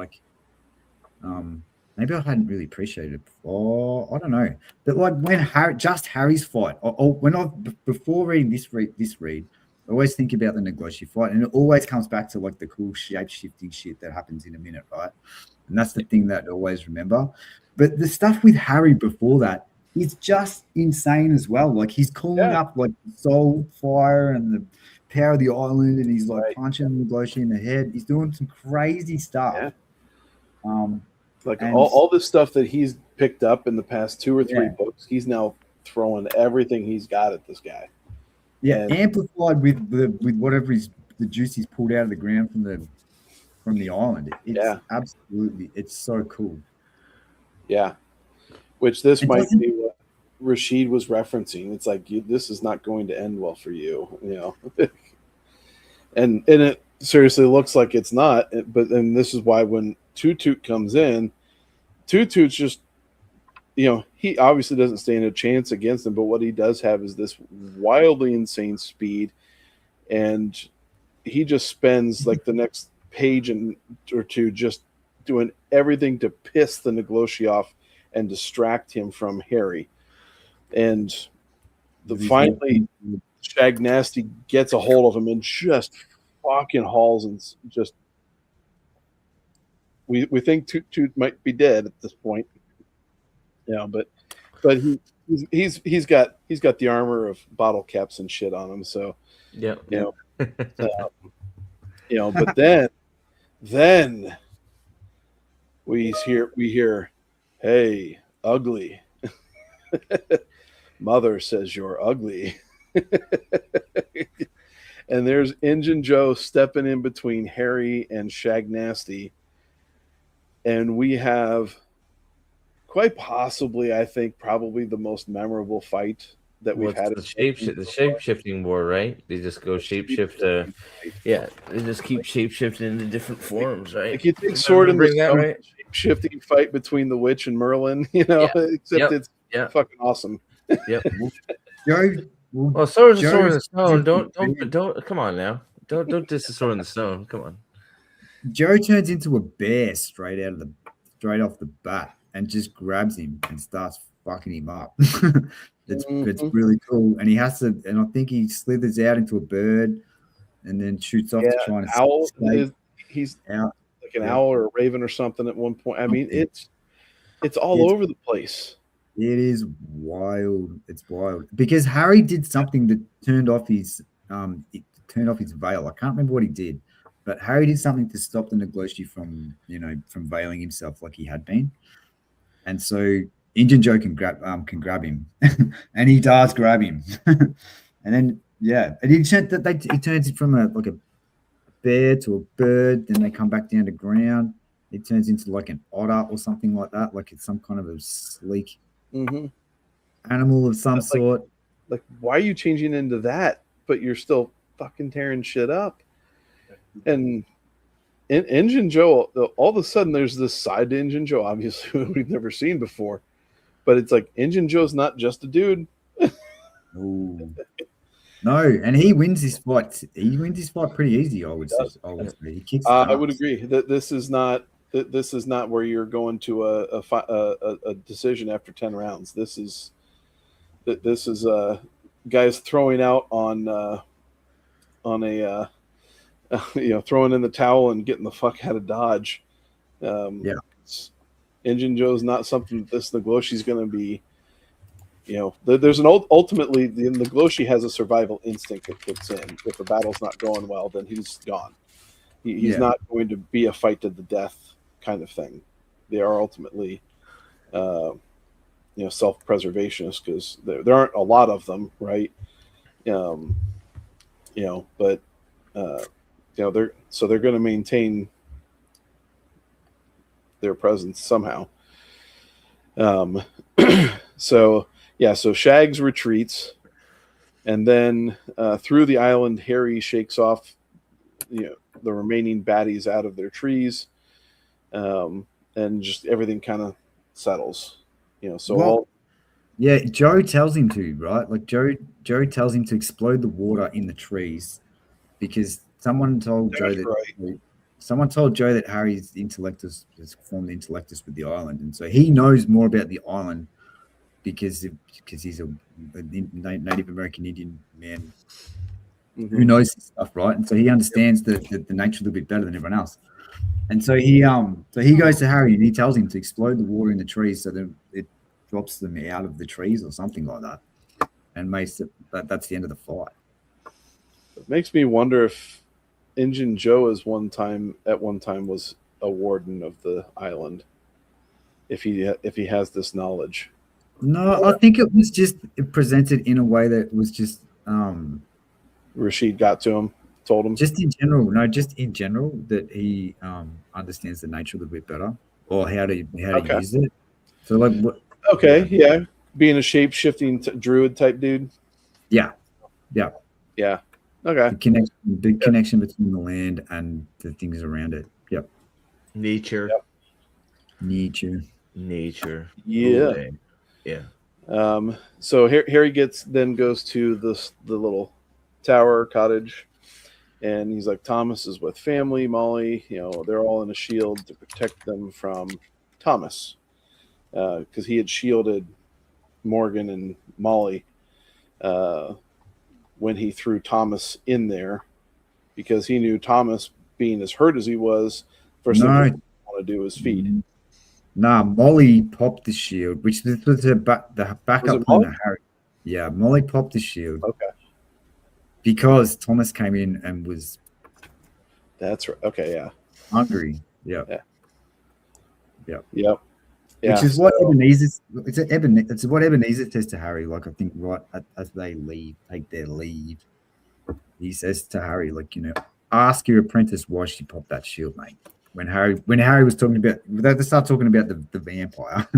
maybe I hadn't really appreciated it before. I don't know. But when Harry's fight, before reading this read, I always think about the Nagloshi fight, and it always comes back to the cool shape-shifting shit that happens in a minute, right? And that's the thing that I always remember. But the stuff with Harry before that is just insane as well. Like he's calling up soul fire and the power of the island, and he's punching Nagloshi in the head. He's doing some crazy stuff. Yeah. All this stuff that he's picked up in the past 2 or 3 books, he's now throwing everything he's got at this guy. Yeah, amplified with whatever the juice he's pulled out of the ground from the island. It's absolutely, it's so cool. Yeah, which this might be what Rashid was referencing. It's like this is not going to end well for you, and it seriously looks like it's not. But then this is why when Toot Toot comes in, Toot Toot's just. He obviously doesn't stand a chance against him, but what he does have is this wildly insane speed, and he just spends the next page or two just doing everything to piss the Nagloshi off and distract him from Harry. And finally, Shag Nasty gets a hold of him and just fucking hauls and just we think Toot might be dead at this point. Yeah, but he's got the armor of bottle caps and shit on him. So Yep. But then we hear, hey, ugly. Mother says you're ugly. And there's Injun Joe stepping in between Harry and Shag Nasty. And we have quite possibly, I think, probably the most memorable fight that we've had. The shape-shifting war, right? They just go shape-shift. Yeah, they just keep shape-shifting into different forms, right? Like you take Sword in the Stone, right? Shape-shifting fight between the witch and Merlin, except it's fucking awesome. Yep. Well, Sword in the Stone. Don't. Come on now. Don't diss the Sword in the Stone. Come on. Joe turns into a bear straight off the bat and just grabs him and starts fucking him up. It's really cool. And he has to, and I think he slithers out into a bird and then shoots off to try and owl. He's out like an owl or a raven or something at one point. I mean, it's all over the place. It is wild. It's wild because Harry did something that turned off his veil. I can't remember what he did, but Harry did something to stop the Nagloshi from veiling himself like he had been. And so Injun Joe can grab him, and he does grab him, and then and he turns it from a bear to a bird. Then they come back down to ground. It turns into like an otter or something like that, like it's some kind of a sleek animal of some sort. Like, why are you changing into that? But you're still fucking tearing shit up. And Injun Joe, all of a sudden, there's this side to Injun Joe, obviously we've never seen before. But it's like Injun Joe's not just a dude. Ooh. No, and he wins his fight. He wins his fight pretty easy. I would say. He kicks. I would agree that this is not where you're going to a decision after 10 rounds. This is guys throwing out on a throwing in the towel and getting the fuck out of Dodge. Injun Joe's not something that this Nagloshi's going to be. There's ultimately the Nagloshi has a survival instinct that kicks in. If the battle's not going well, then he's gone. He's not going to be a fight to the death kind of thing. They are ultimately, self-preservationists because there aren't a lot of them, right? But they're going to maintain their presence somehow. So Shags retreats, and then through the island, Harry shakes off, the remaining baddies out of their trees, and just everything kind of settles. Joe tells him to, right? Like Joe tells him to explode the water in the trees because someone told Joe that Harry's Intellectus has formed the Intellectus with the island, and so he knows more about the island because he's a Native American Indian man who knows this stuff, right? And so he understands the nature a little bit better than everyone else. And so he goes to Harry and he tells him to explode the water in the trees so that it drops them out of the trees or something like that, and that's the end of the fight. It makes me wonder if Injun Joe at one time was a warden of the island. If he has this knowledge. No, I think it was just presented in a way that was just Rashid got to him, told him. Just in general that he understands the nature a little bit better or how to use it. So like what? Okay, yeah, being a shape-shifting druid type dude. Yeah. Okay. The connection between the land and the things around it. Yep. Nature. Nature. Yeah. Okay. Yeah. So Harry goes to the little tower cottage, and he's like, Thomas is with family, Molly. They're all in a shield to protect them from Thomas, because he had shielded Morgan and Molly when he threw Thomas in there, because he knew Thomas, being as hurt as he was, first thing he wanted to do is feed. Nah, Molly popped the shield, which this was the backup plan to Harry. Yeah, Molly popped the shield. Okay. Because Thomas came in and was. That's right. Okay, yeah. Hungry. Yeah. Yeah. Yep. Yeah, which is what Ebenezer. It's what Ebenezer says to Harry. Like I think right as they take their leave, he says to Harry, like ask your apprentice why she popped that shield, mate. When Harry was talking about, they start talking about the vampire.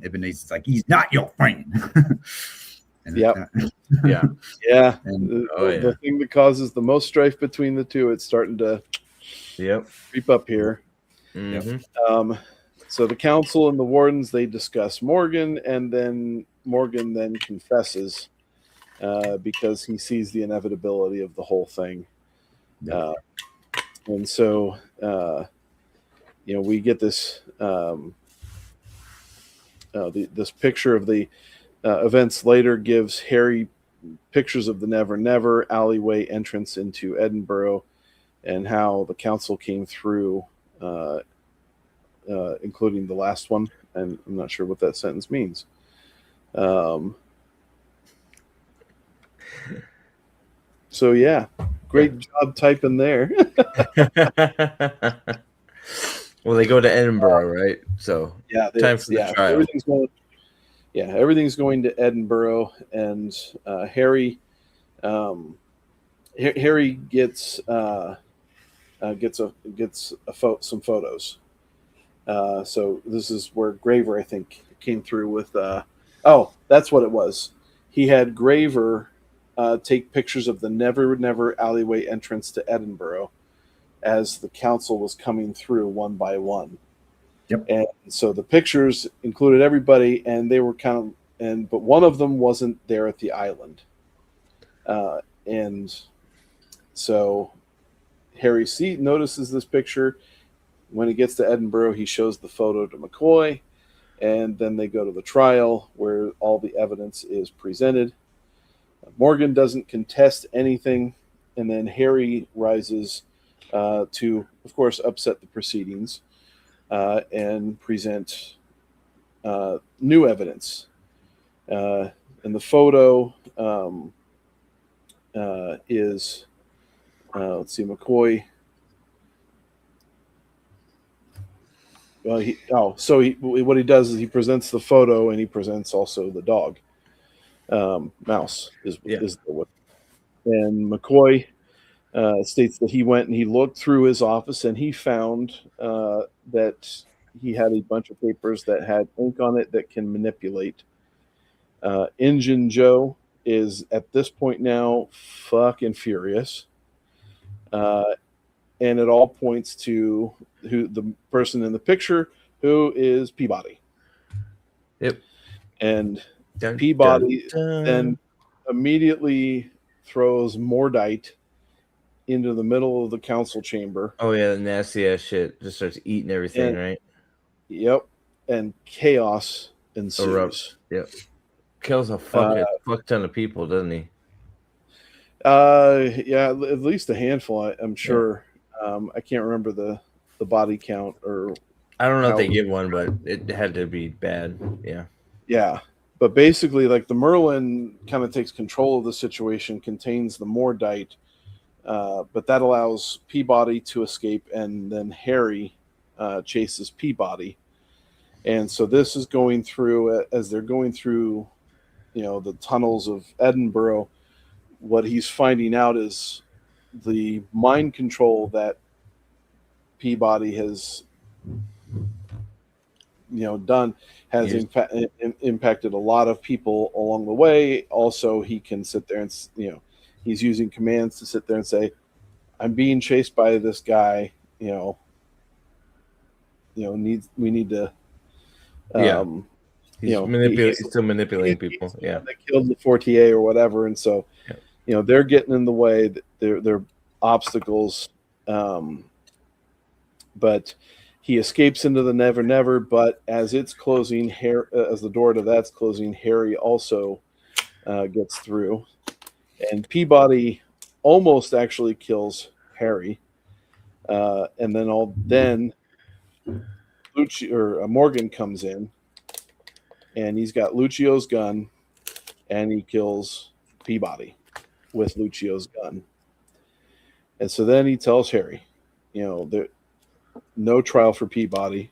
Ebenezer's like, he's not your friend. Yep. Yeah. Yeah. And, the thing that causes the most strife between the two, it's starting to creep up here. Mm-hmm. So the council and the wardens, they discuss Morgan, and then Morgan then confesses because he sees the inevitability of the whole thing. And so, we get this this picture of the events later gives Harry pictures of the Never Never alleyway entrance into Edinburgh and how the council came through, including the last one. And I'm not sure what that sentence means. So, yeah, great job typing there. Well, they go to Edinburgh, right? So time for the trial. Everything's going to Edinburgh, and Harry gets some photos. So this is where Graver, I think, came through with. That's what it was. He had Graver take pictures of the Never Never alleyway entrance to Edinburgh as the council was coming through one by one. Yep. And so the pictures included everybody, and they were but one of them wasn't there at the island. And so Harry notices this picture. When he gets to Edinburgh, he shows the photo to McCoy, and then they go to the trial where all the evidence is presented. Morgan doesn't contest anything, and then Harry rises to, of course, upset the proceedings and present new evidence. And the photo is, let's see, McCoy. What he does is he presents the photo and he presents also the dog. Mouse is the one. And McCoy states that he went and he looked through his office and he found that he had a bunch of papers that had ink on it that can manipulate. Injun Joe is at this point now fucking furious. And it all points to who the person in the picture, who is Peabody. Yep. And Peabody then immediately throws Mordite into the middle of the council chamber. Oh yeah, the nasty ass shit just starts eating everything, right? Yep. And chaos ensues. Yep. Kills a fuck ton of people, doesn't he? Yeah, at least a handful, I'm sure. Yeah. I can't remember the body count, or I don't know if they give one, but it had to be bad. Yeah. Yeah. But basically, like, the Merlin kind of takes control of the situation, contains the Mordite, but that allows Peabody to escape, and then Harry chases Peabody. And so this is going through, as they're going through, the tunnels of Edinburgh, what he's finding out is the mind control that Peabody has done has impacted a lot of people along the way. Also, he can sit there and he's using commands to sit there and say, I'm being chased by this guy, we need to he's still manipulating people. Yeah, they killed the Fortier or whatever, and so they're getting in the way. They're obstacles, but he escapes into the Never Never. But as it's closing, as the door to that's closing, Harry also gets through, and Peabody almost actually kills Harry, and then Morgan comes in, and he's got Lucio's gun, and he kills Peabody with Lucio's gun. And so then he tells Harry, no trial for Peabody.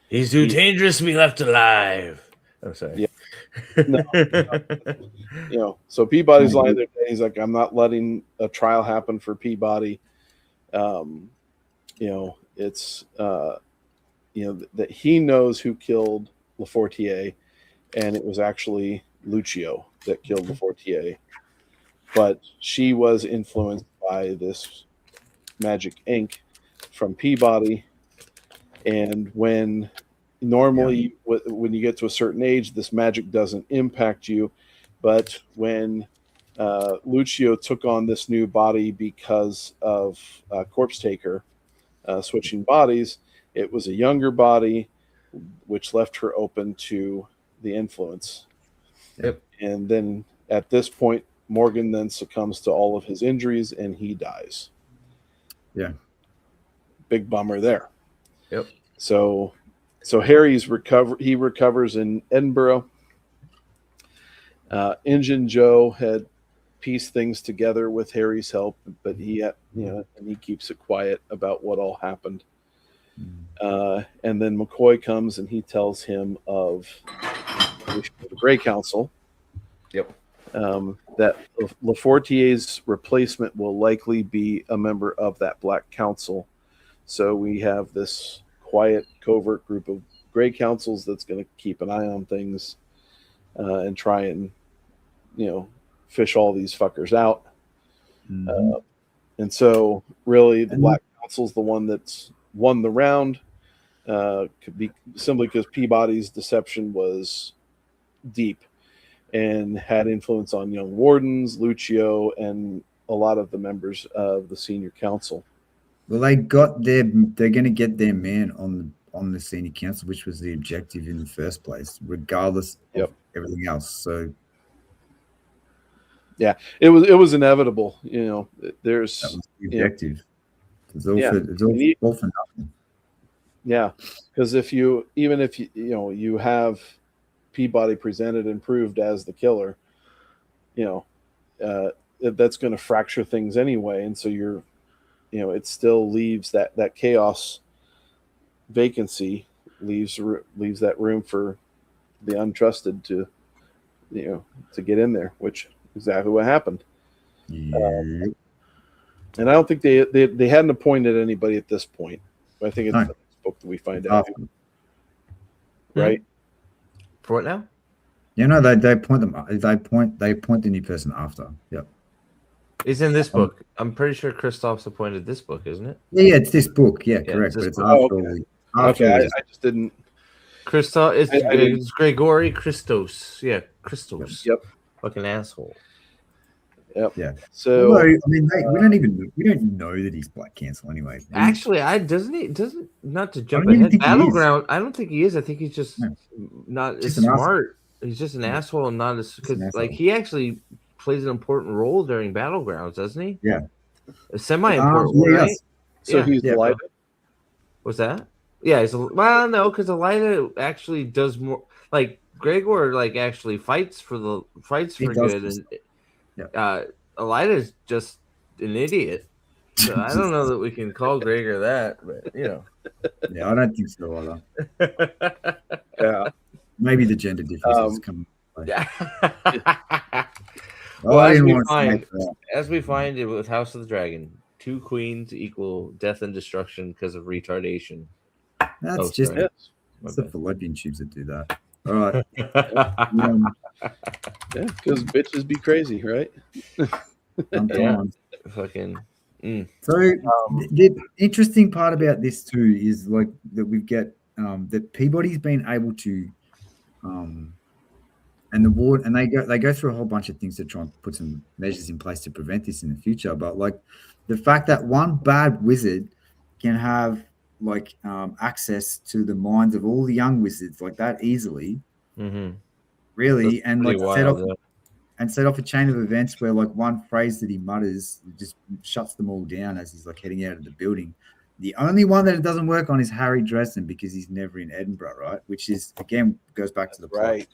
He's too dangerous to be left alive. I'm sorry. Yeah. So Peabody's lying there. He's like, I'm not letting a trial happen for Peabody. It's that he knows who killed Lafortier, and it was actually Lucio that killed Lafortier. But she was influenced by this magic ink from Peabody, and when you get to a certain age, this magic doesn't impact you. But when Lucio took on this new body because of Corpse Taker switching bodies, it was a younger body, which left her open to the influence. Yep. And then at this point, Morgan then succumbs to all of his injuries and he dies. Yeah. Big bummer there. Yep. So Harry's he recovers in Edinburgh. Injun Joe had pieced things together with Harry's help, but he keeps it quiet about what all happened. And then McCoy comes and he tells him of the Grey Council. Yep. That Lafortier's replacement will likely be a member of that Black Council. So we have this quiet, covert group of Grey Councils that's going to keep an eye on things and try and, fish all these fuckers out. Mm-hmm. And so really the Black Council's the one that's won the round. Could be simply because Peabody's deception was deep and had influence on young wardens, Lucio, and a lot of the members of the senior council. Well, they're going to get their man on the senior council, which was the objective in the first place, regardless of everything else. So, yeah, it was inevitable. There's that was the objective. It's all for nothing. Yeah, because if you have Peabody presented and proved as the killer, that's going to fracture things anyway, and so it still leaves that chaos vacancy, leaves that room for the untrusted to get in there, which is exactly what happened. And I don't think they hadn't appointed anybody at this point. I think it's the next book that we find out, right? For what now? They appoint them. They appoint the new person after. Yep. It's in this book. I'm pretty sure Christoph's appointed this book, isn't it? Yeah, it's this book. Yeah, correct. But it's after. Okay, I just didn't. Christoph. It's Gregory Christos. Yeah, Christos. Yep. Fucking asshole. Yep. Yeah. So I mean, we don't know that he's Black Council anyway. Actually, doesn't not to jump ahead. Battleground. I don't think he is. I think he's just not as smart. He's just an asshole and not as because he actually plays an important role during Battlegrounds, doesn't he? Yeah. A semi-important, right? Yes. So he's Elida? What's that? Yeah, no, because Elida actually does more. Like Gregor, actually fights for good, and Elida is just an idiot. So I don't know that we can call Gregor that, but Yeah, I don't think so either. Yeah. Maybe the gender differences come into play. Well, as we find it with House of the Dragon, 2 queens equal death and destruction because of retardation. That's the fallopian tubes that do that. All right. Yeah, because bitches be crazy, right? Fucking. So the interesting part about this too is that we get that Peabody's been able to and the ward, and they go through a whole bunch of things to try and put some measures in place to prevent this in the future. But the fact that one bad wizard can have access to the minds of all the young wizards like that easily, really, and set off a chain of events where one phrase that he mutters just shuts them all down as he's heading out of the building. The only one that it doesn't work on is Harry Dresden because he's never in Edinburgh, right? Which is again goes back to the plot. Right.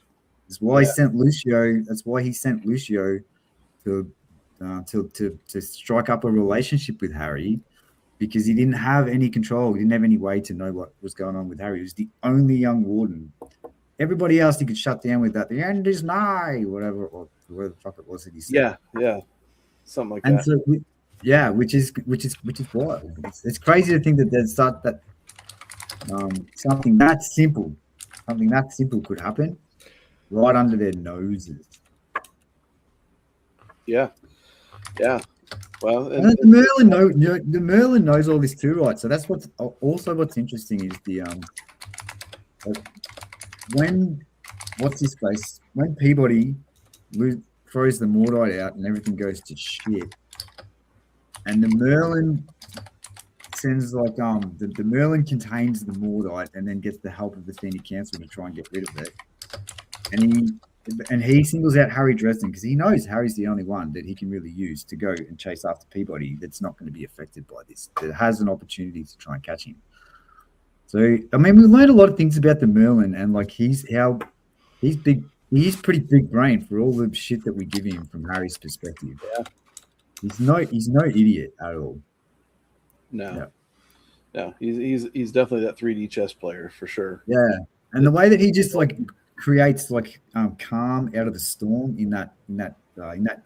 That's why he sent Lucio. That's why he sent Lucio to strike up a relationship with Harry, because he didn't have any control. He didn't have any way to know what was going on with Harry. He was the only young warden. Everybody else he could shut down with that. The end is nigh, whatever, or whatever the fuck it was that he said. Yeah, something like And that. so, which is wild. It's crazy to think that they'd start that something that simple could happen right under their noses. Yeah. Well, And the Merlin knows all this too, right? So that's what's interesting is the when Peabody throws the Mordite out and everything goes to shit, and the Merlin sends the Merlin contains the Mordite and then gets the help of the Standing Council to try and get rid of it, and he singles out Harry Dresden because he knows Harry's the only one that he can really use to go and chase after Peabody that's not going to be affected by this, that has an opportunity to try and catch him. So, I mean, we learned a lot of things about the Merlin, and like he's big. He's pretty big brain for all the shit that we give him from Harry's perspective. Yeah. He's no idiot at all. No. He's definitely that 3D chess player for sure. Yeah, and the way that he just like creates like calm out of the storm in that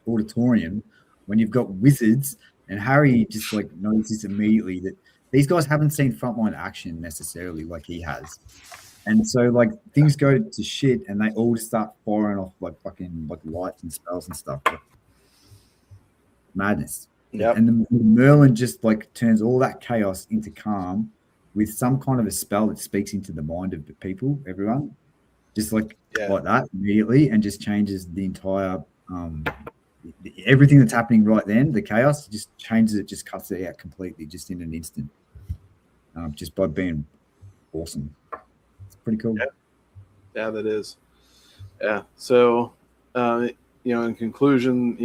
auditorium when you've got wizards, and Harry just like notices immediately that these guys haven't seen frontline action necessarily like he has, and so like things go to shit and they all just start firing off like fucking like lights and spells and stuff. Madness. Yeah. And the Merlin just like turns all that chaos into calm with some kind of a spell that speaks into the mind of the people, everyone. Just like that immediately, and just changes the entire everything that's happening right then. The chaos just changes it, just cuts it out completely, just in an instant, just by being awesome. It's pretty cool. Yeah, that is. Yeah. So, in conclusion,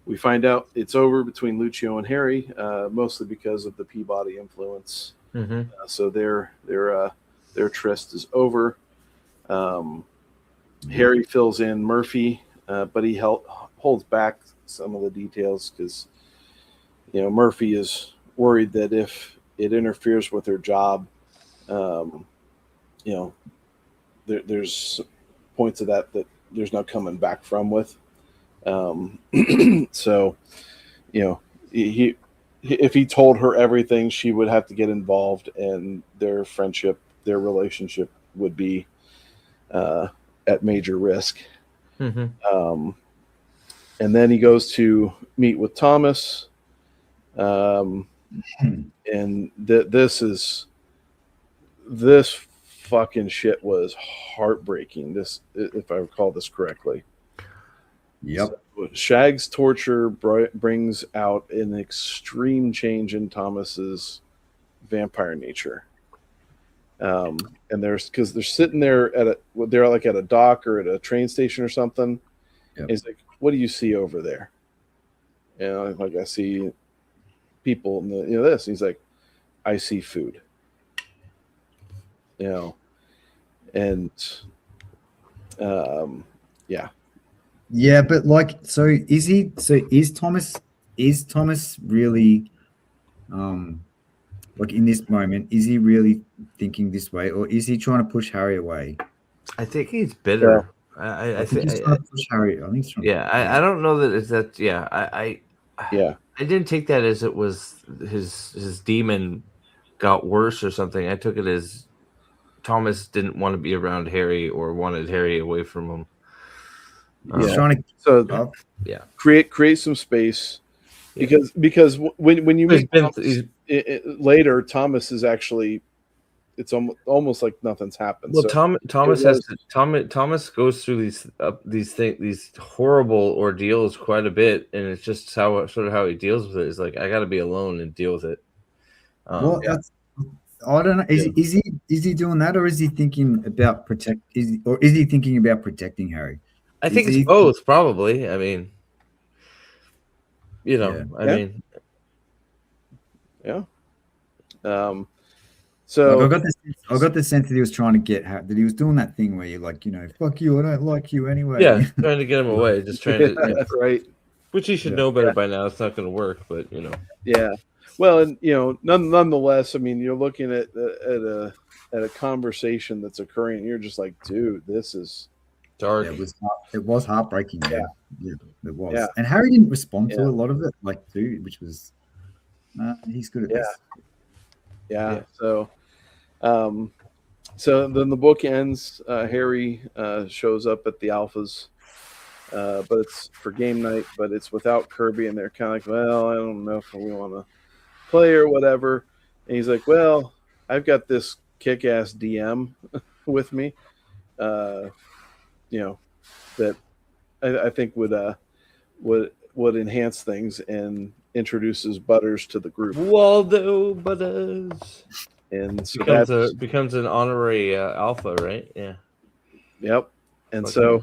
we find out it's over between Lucio and Harry, mostly because of the Peabody influence. Mm-hmm. So their tryst is over. Harry fills in Murphy, but he holds back some of the details because Murphy is worried that if it interferes with her job, there's points of that there's no coming back from with. So he if he told her everything, she would have to get involved, and their relationship would be at major risk. Mm-hmm. And then he goes to meet with Thomas, and this fucking shit was heartbreaking. This, if I recall this correctly. Yep. So Shag's torture brings out an extreme change in Thomas's vampire nature. And because they're sitting there they're like at a dock or at a train station or something. Yep. He's like, "What do you see over there?" And like, I see people in this. And he's like, "I see food." And yeah. Yeah, but like, so is Thomas really, like in this moment, is he really thinking this way, or is he trying to push Harry away? I think he's bitter. I think he's trying to push Harry. I think he's trying I don't know that it's that. Yeah, I didn't take that as it was his demon got worse or something. I took it as Thomas didn't want to be around Harry or wanted Harry away from him. He's trying to create some space, because when you meet Thomas, later, Thomas is actually, it's almost like nothing's happened. Well, so Thomas goes through these horrible ordeals quite a bit, and it's just how he deals with it. Is like, I got to be alone and deal with it. I don't know. Is he doing that, or is he thinking about protecting Harry? I think it's both, probably. I mean, So like I got the sense that he was trying to get that he was doing that thing where you're like, fuck you, I don't like you anyway. Yeah, trying to get him away, just trying to right. Which he should know better by now. It's not going to work, but Yeah. Well, and nonetheless, I mean, you're looking at a conversation that's occurring, and you're just like, dude, this is dark. It was heartbreaking. Yeah, it was. Yeah. And Harry didn't respond to a lot of it, like too, which was he's good at this. Yeah. So, so then the book ends. Harry shows up at the Alphas, but it's for game night, but it's without Kirby, and they're kind of like, well, I don't know if we want to play or whatever. And he's like, well, I've got this kick-ass DM with me, that I think would enhance things, and introduces Butters to the group. Waldo Butters. And so becomes an honorary alpha, right? Yeah. Yep. And so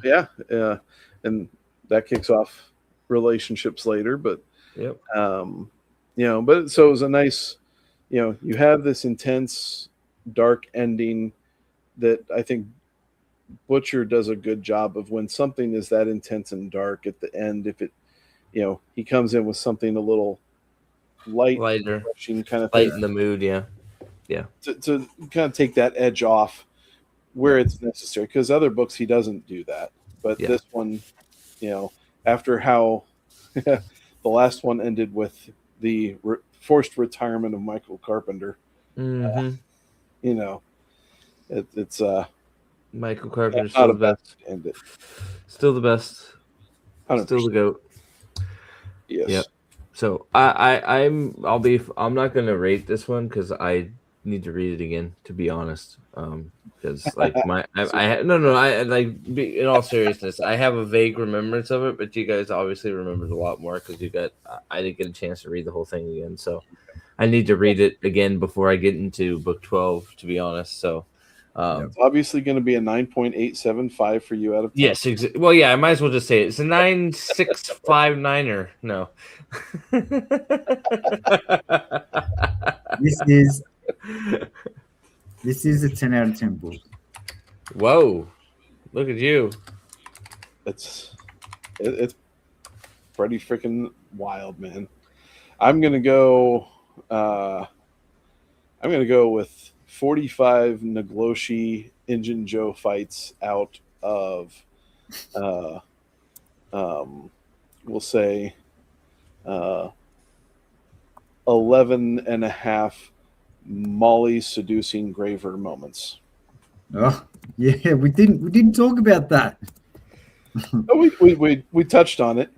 and that kicks off relationships later, but yep. But so it was a nice, you have this intense, dark ending that I think Butcher does a good job of. When something is that intense and dark at the end, if it, he comes in with something a little lighter, kind of lighten the mood, yeah. To kind of take that edge off where it's necessary, because other books he doesn't do that, but this one, after how the last one ended with the forced retirement of Michael Carpenter, it's Michael Carpenter's still the best. End it. Still the best. 100%. Still the GOAT. Yes. Yep. So I'm not gonna rate this one because I need to read it again, to be honest. Because like in all seriousness, I have a vague remembrance of it, but you guys obviously remembered a lot more because I didn't get a chance to read the whole thing again, so I need to read it again before I get into book 12, to be honest. So it's obviously going to be a 9.875 for you out of 10. Yes, well, yeah, I might as well just say it. It's a 9.659er. No. This is a 10 out of 10 book. Whoa. Look at you. It's pretty freaking wild, man. I'm going to go with 45 Nagloshi Injun Joe fights out of we'll say 11 and a half Molly seducing Graver moments. Oh yeah, we didn't talk about that. we touched on it.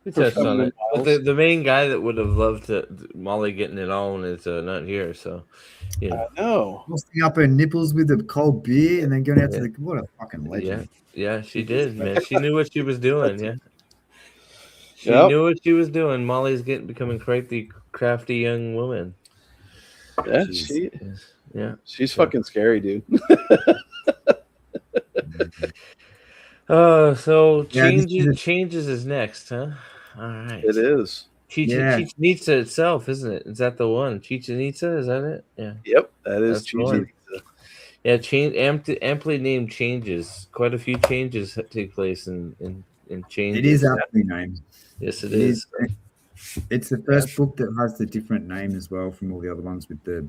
We touched on it. But the main guy that would have loved Molly getting it on is not here, so I know. Busting up her nipples with a cold beer and then going out to the what a fucking legend. Yeah, she did, man. She knew what she was doing, yeah. She knew what she was doing. Molly's becoming quite the crafty young woman. Yeah, she's fucking scary, dude. So changes is next, huh? All right. It is. Chichen Itza itself, isn't it? Is that the one? Chichen Itza, is that it? Yeah. Yep, that is Chichen Itza. Yeah, amply named changes. Quite a few changes take place in changes. It is aptly named. Yes, it is. It's the first book that has the different name as well from all the other ones with the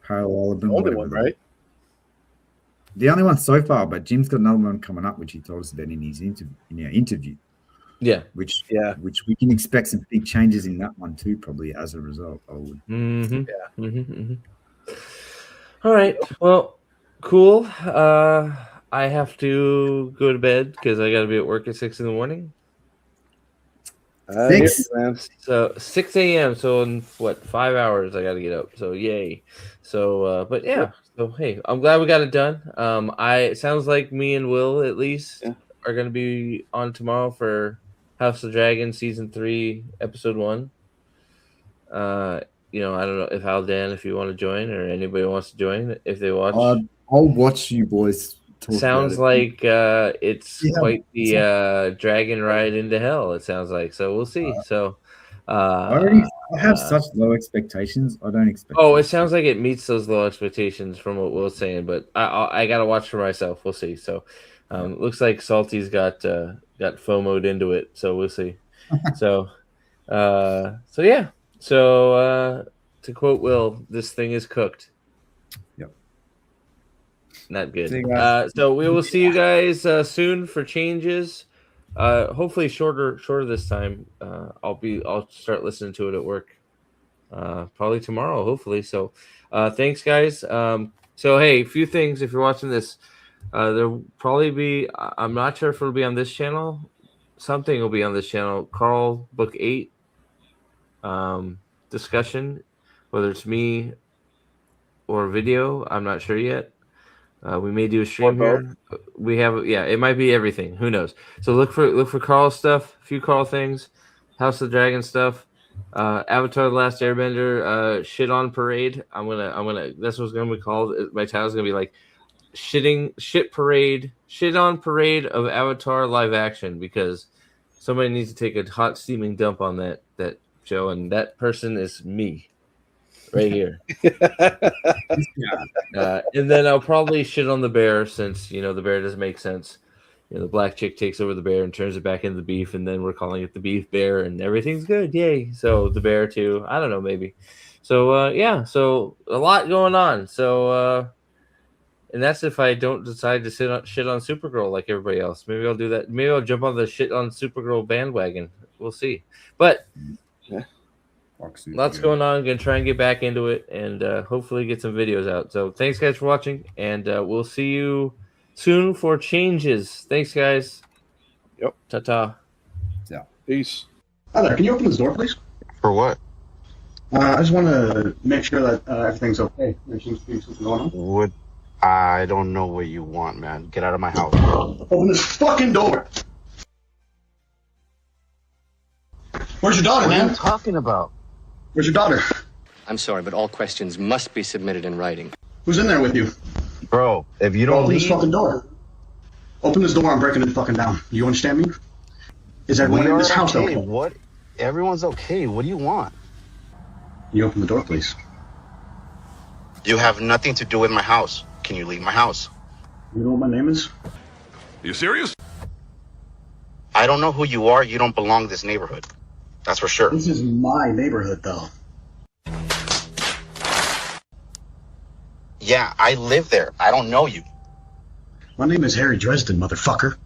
parallelism. The only one, right? The only one so far, but Jim's got another one coming up, which he told us about in his interview. Yeah, which we can expect some big changes in that one too, probably as a result. I would. Mm-hmm. Yeah. Mm-hmm. All right. Well, cool. I have to go to bed because I got to be at work at 6 a.m. 6? So 6 a.m. So in 5 hours I got to get up. So yay. So but yeah. So hey, I'm glad we got it done. It sounds like me and Will at least are going to be on tomorrow for House of Dragon season 3 episode 1. I don't know if Aldan, if you want to join or anybody wants to join if they watch. I'll watch you boys. Sounds like it's quite the dragon ride into hell. It sounds like, so we'll see. So I I have such low expectations. I don't expect. Oh, it sounds like it meets those low expectations from what Will's saying, but I gotta watch for myself. We'll see. So, looks like Salty's got FOMO'd into it. So we'll see. So yeah. So to quote Will, this thing is cooked. Yep. Not good. See you guys. So we will see you guys soon for changes. Hopefully shorter this time. I'll start listening to it at work. Probably tomorrow, hopefully. So thanks guys. So hey, a few things if you're watching this. There'll probably be, I'm not sure if it'll be on this channel. Something will be on this channel. Carl Book 8 discussion, whether it's me or video, I'm not sure yet. We may do a stream here. We have, it might be everything. Who knows? So look for Carl stuff, a few Carl things, House of the Dragon stuff, Avatar: The Last Airbender, shit on parade. I'm gonna. That's what's gonna be called. My title's gonna be like shit on parade of Avatar live action, because somebody needs to take a hot steaming dump on that show, and that person is me. Right here. And then I'll probably shit on the bear, since the bear doesn't make sense. The black chick takes over the bear and turns it back into the beef, and then we're calling it the beef bear, and everything's good. Yay. So the bear too. I don't know, maybe. So so a lot going on. So and that's if I don't decide to shit on Supergirl like everybody else. Maybe I'll do that. Maybe I'll jump on the shit on Supergirl bandwagon. We'll see. But lots going on. Gonna try and get back into it, and hopefully get some videos out. So thanks guys for watching, and we'll see you soon for changes. Thanks guys. Yep. Ta-ta. Yeah. Peace. Hi there. Can you open this door, please? For what? I just want to make sure that everything's okay. There seems to be something going on. What? I don't know what you want, man. Get out of my house. Open this fucking door. Where's your daughter, What are man? you talking about? Where's your daughter? I'm sorry, but all questions must be submitted in writing. Who's in there with you? Bro, if you don't Open this leave, fucking door. Open this door. I'm breaking it fucking down. You understand me? Is everyone we in are this house okay. okay? What? Everyone's okay. What do you want? Can you open the door, please? You have nothing to do with my house. Can you leave my house? You know what my name is? You serious? I don't know who you are. You don't belong in this neighborhood. That's for sure. This is my neighborhood, though. Yeah, I live there. I don't know you. My name is Harry Dresden, motherfucker.